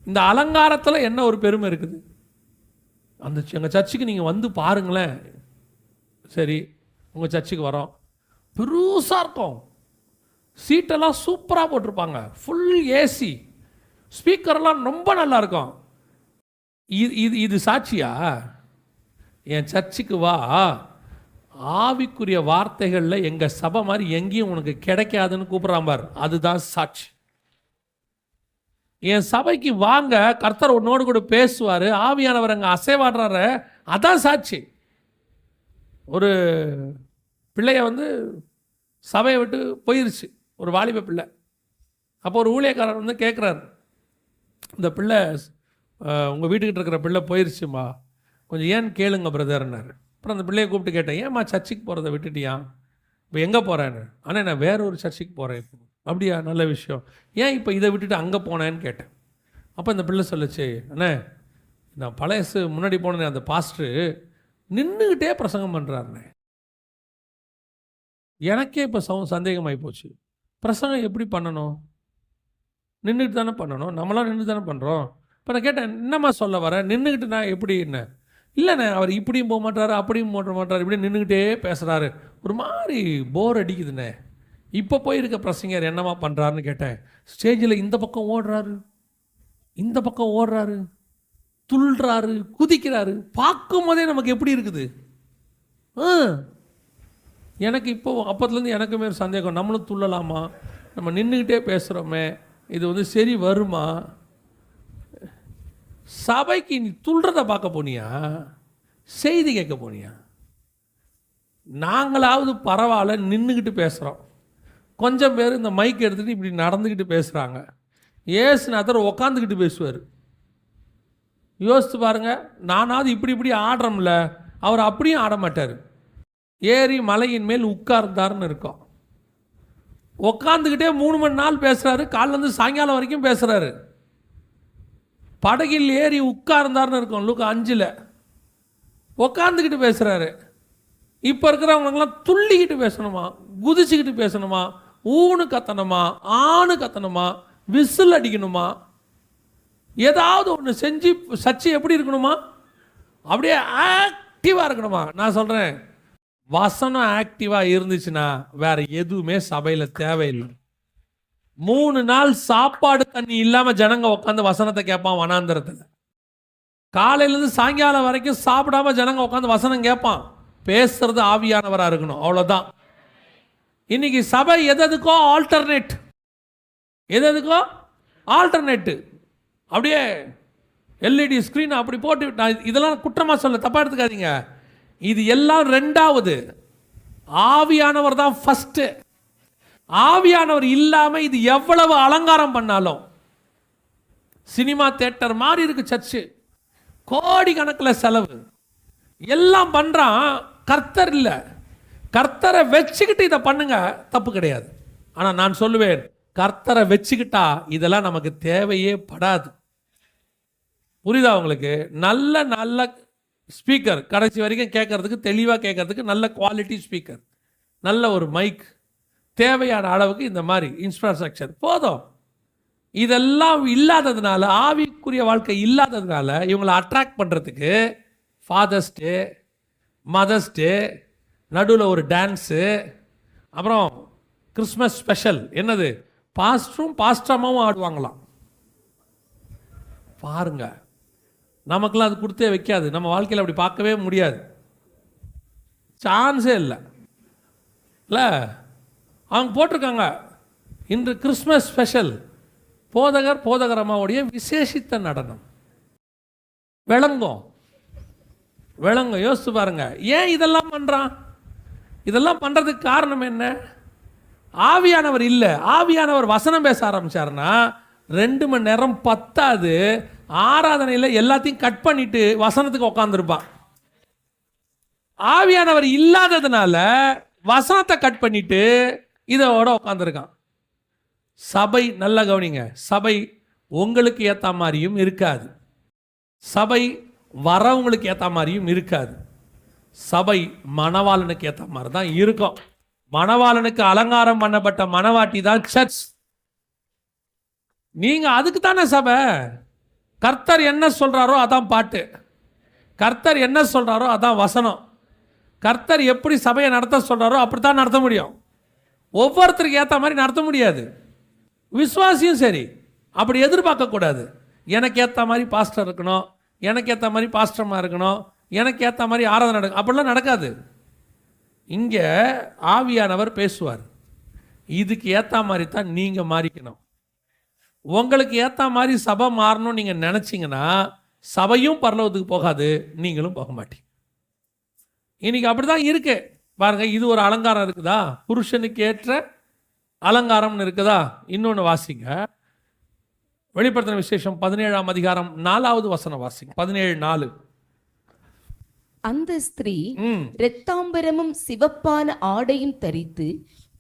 இந்த அலங்காரத்தில் என்ன ஒரு பெருமை இருக்குது? எங்கள் சர்ச்சுக்கு நீங்கள் வந்து பாருங்களேன். சரி, உங்கள் சர்ச்சுக்கு வரோம், பெருசாக இருக்கும், சீட்டெல்லாம் சூப்பராக போட்டிருப்பாங்க, ஃபுல் ஏசி, ஸ்பீக்கரெல்லாம் ரொம்ப நல்லா இருக்கும். இது சாட்சியா? என் சர்ச்சுக்கு வா, ஆவிக்குரிய வார்த்தைகளில் எங்கள் சபை மாதிரி எங்கேயும் உனக்கு கிடைக்காதுன்னு கூப்பிட்றான் பார், அதுதான் சாட்சி. என் சபைக்கு வாங்க, கர்த்தர் உன்னோடு கூட பேசுவார், ஆவியானவர் அங்கே அசைவாடுறாரு, அதான் சாட்சி. ஒரு பிள்ளைய வந்து சபையை விட்டு போயிருச்சு, ஒரு வாலிப பிள்ளை. அப்போ ஒரு ஊழியக்காரர் வந்து கேட்குறாரு, இந்த பிள்ளை உங்கள் வீட்டுக்கிட்ட இருக்கிற பிள்ளை போயிருச்சுமா, கொஞ்சம் ஏன்னு கேளுங்க பிரதர்னாரு. அப்புறம் அந்த பிள்ளையை கூப்பிட்டு கேட்டேன், ஏம்மா சர்ச்சுக்கு போகிறத விட்டுட்டியா, இப்போ எங்கே போகிறேன்னு? ஆனால் நான் வேற ஒரு சர்ச்சுக்கு போகிறேன் இப்போ. அப்படியா, நல்ல விஷயம், ஏன் இப்போ இதை விட்டுட்டு அங்கே போனேன்னு கேட்டேன். அப்போ இந்த பிள்ளை சொல்லுச்சு, அண்ணே நான் பழையசு முன்னாடி போனேன், அந்த பாஸ்டரு நின்றுக்கிட்டே பிரசங்கம் பண்ணுறாருண்ணே. எனக்கே இப்போ சந்தேகமாகி போச்சு, பிரசங்கம் எப்படி பண்ணணும்? நின்றுக்கிட்டு தானே பண்ணணும், நம்மளாம் நின்று தானே பண்ணுறோம். இப்போ நான் கேட்டேன், என்னம்மா சொல்ல வரேன், நின்றுக்கிட்டு நான் எப்படி? என்ன இல்லைண்ணே, அவர் இப்படியும் போக மாட்டார் அப்படியும் போட மாட்டார், இப்படி நின்றுக்கிட்டே பேசுகிறாரு, ஒரு மாதிரி போர் அடிக்குதுண்ணே. இப்போ போயிருக்க பிரசங்கர் என்னம்மா பண்ணுறாருன்னு கேட்டேன். ஸ்டேஜில் இந்த பக்கம் ஓடுறாரு, இந்த பக்கம் ஓடுறாரு, துள்ளுறாரு, குதிக்கிறாரு. பார்க்கும் போதே நமக்கு எப்படி இருக்குது? எனக்கு இப்போ அப்பத்துலேருந்து எனக்குமே ஒரு சந்தேகம், நம்மளும் துள்ளலாமா, நம்ம நின்றுக்கிட்டே பேசுகிறோமே, இது வந்து சரி வருமா? சபைக்கு நீ துள்றதை பார்க்க போனியா, செய்தி கேட்க போனியா? நாங்களாவது பரவாயில்ல நின்றுக்கிட்டு பேசுகிறோம், கொஞ்சம் பேர் இந்த மைக் எடுத்துகிட்டு இப்படி நடந்துக்கிட்டு பேசுகிறாங்க. ஏசுநாதர் உக்காந்துக்கிட்டு பேசுவார். யோசித்து பாருங்கள், நானாவது இப்படி இப்படி ஆடுறோம்ல, அவர் அப்படியும் ஆட மாட்டார். ஏறி மலையின் மேல் உட்கார்ந்தார்னு இருக்கோம். உக்காந்துக்கிட்டே 3 மணி நாள் பேசுகிறாரு, காலிலேருந்து சாயங்காலம் வரைக்கும் பேசுகிறாரு. படகில் ஏறி உட்கார்ந்தார்னு இருக்கும் லூக்கா 5. உக்காந்துக்கிட்டு பேசுகிறாரு. இப்போ இருக்கிறவங்களுக்கெல்லாம் துள்ளிக்கிட்டு பேசணுமா, குதிச்சுக்கிட்டு பேசணுமா, ஊனு கத்தணுமா, ஆணு கத்தணுமா, விசில் அடிக்கணுமா, ஏதாவது ஒன்று செஞ்சு சர்ச்சை எப்படி இருக்கணுமா, அப்படியே ஆக்டிவாக இருக்கணுமா? நான் சொல்கிறேன், வசனம் ஆக்டிவாக இருந்துச்சுன்னா வேற எதுவுமே சபையில் தேவையில்லை. 3 நாள் சாப்பாடு தண்ணி இல்லாமல் ஜனங்க உட்காந்து வசனத்தை கேட்பான் வனாந்தரத்தில். காலையிலேருந்து சாயங்காலம் வரைக்கும் சாப்பிடாம ஜனங்க உட்காந்து வசனம் கேட்பான். பேசுறது ஆவியானவராக இருக்கணும், அவ்வளோதான். இன்னைக்கு சபை எதுக்கோ ஆல்டர்னேட், எதுக்கோ ஆல்டர்னேட்டு, அப்படியே எல்இடி ஸ்க்ரீன் அப்படி போட்டு, நான் இதெல்லாம் குற்றமாக சொல்ல, தப்பாக எடுத்துக்காதீங்க. இது எல்லாம் 2வது, ஆவியானவர் தான் ஃபஸ்ட்டு. ஆவியானவர் இல்லாமல் இது எவ்வளவு அலங்காரம் பண்ணாலும், சினிமா தியேட்டர் மாதிரி இருக்கு சர்ச்சு, கோடி கணக்கில் செலவு, எல்லாம் பண்ணுறான். கர்த்தர் இல்லை, கர்த்தரை வச்சுக்கிட்டு இதை பண்ணுங்க, தப்பு கிடையாது. ஆனால் நான் சொல்லுவேன், கர்த்தரை வச்சுக்கிட்டா இதெல்லாம் நமக்கு தேவையே படாது. புரியுதா உங்களுக்கு? நல்ல நல்ல ஸ்பீக்கர், கடைசி வரைக்கும் கேட்கறதுக்கு, தெளிவாக கேட்கறதுக்கு நல்ல குவாலிட்டி ஸ்பீக்கர், நல்ல ஒரு மைக், தேவையான அளவுக்கு இந்த மாதிரி இன்ஃப்ராஸ்ட்ரக்சர் போதும். இதெல்லாம் இல்லாததுனால, ஆவிக்குரிய வாழ்க்கை இல்லாததுனால இவங்களை அட்ராக்ட் பண்ணுறதுக்கு ஃபாதர்ஸ் டே, மதர்ஸ் டே, நடுவில் ஒரு டான்ஸு, அப்புறம் கிறிஸ்மஸ் ஸ்பெஷல், என்னது பாஸ்டரும் பாஸ்டமாவும் ஆடுவாங்களாம். பாருங்க, நமக்கெல்லாம் அது கொடுத்தே வைக்காது. நம்ம வாழ்க்கையில் அப்படி பார்க்கவே முடியாது, சான்ஸே இல்லை. இல்லை, அவங்க போட்டிருக்காங்க, இன்று கிறிஸ்மஸ் ஸ்பெஷல், போதகர் அம்மாவுடைய விசேஷித்த நடனம். விளங்கும். யோசிச்சு பாருங்க, ஏன் இதெல்லாம் பண்ணுறான்? இதெல்லாம் பண்ணுறதுக்கு காரணம் என்ன? ஆவியானவர் இல்லை. ஆவியானவர் வசனம் பேச ஆரம்பிச்சாருன்னா 2 மணி நேரம் பத்தாது, ஆராதனையில் எல்லாத்தையும் கட் பண்ணிட்டு வசனத்துக்கு உட்காந்துருப்பான். ஆவியானவர் இல்லாததுனால வசனத்தை கட் பண்ணிட்டு இதோட உட்காந்துருக்கான். சபை, நல்ல கவனிங்க, சபை உங்களுக்கு ஏற்ற மாதிரியும் இருக்காது, சபை வரவங்களுக்கு ஏற்ற மாதிரியும் இருக்காது. சபை மணவாளனுக்கு ஏற்ற மாதிரி தான் இருக்கும். மணவாளனுக்கு அலங்காரம் பண்ணப்பட்ட மணவாட்டி தான் சர்ச். நீங்க அதுக்கு தானே சபை. கர்த்தர் என்ன சொல்றாரோ அதான் பாட்டு, கர்த்தர் என்ன சொல்றாரோ அதான் வசனம். கர்த்தர் எப்படி சபையை நடத்த சொல்றாரோ அப்படித்தான் நடத்த முடியும். ஒவ்வொருத்தருக்கு ஏற்ற மாதிரி நடத்த முடியாது. விசுவாசியும் சரி, அப்படி எதிர்பார்க்கக்கூடாது. எனக்கு ஏற்ற மாதிரி பாஸ்டர் இருக்கணும், எனக்கு ஏற்ற மாதிரி பாஸ்டர்மா இருக்கணும், எனக்கு ஏற்ற மாதிரி ஆராதனை நடக்கும், அப்படிலாம் நடக்காது. இங்கே ஆவியானவர் பேசுவார். இதுக்கு ஏற்ற மாதிரி தான் நீங்கள் மாறிக்கணும். உங்களுக்கு ஏற்ற மாதிரி சபை மாறணும்னு நீங்கள் நினச்சிங்கன்னா சபையும் பரலோகத்துக்கு போகாது, நீங்களும் போக மாட்டீங்க. இன்னைக்கு அப்படி தான் இருக்கு. பாருங்க, இது ஒரு அலங்காரம் இருக்குதா, புருஷனுக்கு ஏற்ற அலங்காரம்னு இருக்குதா? இன்னொன்று வாசிங்க, வெளிப்படுத்தின விசேஷம் 17ஆம் அதிகாரம் 4வது வசனம் வாசிங்க. 17:4. அந்த ஸ்திரீ இரத்தாம்பரமும் சிவப்பான ஆடையும் தரித்து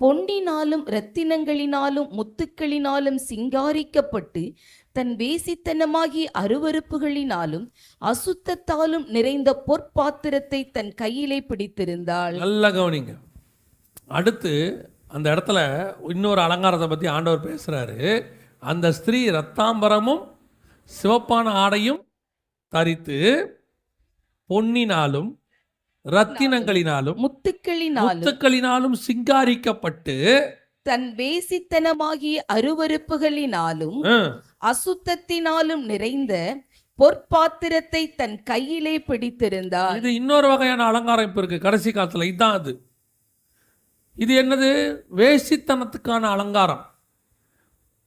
பொன்னினாலும் இரத்தினங்களினாலும் முத்துக்களினாலும் சிங்காரிக்கப்பட்டு தன் வேசித்தனமாகிய அருவருப்புகளினாலும் அசுத்தத்தாலும் நிறைந்த பொற்பாத்திரத்தை தன் கையிலே பிடித்திருந்தாள். நல்ல கவனிங்க. அடுத்து அந்த இடத்துல இன்னொரு அலங்காரத்தை பற்றி ஆண்டவர் பேசுகிறாரு. அந்த ஸ்திரீ இரத்தாம்பரமும் சிவப்பான ஆடையும் தரித்து பொன்னினாலும் ரத்தினங்களினாலும் முத்துக்களினாலும் சிங்காரிக்கப்பட்டு தன் வேசித்தனமாகிய அருவருப்புகளினாலும் அசுத்தத்தினாலும் நிறைந்த பொற்பாத்திரத்தை தன் கையிலே பிடித்திருந்தார். இது இன்னொரு வகையான அலங்காரம் இப்ப இருக்கு கடைசி காலத்துல. இதுதான் அது. இது என்னது? வேசித்தனத்துக்கான அலங்காரம்.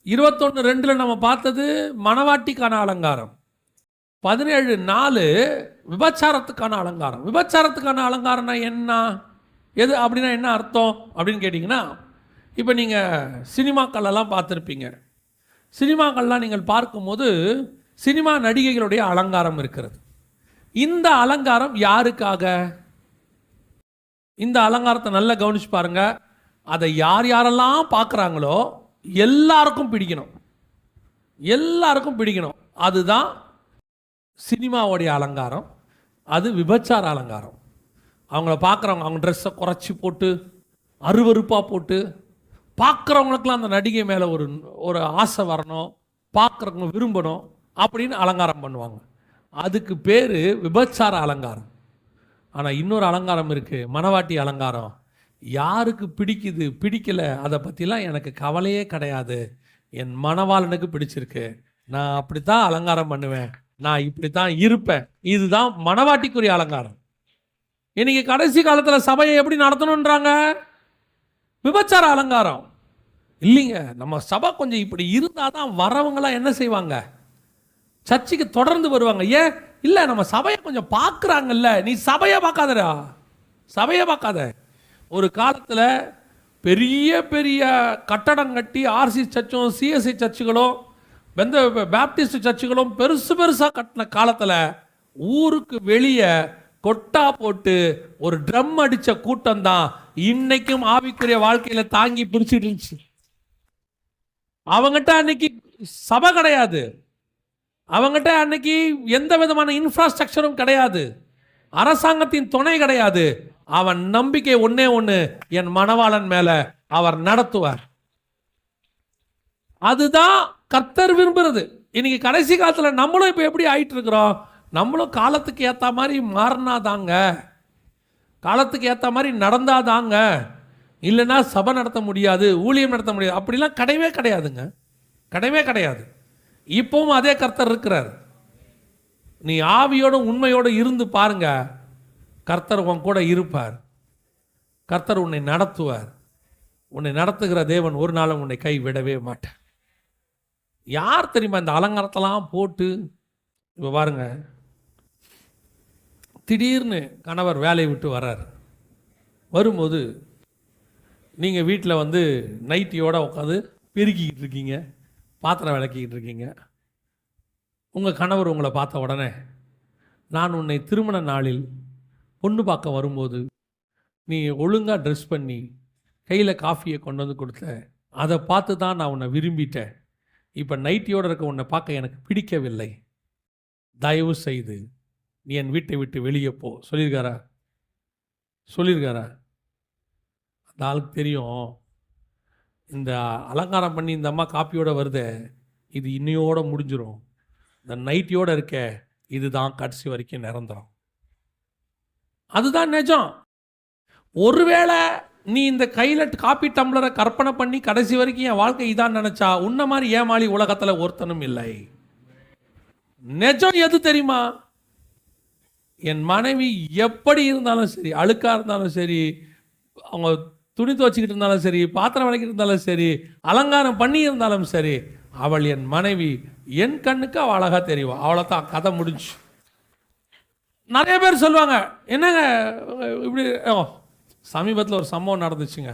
21:2 நம்ம பார்த்தது மணவாட்டிக்கான அலங்காரம். 17:4 விபச்சாரத்துக்கான அலங்காரம். விபச்சாரத்துக்கான அலங்காரம்னா என்ன? எது அப்படின்னா என்ன அர்த்தம் அப்படின்னு கேட்டிங்கன்னா, இப்போ நீங்கள் சினிமாக்கள்லாம் பார்த்துருப்பீங்க. சினிமாக்கள்லாம் நீங்கள் பார்க்கும்போது சினிமா நடிகைகளுடைய அலங்காரம் இருக்கிறது. இந்த அலங்காரம் யாருக்காக? இந்த அலங்காரத்தை நல்லா கவனிச்சு பாருங்க. அதை யார் யாரெல்லாம் பார்க்குறாங்களோ எல்லாருக்கும் பிடிக்கணும், எல்லாருக்கும் பிடிக்கணும். அதுதான் சினிமாவுடைய அலங்காரம். அது விபச்சார அலங்காரம். அவங்கள பார்க்குறவங்க அவங்க ட்ரெஸ்ஸை குறைச்சி போட்டு அருவருப்பாக போட்டு பார்க்குறவங்களுக்குலாம் அந்த நடிகை மேலே ஒரு ஆசை வரணும், பார்க்குறவங்க விரும்பணும் அப்படின்னு அலங்காரம் பண்ணுவாங்க. அதுக்கு பேர் விபச்சார அலங்காரம். ஆனால் இன்னொரு அலங்காரம் இருக்குது, மணவாட்டி அலங்காரம். யாருக்கு பிடிக்குது பிடிக்கலை அதை பற்றிலாம் எனக்கு கவலையே கிடையாது. என் மணவாளனுக்கு பிடிச்சிருக்கு, நான் அப்படி தான் அலங்காரம் பண்ணுவேன், நான் இப்படி தான் இருப்பேன். இதுதான் மணவாட்டிக்குரிய அலங்காரம். இன்னைக்கு கடைசி காலத்தில் சபையை எப்படி நடத்தணுன்றாங்க? விபச்சார அலங்காரம் இல்லைங்க. நம்ம சபை கொஞ்சம் இப்படி இருந்தால் தான் வரவங்களாம் என்ன செய்வாங்க? சர்ச்சுக்கு தொடர்ந்து வருவாங்க. ஏன் இல்லை? நம்ம சபையை கொஞ்சம் பார்க்குறாங்கல்ல. நீ சபையை பார்க்காதடா, சபையை பார்க்காத. ஒரு காலத்தில் பெரிய பெரிய கட்டடம் கட்டி ஆர்சி சர்ச்சும் சிஎஸ்ஐ சர்ச்சுகளும் பேப்டிஸ்ட் சர்ச்சுகளும் பெருசு பெருசாக கட்டின காலத்தில் ஊருக்கு வெளியே கொட்டா போட்டு ஒரு ட்ரம் அடித்த கூட்டம் தான் இன்னைக்கும் ஆவிக்குரிய வாழ்க்கையில் தாங்கி பிடிச்சிட்டு இருந்துச்சு. அவங்ககிட்ட அன்னைக்கு சபை கிடையாது, அவங்ககிட்ட அன்னைக்கு எந்த விதமான இன்ஃப்ராஸ்ட்ரக்சரும் கிடையாது, அரசாங்கத்தின் துணை கிடையாது. அவன் நம்பிக்கை ஒன்னே ஒன்று, என் மணவாளன் மேல அவர் நடத்துவார். அதுதான் கர்த்தர் விரும்புறது. இன்னைக்கு கடைசி காலத்தில் நம்மளும் இப்போ எப்படி ஆயிட்டு இருக்கிறோம்? நம்மளும் காலத்துக்கு ஏற்ற மாதிரி மாறினாதாங்க, காலத்துக்கு ஏற்ற மாதிரி நடந்தாதாங்க, இல்லைன்னா சபை நடத்த முடியாது, ஊழியம் நடத்த முடியாது. அப்படிலாம் கிடையவே கிடையாதுங்க, கிடையவே கிடையாது. இப்பவும் அதே கர்த்தர் இருக்கிறார். நீ ஆவியோட உண்மையோடு இருந்து பாருங்க, கர்த்தர் உன் கூட இருப்பார். கர்த்தர் உன்னை நடத்துவார். உன்னை நடத்துகிற தேவன் ஒரு நாளும் உன்னை கை விடவே மாட்டார். யார் தெரியுமா இந்த அலங்காரத்தெல்லாம் போட்டு? இப்போ பாருங்க, திடீர்னு கணவர் வேலையை விட்டு வர்றார். வரும்போது நீங்கள் வீட்டில் வந்து நைட்டியோடு உட்காந்து பெருக்கிக்கிட்டு இருக்கீங்க, பாத்திரம் விளக்கிக்கிட்டு இருக்கீங்க. உங்கள் கணவர் உங்களை பார்த்த உடனே, நான் உன்னை திருமண நாளில் பொண்ணு பார்க்க வரும்போது நீ ஒழுங்காக ட்ரெஸ் பண்ணி கையில் காஃபியை கொண்டு வந்து கொடுத்த, அதை பார்த்து தான் நான் உன்னை விரும்பிட்டேன். இப்போ நைட்டியோடு இருக்க உன்னை பார்க்க எனக்கு பிடிக்கவில்லை, தயவு செய்து நீ என் வீட்டை விட்டு வெளியே போ சொல்லியிருக்காரா? சொல்லியிருக்காரா? அந்த ஆளுக்கு தெரியும், இந்த அலங்காரம் பண்ணி இந்த அம்மா காப்பியோடு வருதே, இது இன்னையோடு முடிஞ்சிடும். இந்த நைட்டியோடு இருக்க, இதுதான் கடைசி வரைக்கும் நிரந்தரம். அதுதான் நிஜம். ஒருவேளை நீ இந்த கையில் காப்பி டம்ளரை கற்பனை பண்ணி கடைசி வரைக்கும் என் வாழ்க்கை இதான் நினச்சா, உன்ன மாதிரி ஏமாளி உலகத்தில் ஒருத்தனும் இல்லை. நிஜம் எது தெரியுமா? என் மனைவி எப்படி இருந்தாலும் சரி, அழுக்காக இருந்தாலும் சரி, அவங்க துணி துவச்சிக்கிட்டு இருந்தாலும் சரி, பாத்திரம் விளக்கிட்டு இருந்தாலும் சரி, அலங்காரம் பண்ணி இருந்தாலும் சரி, அவள் என் மனைவி. என் கண்ணுக்கு அவள் அழகாக தெரியும். அவ்வளோதான், கதை முடிஞ்சு. நிறைய பேர் சொல்லுவாங்க, என்னங்க இப்படி. சமீபத்தில் ஒரு சம்பவம் நடந்துச்சுங்க,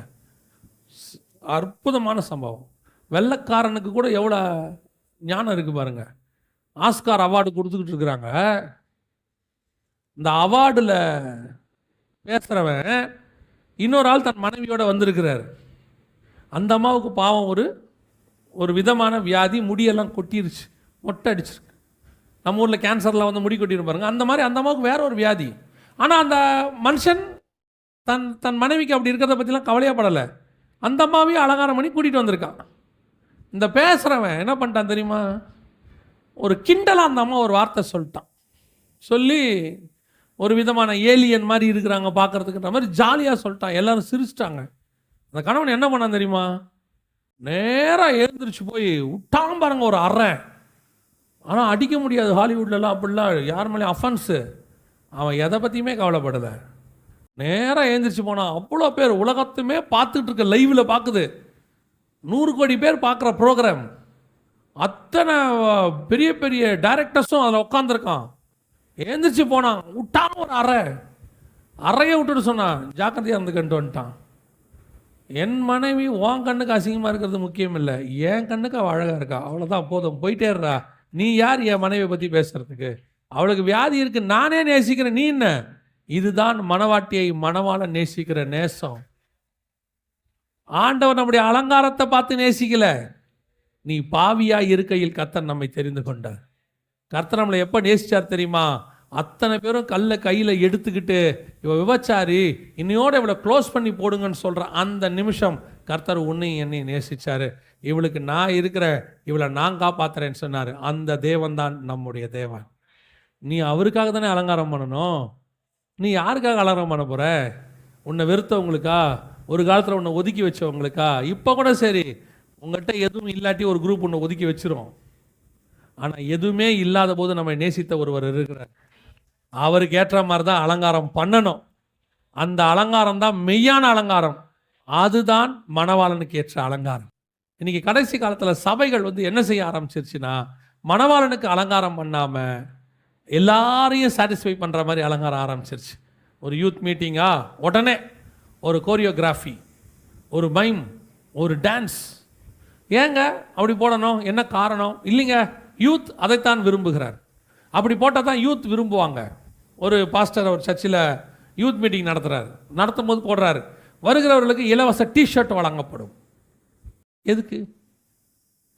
அற்புதமான சம்பவம். வெள்ளைக்காரனுக்கு கூட எவ்வளோ ஞானம் இருக்குது பாருங்க. ஆஸ்கார் அவார்டு கொடுத்துக்கிட்டு இருக்கிறாங்க. இந்த அவார்டில் பேசுகிறவன் இன்னொரு ஆள் தன் மனைவியோடு வந்திருக்கிறார். அந்த அம்மாவுக்கு பாவம் ஒரு விதமான வியாதி, முடியெல்லாம் கொட்டிருச்சு, மொட்டை அடிச்சிருக்கு. நம்ம ஊரில் கேன்சரில் வந்து முடி கொட்டிட்டு பாருங்க, அந்த மாதிரி அந்த அம்மாவுக்கு வேற ஒரு வியாதி. ஆனால் அந்த மனுஷன் தன் மனைவிக்கு அப்படி இருக்கிறத பற்றிலாம் கவலையப்படலை. அந்த அம்மாவையும் அலங்காரம் பண்ணி கூட்டிகிட்டு வந்திருக்கான். இந்த பேசுகிறவன் என்ன பண்ணிட்டான் தெரியுமா? ஒரு கிண்டலாக அந்த அம்மா ஒரு வார்த்தை சொல்லிட்டான். சொல்லி ஒரு விதமான ஏலியன் மாதிரி இருக்கிறாங்க பார்க்குறதுக்குன்ற மாதிரி ஜாலியாக சொல்லிட்டான். எல்லாரும் சிரிச்சிட்டாங்க. அந்த கணவன் என்ன பண்ணான் தெரியுமா? நேராக எழுந்திரிச்சு போய் விட்டான் பாருங்க ஒரு அறை. ஆனால் அடிக்க முடியாது, ஹாலிவுட்லலாம் அப்படிலாம் யார் மேலேயும் அஃபென்ஸு. அவன் எதை பற்றியுமே கவலைப்படலை. நேராக எழுந்திரிச்சு போனான். அவ்வளோ பேர், உலகத்துமே பார்த்துட்டு இருக்க, லைவில் பார்க்குது, 100 கோடி பேர் பார்க்குற ப்ரோக்ராம். அத்தனை பெரிய பெரிய டைரக்டர்ஸும் அதில் உட்காந்துருக்கான். எழுந்திரிச்சு போனான், விட்டான் ஒரு அறையை விட்டுட்டு சொன்னான், ஜாக்கிரதையாக இருந்துக்கிட்டு வந்துட்டான். என் மனைவி உன் கண்ணுக்கு அசிங்கமாக இருக்கிறது முக்கியம் இல்லை, என் கண்ணுக்கு அவள் அழகாக இருக்கா, அவ்வளோதான், போதும், போயிட்டேறா. நீ யார் என் மனைவியை பற்றி பேசுறதுக்கு? அவளுக்கு வியாதி இருக்கு, நானே நேசிக்கிறேன், நீ என்ன? இதுதான் மணவாட்டியை மணவாளன் நேசிக்கிற நேசம். ஆண்டவர் நம்முடைய அலங்காரத்தை பார்த்து நேசிக்கல. நீ பாவியா இருக்கையில் கர்த்தர் நம்மை தெரிந்து கொண்டார். கர்த்தர் நம்மளை எப்போ நேசிச்சார் தெரியுமா? அத்தனை பேரும் கல்லை கையில் எடுத்துக்கிட்டு இவ விபச்சாரி, இன்னையோட இவளை க்ளோஸ் பண்ணி போடுங்கன்னு சொல்கிற அந்த நிமிஷம் கர்த்தர் உன்னையும் என்னையும் நேசிச்சாரு. இவளுக்கு நான் இருக்கிற, இவளை நான் காப்பாத்துறேன்னு சொன்னார். அந்த தேவன் தான் நம்முடைய தேவன். நீ அவருக்காக தானே அலங்காரம் பண்ணணும். நீ யாருக்காக அலங்காரம் பண்ண போகிற? உன்னை வெறுத்தவங்களுக்கா? ஒரு காலத்தில் உன்னை ஒதுக்கி வச்சவங்களுக்கா? இப்போ கூட சரி, உங்கள்கிட்ட எதுவும் இல்லாட்டி ஒரு குரூப் உன்னை ஒதுக்கி வச்சிரும். ஆனால் எதுவுமே இல்லாத போது நம்மை நேசித்த ஒருவர் இருக்கிறார். அவருக்கு ஏற்ற மாதிரி தான் அலங்காரம் பண்ணணும். அந்த அலங்காரம் தான் மெய்யான அலங்காரம். அதுதான் மணவாளனுக்கு ஏற்ற அலங்காரம். இன்னைக்கு கடைசி காலத்தில் சபைகள் என்ன செய்ய ஆரம்பிச்சிருச்சுன்னா, மணவாளனுக்கு அலங்காரம் பண்ணாமல் எல்லாரையும் சாட்டிஸ்ஃபை பண்ணுற மாதிரி அலங்காரம் ஆரம்பிச்சிருச்சு. ஒரு யூத் மீட்டிங்கா, உடனே ஒரு கோரியோகிராஃபி, ஒரு மைம், ஒரு டான்ஸ். ஏங்க அப்படி போடணும்? என்ன காரணம்? இல்லைங்க, யூத் அதைத்தான் விரும்புகிறார். அப்படி போட்டால் தான் யூத் விரும்புவாங்க. ஒரு பாஸ்டர் ஒரு சர்ச்சில் யூத் மீட்டிங் நடத்தும் போது போடுறாரு, வருகிறவர்களுக்கு இலவச டிஷர்ட் வழங்கப்படும். எதுக்கு?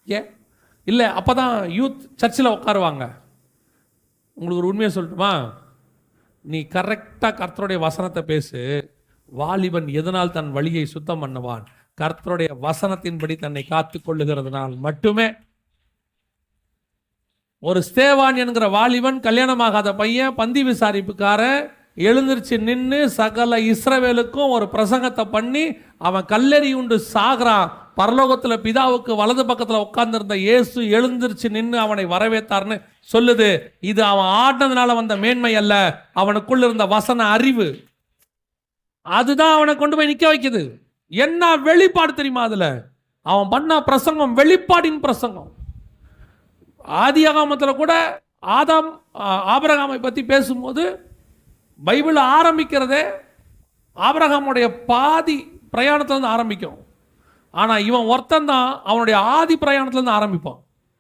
ஏன் இல்லை, அப்போ தான் யூத் சர்ச்சில் உட்காருவாங்க. உங்களுக்கு ஒரு உண்மையை சொல்லட்டுமா? நீ கரெக்டாக கர்த்தருடைய வசனத்தை பேசு. வாலிபன் எதனால் தன் வழியை சுத்தம் பண்ணுவான்? கர்த்தருடைய வசனத்தின்படி தன்னை காத்து கொள்ளுகிறதுனால் மட்டுமே. ஒரு ஸ்தேவான் என்கிற வாலிபன், கல்யாணமாகாத பையன், பந்தி விசாரிப்புக்காரன், எழுந்திருச்சு நின்று சகல இஸ்ரவேலுக்கும் ஒரு பிரசங்கத்தை பண்ணி அவன் கல்லெறி உண்டு சாகிறான். பரலோகத்தில் பிதாவுக்கு வலது பக்கத்தில் உட்கார்ந்திருந்த இயேசு எழுந்திருச்சு நின்று அவனை வரவேற்றார்னு சொல்லுது. இது அவன் ஆடினதுனால வந்த மேன்மை அல்ல, அவனுக்குள்ள இருந்த வசன அறிவு. அதுதான் அவனை கொண்டு போய் நிற்க வைக்குது. என்ன வெளிப்பாடு தெரியுமா? அதுல அவன் பண்ண பிரசங்கம் வெளிப்பாடின் பிரசங்கம். ஆதியாகமத்தில் கூட ஆபிரகாமை பற்றி பேசும்போது பைபிள் ஆரம்பிக்கிறதே ஆபிரகாமுடைய பாதி பிரயாணத்திலேருந்து ஆரம்பிக்கும். ஆனால் இவன் ஒருத்தன் தான் அவனுடைய ஆதி பிரயாணத்திலேருந்து ஆரம்பிப்பான்.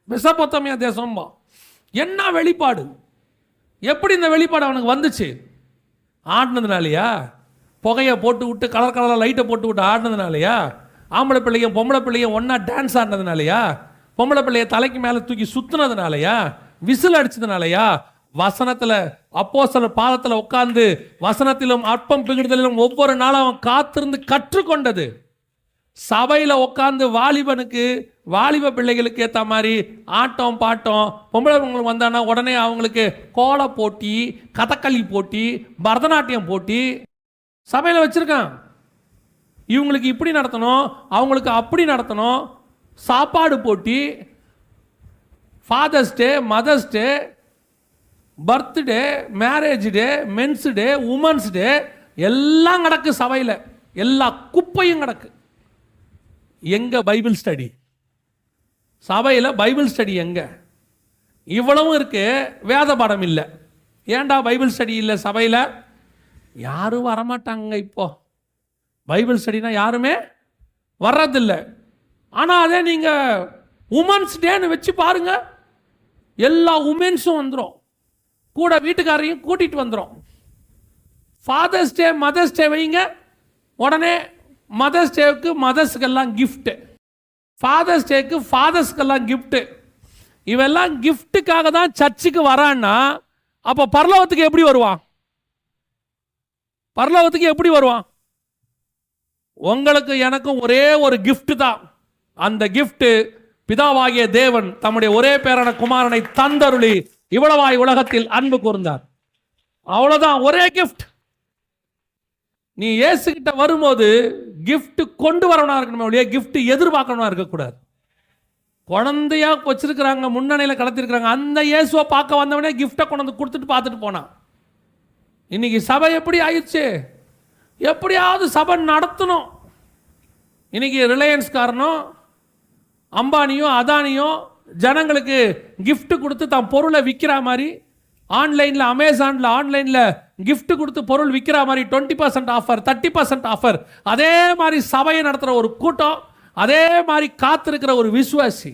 மெசொப்பொத்தாமியா தேசம்பா. என்ன வெளிப்பாடு! எப்படி இந்த வெளிப்பாடு அவனுக்கு வந்துச்சு? ஆடினதுனாலையா? புகையை போட்டு விட்டு கலர் கலராக லைட்டை போட்டு விட்டு ஆடினதுனாலையா? ஆம்பளை பிள்ளையும் பொம்பளை பிள்ளையும் ஒன்றா டான்ஸ் ஆடினதுனாலையா? பொம்பளை பிள்ளைய தலைக்கு மேலே தூக்கி சுற்றுனதுனாலையா? விசில் அடிச்சதுனாலையா? வசனத்தில் அப்போஸ்தலர் பாதத்தில் உட்கார்ந்து வசனத்திலும் அற்பம் பிகிடுதலிலும் ஒவ்வொரு நாளும் அவன் காத்திருந்து கற்றுக்கொண்டது. சபையில் உட்காந்து வாலிபனுக்கு, வாலிப பிள்ளைகளுக்கு ஏற்ற மாதிரி ஆட்டம் பாட்டம். பொம்பளை பிள்ளைங்களுக்கு வந்தானா உடனே அவங்களுக்கு கோல போட்டி, கதகளி போட்டி, பரதநாட்டியம் போட்டி சபையில் வச்சிருக்கான். இவங்களுக்கு இப்படி நடத்தணும், அவங்களுக்கு அப்படி நடத்தணும். சாப்பாடு போட்டி, father's day, mother's day, birthday, marriage day, men's day, women's day, எல்லாம் நடக்கு சபையில். எல்லா குப்பையும் கிடக்கு. எங்க பைபிள் ஸ்டடி? சபையில் பைபிள் ஸ்டடி எங்க? இவ்வளவும் இருக்கு, வேத பாடம் இல்லை. ஏன்டா பைபிள் ஸ்டடி இல்லை சபையில்? யாரும் வரமாட்டாங்க. இப்போ பைபிள் ஸ்டடினா யாருமே வர்றதில்லை. ஆனால் அதே நீங்கள் உமன்ஸ் டேன்னு வச்சு பாருங்க, எல்லா உமன்ஸும் வந்துடும், கூட வீட்டுக்காரையும் கூட்டிகிட்டு வந்துடும். ஃபாதர்ஸ் டே, மதர்ஸ் டே வைங்க, உடனே மதர்ஸ் டேவுக்கு மதர்ஸுக்கெல்லாம் கிஃப்ட்டு, ஃபாதர்ஸ் டேக்கு ஃபாதர்ஸ்க்கெல்லாம் கிஃப்ட்டு. இவெல்லாம் கிஃப்ட்டுக்காக தான் சர்ச்சுக்கு வரான்னா அப்போ பரலோகத்துக்கு எப்படி வருவான்? பரலோகத்துக்கு எப்படி வருவான்? உங்களுக்கு எனக்கும் ஒரே ஒரு கிஃப்ட் தான். அந்த கிஃப்ட் பிதாவாகிய தேவன் தம்முடைய ஒரே பேரான குமாரனை தந்தருளி இவ்வளவாய் உலகத்தில் அன்பு கூர்ந்தார். அவ்வளவுதான், ஒரே கிஃப்ட். நீ இயேசு கிட்ட வரும்போது கிஃப்ட் கொண்டு வரவனா இருக்கணும், ஒழிய கிஃப்ட் எதிர்பார்க்கணும்னா இருக்கக்கூடாது. குழந்தையா வச்சிருக்கிறாங்க, முன்னணியில் கடத்திருக்கிறாங்க, அந்த இயேசுவை பார்க்க வந்தவனே கிஃப்டை கொண்டு வந்து கொடுத்துட்டு பார்த்துட்டு போனான். இன்னைக்கு சபை எப்படி ஆயிடுச்சு? எப்படியாவது சபை நடத்தணும். இன்னைக்கு ரிலையன்ஸ் காரனும் அம்பானியும் அதானியும் ஜனங்களுக்கு gift கொடுத்து தான் பொருளை விற்கிற மாதிரி, ஆன்லைனில் அமேசானில் ஆன்லைனில் gift கொடுத்து பொருள் விற்கிற மாதிரி 20% ஆஃபர் 30% ஆஃபர். அதே மாதிரி சபையை நடத்துகிற ஒரு கூட்டம், அதே மாதிரி காத்திருக்கிற ஒரு விசுவாசி.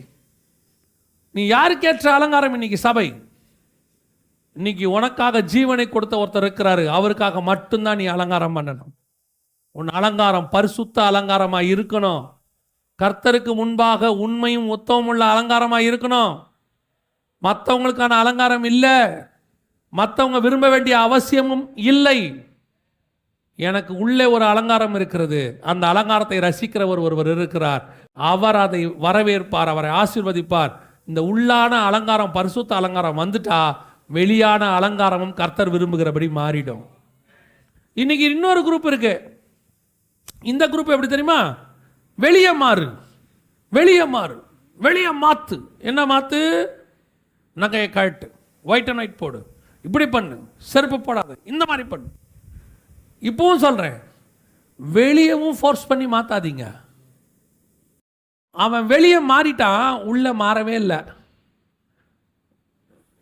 நீ யாருக்கேற்ற அலங்காரம் இன்னைக்கு சபை? இன்னைக்கு உனக்காக ஜீவனை கொடுத்த ஒருத்தர் இருக்கிறாரு, அவருக்காக மட்டும்தான் நீ அலங்காரம் பண்ணணும். உன் அலங்காரம் பரிசுத்த அலங்காரமாக இருக்கணும். கர்த்தருக்கு முன்பாக உண்மையும் உத்தமும் உள்ள அலங்காரமாக இருக்கணும். மற்றவங்களுக்கான அலங்காரம் இல்லை, மற்றவங்க விரும்ப வேண்டிய அவசியமும் இல்லை. எனக்கு உள்ளே ஒரு அலங்காரம் இருக்கிறது. அந்த அலங்காரத்தை ரசிக்கிறவர் ஒருவர் இருக்கிறார். அவர் அதை வரவேற்பார், அவரை ஆசீர்வதிப்பார். இந்த உள்ளான அலங்காரம் பரிசுத்த அலங்காரம் வந்துட்டா வெளியான அலங்காரமும் கர்த்தர் விரும்புகிறபடி மாறிடும். இன்னைக்கு இன்னொரு குரூப் இருக்கு. இந்த குரூப் எப்படி தெரியுமா? வெளியே மாறு, வெளியே மாறு, வெளியே மாத்து. என்ன மாத்து? நகையை கழட்டு, ஒயிட் அண்ட் ஒயிட் போடு, இப்படி பண்ணு, செருப்பு போடாது, இந்த மாதிரி பண்ணு. இப்பவும் சொல்றேன், வெளியவும் ஃபோர்ஸ் பண்ணி மாத்தாதீங்க. அவன் வெளியே மாறிட்டான், உள்ள மாறவே இல்லை.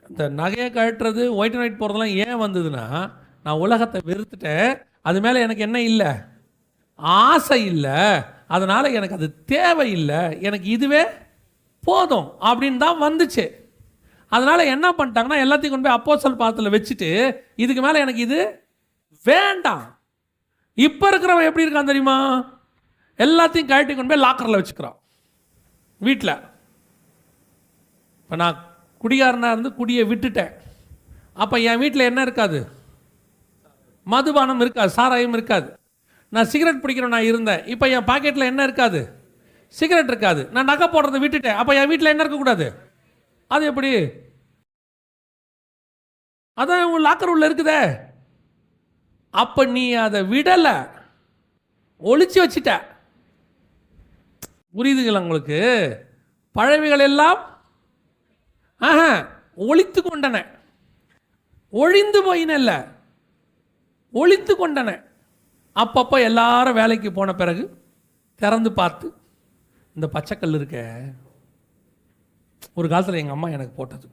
இந்த நகையை கழட்டுறது, ஒயிட் அண்ட் ஒயிட் போகிறதெல்லாம் ஏன் வந்ததுன்னா, நான் உலகத்தை வெறுத்துட்டேன், அது மேலே எனக்கு என்ன இல்லை, ஆசை இல்லை, அதனால் எனக்கு அது தேவையில்லை, எனக்கு இதுவே போதும் அப்படின்னு தான் வந்துச்சு. அதனால் என்ன பண்ணிட்டாங்கன்னா, எல்லாத்தையும் கொண்டு போய் அப்போஸ்தலர் பாதத்தில் வச்சுட்டு, இதுக்கு மேலே எனக்கு இது வேண்டாம். இப்போ இருக்கிறவன் எப்படி இருக்கான் தெரியுமா? எல்லாத்தையும் கழட்டி கொண்டு போய் லாக்கரில் வச்சுக்கிறான் வீட்டில். இப்போ நான் குடிகாரனாக இருந்து குடியை விட்டுட்டேன். அப்போ என் வீட்டில் என்ன இருக்காது? மதுபானம் இருக்காது, சாராயம் இருக்காது. நான் சிகரெட் பிடிக்கிறேன் நான் இருந்தேன். இப்போ என் பாக்கெட்டில் என்ன இருக்காது? சிகரெட் இருக்காது. நான் நகை போடுறதை விட்டுட்டேன். அப்போ என் வீட்டில் என்ன இருக்கக்கூடாது? அது எப்படி? அதான் உங்கள் லாக்கர் உள்ள இருக்குதே. அப்போ நீ அதை விடலை, ஒளிச்சு வச்சிட்ட. புரியுதுங்களா உங்களுக்கு? பழமைகள் எல்லாம் ஒளித்து கொண்டன, ஒழிந்து போயின இல்லை, ஒளித்து கொண்டன. அப்பப்போ எல்லாரும் வேலைக்கு போன பிறகு திறந்து பார்த்து, இந்த பச்சைக்கல் இருக்க, ஒரு காலத்தில் எங்கள் அம்மா எனக்கு போட்டது,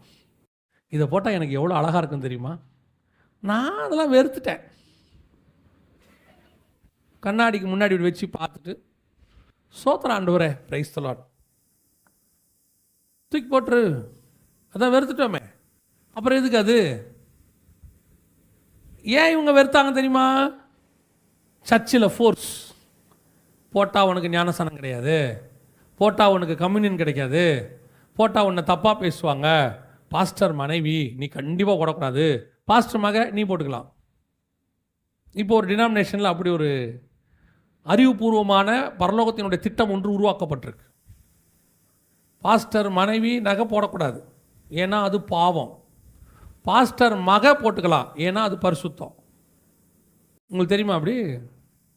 இதை போட்டால் எனக்கு எவ்வளோ அழகாக இருக்கும் தெரியுமா? நான் அதெல்லாம் வெறுத்துட்டேன். கண்ணாடிக்கு முன்னாடி இப்படி வச்சு பார்த்துட்டு, சோத்திரம் ஆண்டவரே, பிரைஸ் தி லார்ட், தூக்கி போட்டுரு, அதான் வெறுத்துட்டோமே, அப்புறம் எதுக்கு அது? ஏன் இவங்க வெறுத்தாங்க தெரியுமா? சர்ச்சில் ஃபோர்ஸ் போட்டால் உனக்கு ஞானஸ்தானம் கிடையாது, போட்டால் உனக்கு கம்யூனியன் கிடைக்காது, போட்டால் உன்னை தப்பாக பேசுவாங்க, பாஸ்டர் மனைவி நீ கண்டிப்பாக போடக்கூடாது, பாஸ்டர் மக நீ போட்டுக்கலாம். இப்போ ஒரு டினாமினேஷனில் அப்படி ஒரு அறிவுபூர்வமான பரலோகத்தினுடைய திட்டம் ஒன்று உருவாக்கப்பட்டிருக்கு. பாஸ்டர் மனைவி நகை போடக்கூடாது, ஏன்னா அது பாவம். பாஸ்டர் மக போட்டுக்கலாம், ஏன்னா அது பரிசுத்தம். உங்களுக்கு தெரியுமா? அப்படி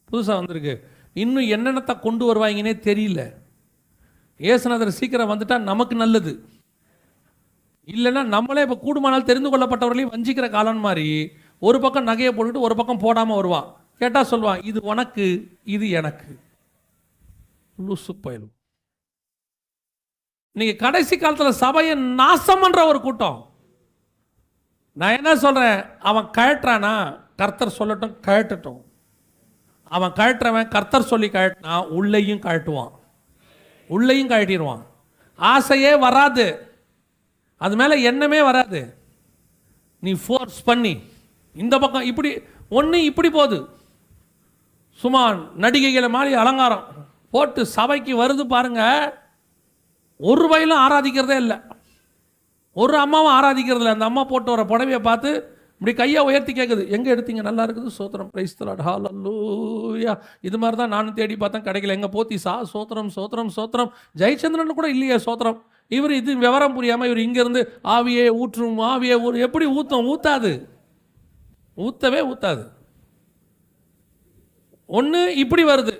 புதுசாக வந்திருக்கு. இன்னும் என்னென்னத்தை கொண்டு வருவாங்கன்னே தெரியல. ஏசுநாதர் சீக்கிரம் வந்துட்டால் நமக்கு நல்லது. இல்லைன்னா நம்மளே இப்போ கூடுமானால் தெரிந்து கொள்ளப்பட்டவர்களையும் வஞ்சிக்கிற காலம் மாதிரி ஒரு பக்கம் நகையை போட்டுட்டு ஒரு பக்கம் போடாமல் வருவான். கேட்டால் சொல்லுவான், இது உனக்கு, இது எனக்கு. லூசு பயலும். இன்னைக்கு கடைசி காலத்தில் சபையை நாசம் பண்ற ஒரு கூட்டம். நான் என்ன சொல்றேன், அவன் கழட்டுறானா கர்த்தர் சொல்லட்டும், கழட்டட்டும். அவன் கழட்டுறவன் கர்த்தர் சொல்லி கழட்டினா உள்ளேயும் கழட்டுவான், உள்ளேயும் கழட்டிடுவான். ஆசையே வராது, அது மேலே எண்ணமே வராது. நீ ஃபோர்ஸ் பண்ணி இந்த பக்கம் இப்படி ஒன்று இப்படி போகுது, சும்மா நடிகைகளை மாதிரி அலங்காரம் போட்டு சபைக்கு வருது பாருங்க. ஒரு வயலும் ஆராதிக்கிறதே இல்லை, ஒரு அம்மாவும் ஆராதிக்கிறது இல்லை. அந்த அம்மா போட்டு வர புடவையை பார்த்து இப்படி கையை உயர்த்தி கேட்குது, எங்கே எடுத்தீங்க? நல்லா இருக்குது, சோத்திரம், பிரைஸ் தி லார்ட், ஹல்லேலூயா. இது மாதிரி தான் நானும் தேடி பார்த்தேன், கிடைக்கல. எங்கே போத்தீசா? சோத்திரம் சோத்திரம் சோத்திரம். ஜெயச்சந்திரன் கூட இல்லையே சோத்திரம். இவர் இது விவரம் புரியாமல் இவர் இங்கேருந்து ஆவியே ஊற்றும், ஆவியே எப்படி ஊற்றும்? ஊத்தாது, ஊற்றவே ஊத்தாது. ஒன்று இப்படி வருது,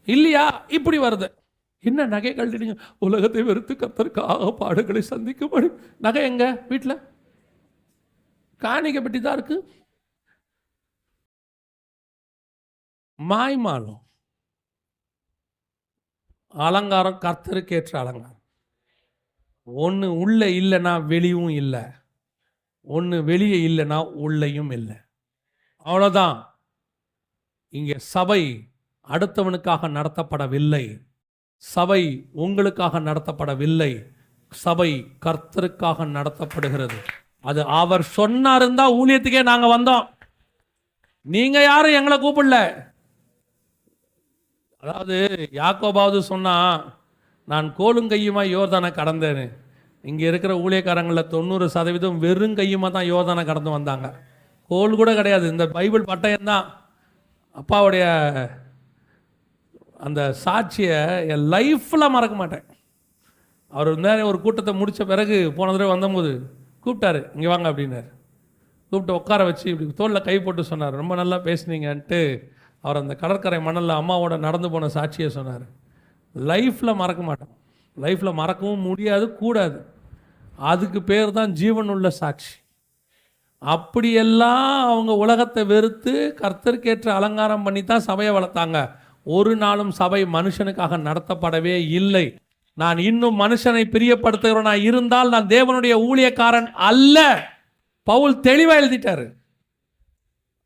இல்லையா இப்படி வருது. என்ன நகை கழட்டினீங்க? உலகத்தை வெறுத்து கர்த்தருக்காக பாடுகளை சந்திக்கும்படி. நகை எங்க வீட்டில் காணிக்கை பெட்டி தான் இருக்கு. மாய்மாலம். அலங்காரம் கர்த்தருக்கேற்ற அலங்காரம். ஒன்று உள்ளே இல்லைன்னா வெளியும் இல்லை, ஒன்று வெளியே இல்லைன்னா உள்ளேயும் இல்லை. அவ்வளோதான். இங்கே சபை அடுத்தவனுக்காக நடத்தப்படவில்லை, சபை உங்களுக்காக நடத்தப்படவில்லை, சபை கர்த்தருக்காக நடத்தப்படுகிறது. அது அவர் சொன்னாருந்தா ஊழியத்துக்கே நாங்கள் வந்தோம். நீங்க யாரும் எங்களை கூப்பிடல. அதாவது யாக்கோபாவது சொன்னா, நான் கோலும் கையுமா யோர்தானை கடந்தேன்னு. இங்கே இருக்கிற ஊழியக்காரங்களில் 90% வெறும் கையுமா தான் யோர்தானை கடந்து வந்தாங்க. கோல் கூட கிடையாது. இந்த பைபிள் பட்டயம்தான். அப்பாவுடைய அந்த சாட்சியை என் லைஃப்பில் மறக்க மாட்டேன். அவர் ஒரு கூட்டத்தை முடித்த பிறகு போன தடவை வந்தபோது கூப்பிட்டாரு, இங்கே வாங்க அப்படின்னாரு. கூப்பிட்டு உட்கார வச்சு இப்படி தோளில் கை போட்டு சொன்னார், ரொம்ப நல்லா பேசுனீங்கன்ட்டு. அவர் அந்த கடற்கரை மணலில் அம்மாவோட நடந்து போன சாட்சியை சொன்னார். லைஃப்பில் மறக்க மாட்டோம், லைஃப்பில் மறக்கவும் முடியாது, கூடாது. அதுக்கு பேர் தான் ஜீவனுள்ள சாட்சி. அப்படியெல்லாம் அவங்க உலகத்தை வெறுத்து கர்த்தருக்கேற்ற அலங்காரம் பண்ணி தான் சபையை வளர்த்தாங்க. ஒரு நாளும் சபை மனுஷனுக்காக நடத்தப்படவே இல்லை. நான் இன்னும் மனுஷனை பிரியப்படுத்துகிறவனா இருந்தால் நான் தேவனுடைய ஊழியக்காரன் அல்ல. பவுல் தெளிவாக எழுதிட்டாரு.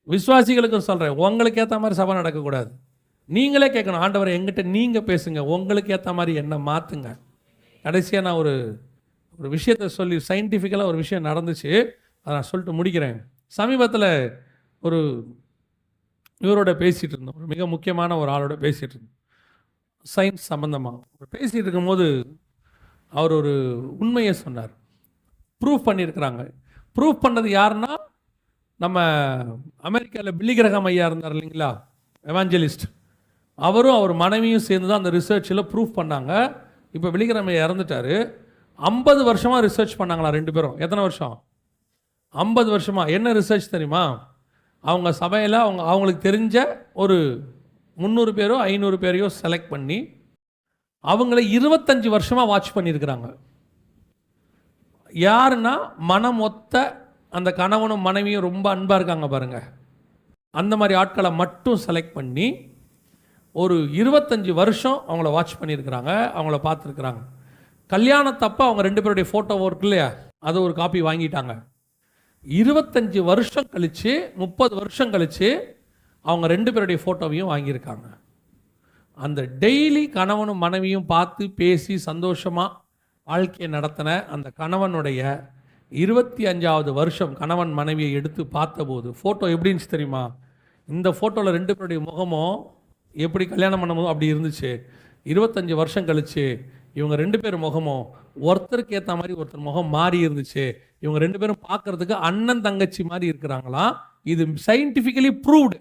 விசுவாசிகளுக்கு சொல்கிறேன், உங்களுக்கு ஏற்ற மாதிரி சபை நடக்கக்கூடாது. நீங்களே கேட்கணும், ஆண்டவரை எங்கிட்ட நீங்கள் பேசுங்க, உங்களுக்கு ஏற்ற மாதிரி என்ன மாற்றுங்க. கடைசியாக நான் ஒரு விஷயத்தை சொல்லி, சயின்டிஃபிக்கலாக ஒரு விஷயம் நடந்துச்சு, அதை நான் சொல்லிட்டு முடிக்கிறேன். சமீபத்தில் ஒரு இவரோட பேசிகிட்டு இருந்தோம், ஒரு மிக முக்கியமான ஒரு ஆளோட பேசிகிட்டு இருந்தோம், சயின்ஸ் சம்மந்தமாக பேசிகிட்டு இருக்கும்போது அவர் ஒரு உண்மையை சொன்னார். ப்ரூஃப் பண்ணியிருக்கிறாங்க. ப்ரூஃப் பண்ணது யாருன்னா, நம்ம அமெரிக்காவில் பில்லிகிரகம் ஐயா இருந்தார் இல்லைங்களா, எவாஞ்சலிஸ்ட். அவரும் அவர் மனைவியும் சேர்ந்து தான் அந்த ரிசர்ச்சில் ப்ரூஃப் பண்ணாங்க. இப்போ பில்லிகிரகம் ஐயா இறந்துட்டார். 50 வருஷமாக ரிசர்ச் பண்ணாங்களா ரெண்டு பேரும். எத்தனை வருஷம்? 50 வருஷமாக. என்ன ரிசர்ச் தெரியுமா? அவங்க சபையில் அவங்களுக்கு தெரிஞ்ச ஒரு 300 பேரோ 500 பேரையோ செலக்ட் பண்ணி அவங்கள 25 வருஷமாக வாட்ச் பண்ணியிருக்கிறாங்க. யாருன்னா, மனம் ஒத்த அந்த கணவனும் மனைவியும் ரொம்ப அன்பாக இருக்காங்க பாருங்க, அந்த மாதிரி ஆட்களை மட்டும் செலக்ட் பண்ணி ஒரு 25 வருஷம் அவங்கள வாட்ச் பண்ணியிருக்கிறாங்க, அவங்கள பார்த்துருக்குறாங்க. கல்யாணத்தப்போ அவங்க 2 பேருடைய ஃபோட்டோ இருக்கு இல்லையா, அதை ஒரு காப்பி வாங்கிட்டாங்க. 25 வருஷம் கழித்து 30 வருஷம் கழித்து அவங்க 2 பேருடைய ஃபோட்டோவையும் வாங்கியிருக்காங்க. அந்த டெய்லி கணவனும் மனைவியும் பார்த்து பேசி சந்தோஷமாக வாழ்க்கையை நடத்தின அந்த கணவனுடைய 25வது வருஷம் கணவன் மனைவியை எடுத்து பார்த்தபோது ஃபோட்டோ எப்படி இருந்துச்சு தெரியுமா? இந்த ஃபோட்டோவில் 2 பேருடைய முகமும் எப்படி கல்யாணம் பண்ணும்போது அப்படி இருந்துச்சு. 25 வருஷம் கழிச்சு இவங்க 2 பேர் முகமும் ஒருத்தருக்கு ஏற்ற மாதிரி ஒருத்தர் முகம் மாறி இருந்துச்சு. இவங்க 2 பேரும் பார்க்கறதுக்கு அண்ணன் தங்கச்சி மாதிரி இருக்கிறாங்களாம். இது சயின்டிஃபிக்கலி ப்ரூவ்டு.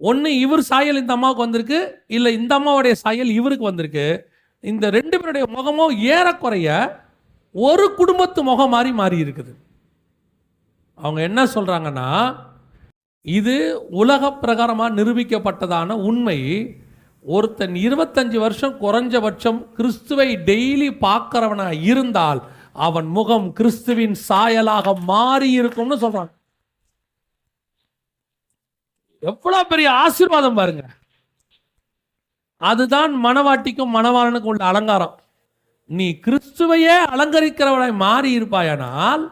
ஒன்று இவர் சாயல் இந்த அம்மாவுக்கு வந்திருக்கு, இல்லை இந்த அம்மாவுடைய சாயல் இவருக்கு வந்திருக்கு. இந்த 2 பேருடைய முகமும் ஏறக்குறைய ஒரு குடும்பத்து முகம் மாதிரி மாறி இருக்குது. அவங்க என்ன சொல்றாங்கன்னா, இது உலக பிரகாரமாக நிரூபிக்கப்பட்டதான உண்மை. ஒருத்தன் 25 வருஷம் குறைஞ்சபட்சம் கிறிஸ்துவை டெய்லி பார்க்கிறவனா இருந்தால் அவன் முகம் கிறிஸ்துவின் சாயலாக மாறி இருக்கும்னு சொல்றாங்க. எவ்வளவு பெரிய ஆசீர்வாதம் பாருங்க. அதுதான் மணவாட்டிக்கும் மணவாளனுக்கும் உள்ள அலங்காரம். நீ கிறிஸ்துவையே அலங்கரிக்கிறவனாய் மாறி இருப்பாயானால்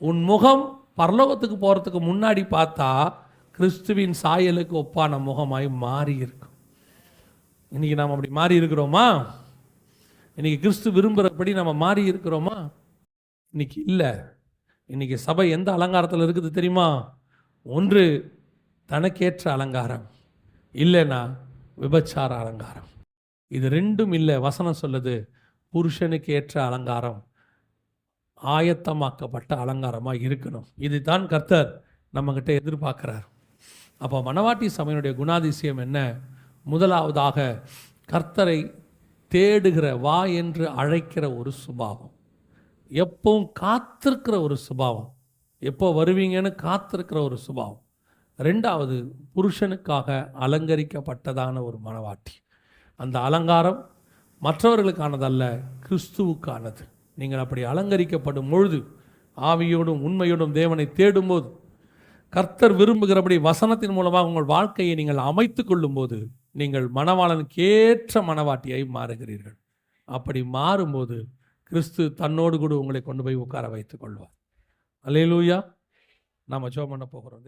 உன் முகம் பரலோகத்துக்கு போறதுக்கு முன்னாடி பார்த்தா கிறிஸ்துவின் சாயலுக்கு ஒப்பான முகமாய் மாறி இருக்கும். இன்னைக்கு நாம் அப்படி மாறி இருக்கிறோமா? இன்னைக்கு கிறிஸ்து விரும்புகிறபடி நம்ம மாறி இருக்கிறோமா? இன்னைக்கு இல்லை. இன்னைக்கு சபை எந்த அலங்காரத்தில் இருக்குது தெரியுமா? ஒன்று தனக்கேற்ற அலங்காரம், இல்லைன்னா விபச்சார அலங்காரம். இது ரெண்டும் இல்லை. வசனம் சொல்லுது, புருஷனுக்கு ஏற்ற அலங்காரம் ஆயத்தமாக்கப்பட்ட அலங்காரமாக இருக்கணும். இதுதான் கர்த்தர் நம்மகிட்ட எதிர்பார்க்கிறார். அப்போ மணவாட்டி சபையினுடைய குணாதிசயம் என்ன? முதலாவதாக கர்த்தரை தேடுகிற, வா என்று அழைக்கிற ஒரு சுபாவம், எப்பவும் காத்திருக்கிற ஒரு சுபாவம், எப்போ வருவீங்கன்னு காத்திருக்கிற ஒரு சுபாவம். ரெண்டாவது, புருஷனுக்காக அலங்கரிக்கப்பட்டதான ஒரு மணவாட்டி. அந்த அலங்காரம் மற்றவர்களுக்கானதல்ல, கிறிஸ்துவுக்கானது. நீங்கள் அப்படி அலங்கரிக்கப்படும் பொழுது, ஆவியோடும் உண்மையோடும் தேவனை தேடும்போது, கர்த்தர் விரும்புகிறபடி வசனத்தின் மூலமாக உங்கள் வாழ்க்கையை நீங்கள் அமைத்து கொள்ளும்போது நீங்கள் மணவாளனுக்கேற்ற மணவாட்டியாய் மாறுகிறீர்கள். அப்படி மாறும்போது கிறிஸ்து தன்னோடு கூட உங்களை கொண்டு போய் உட்கார வைத்துக் கொள்வார். அல்லேலூயா. நாம் ஜெபம் பண்ண போகிறோம்.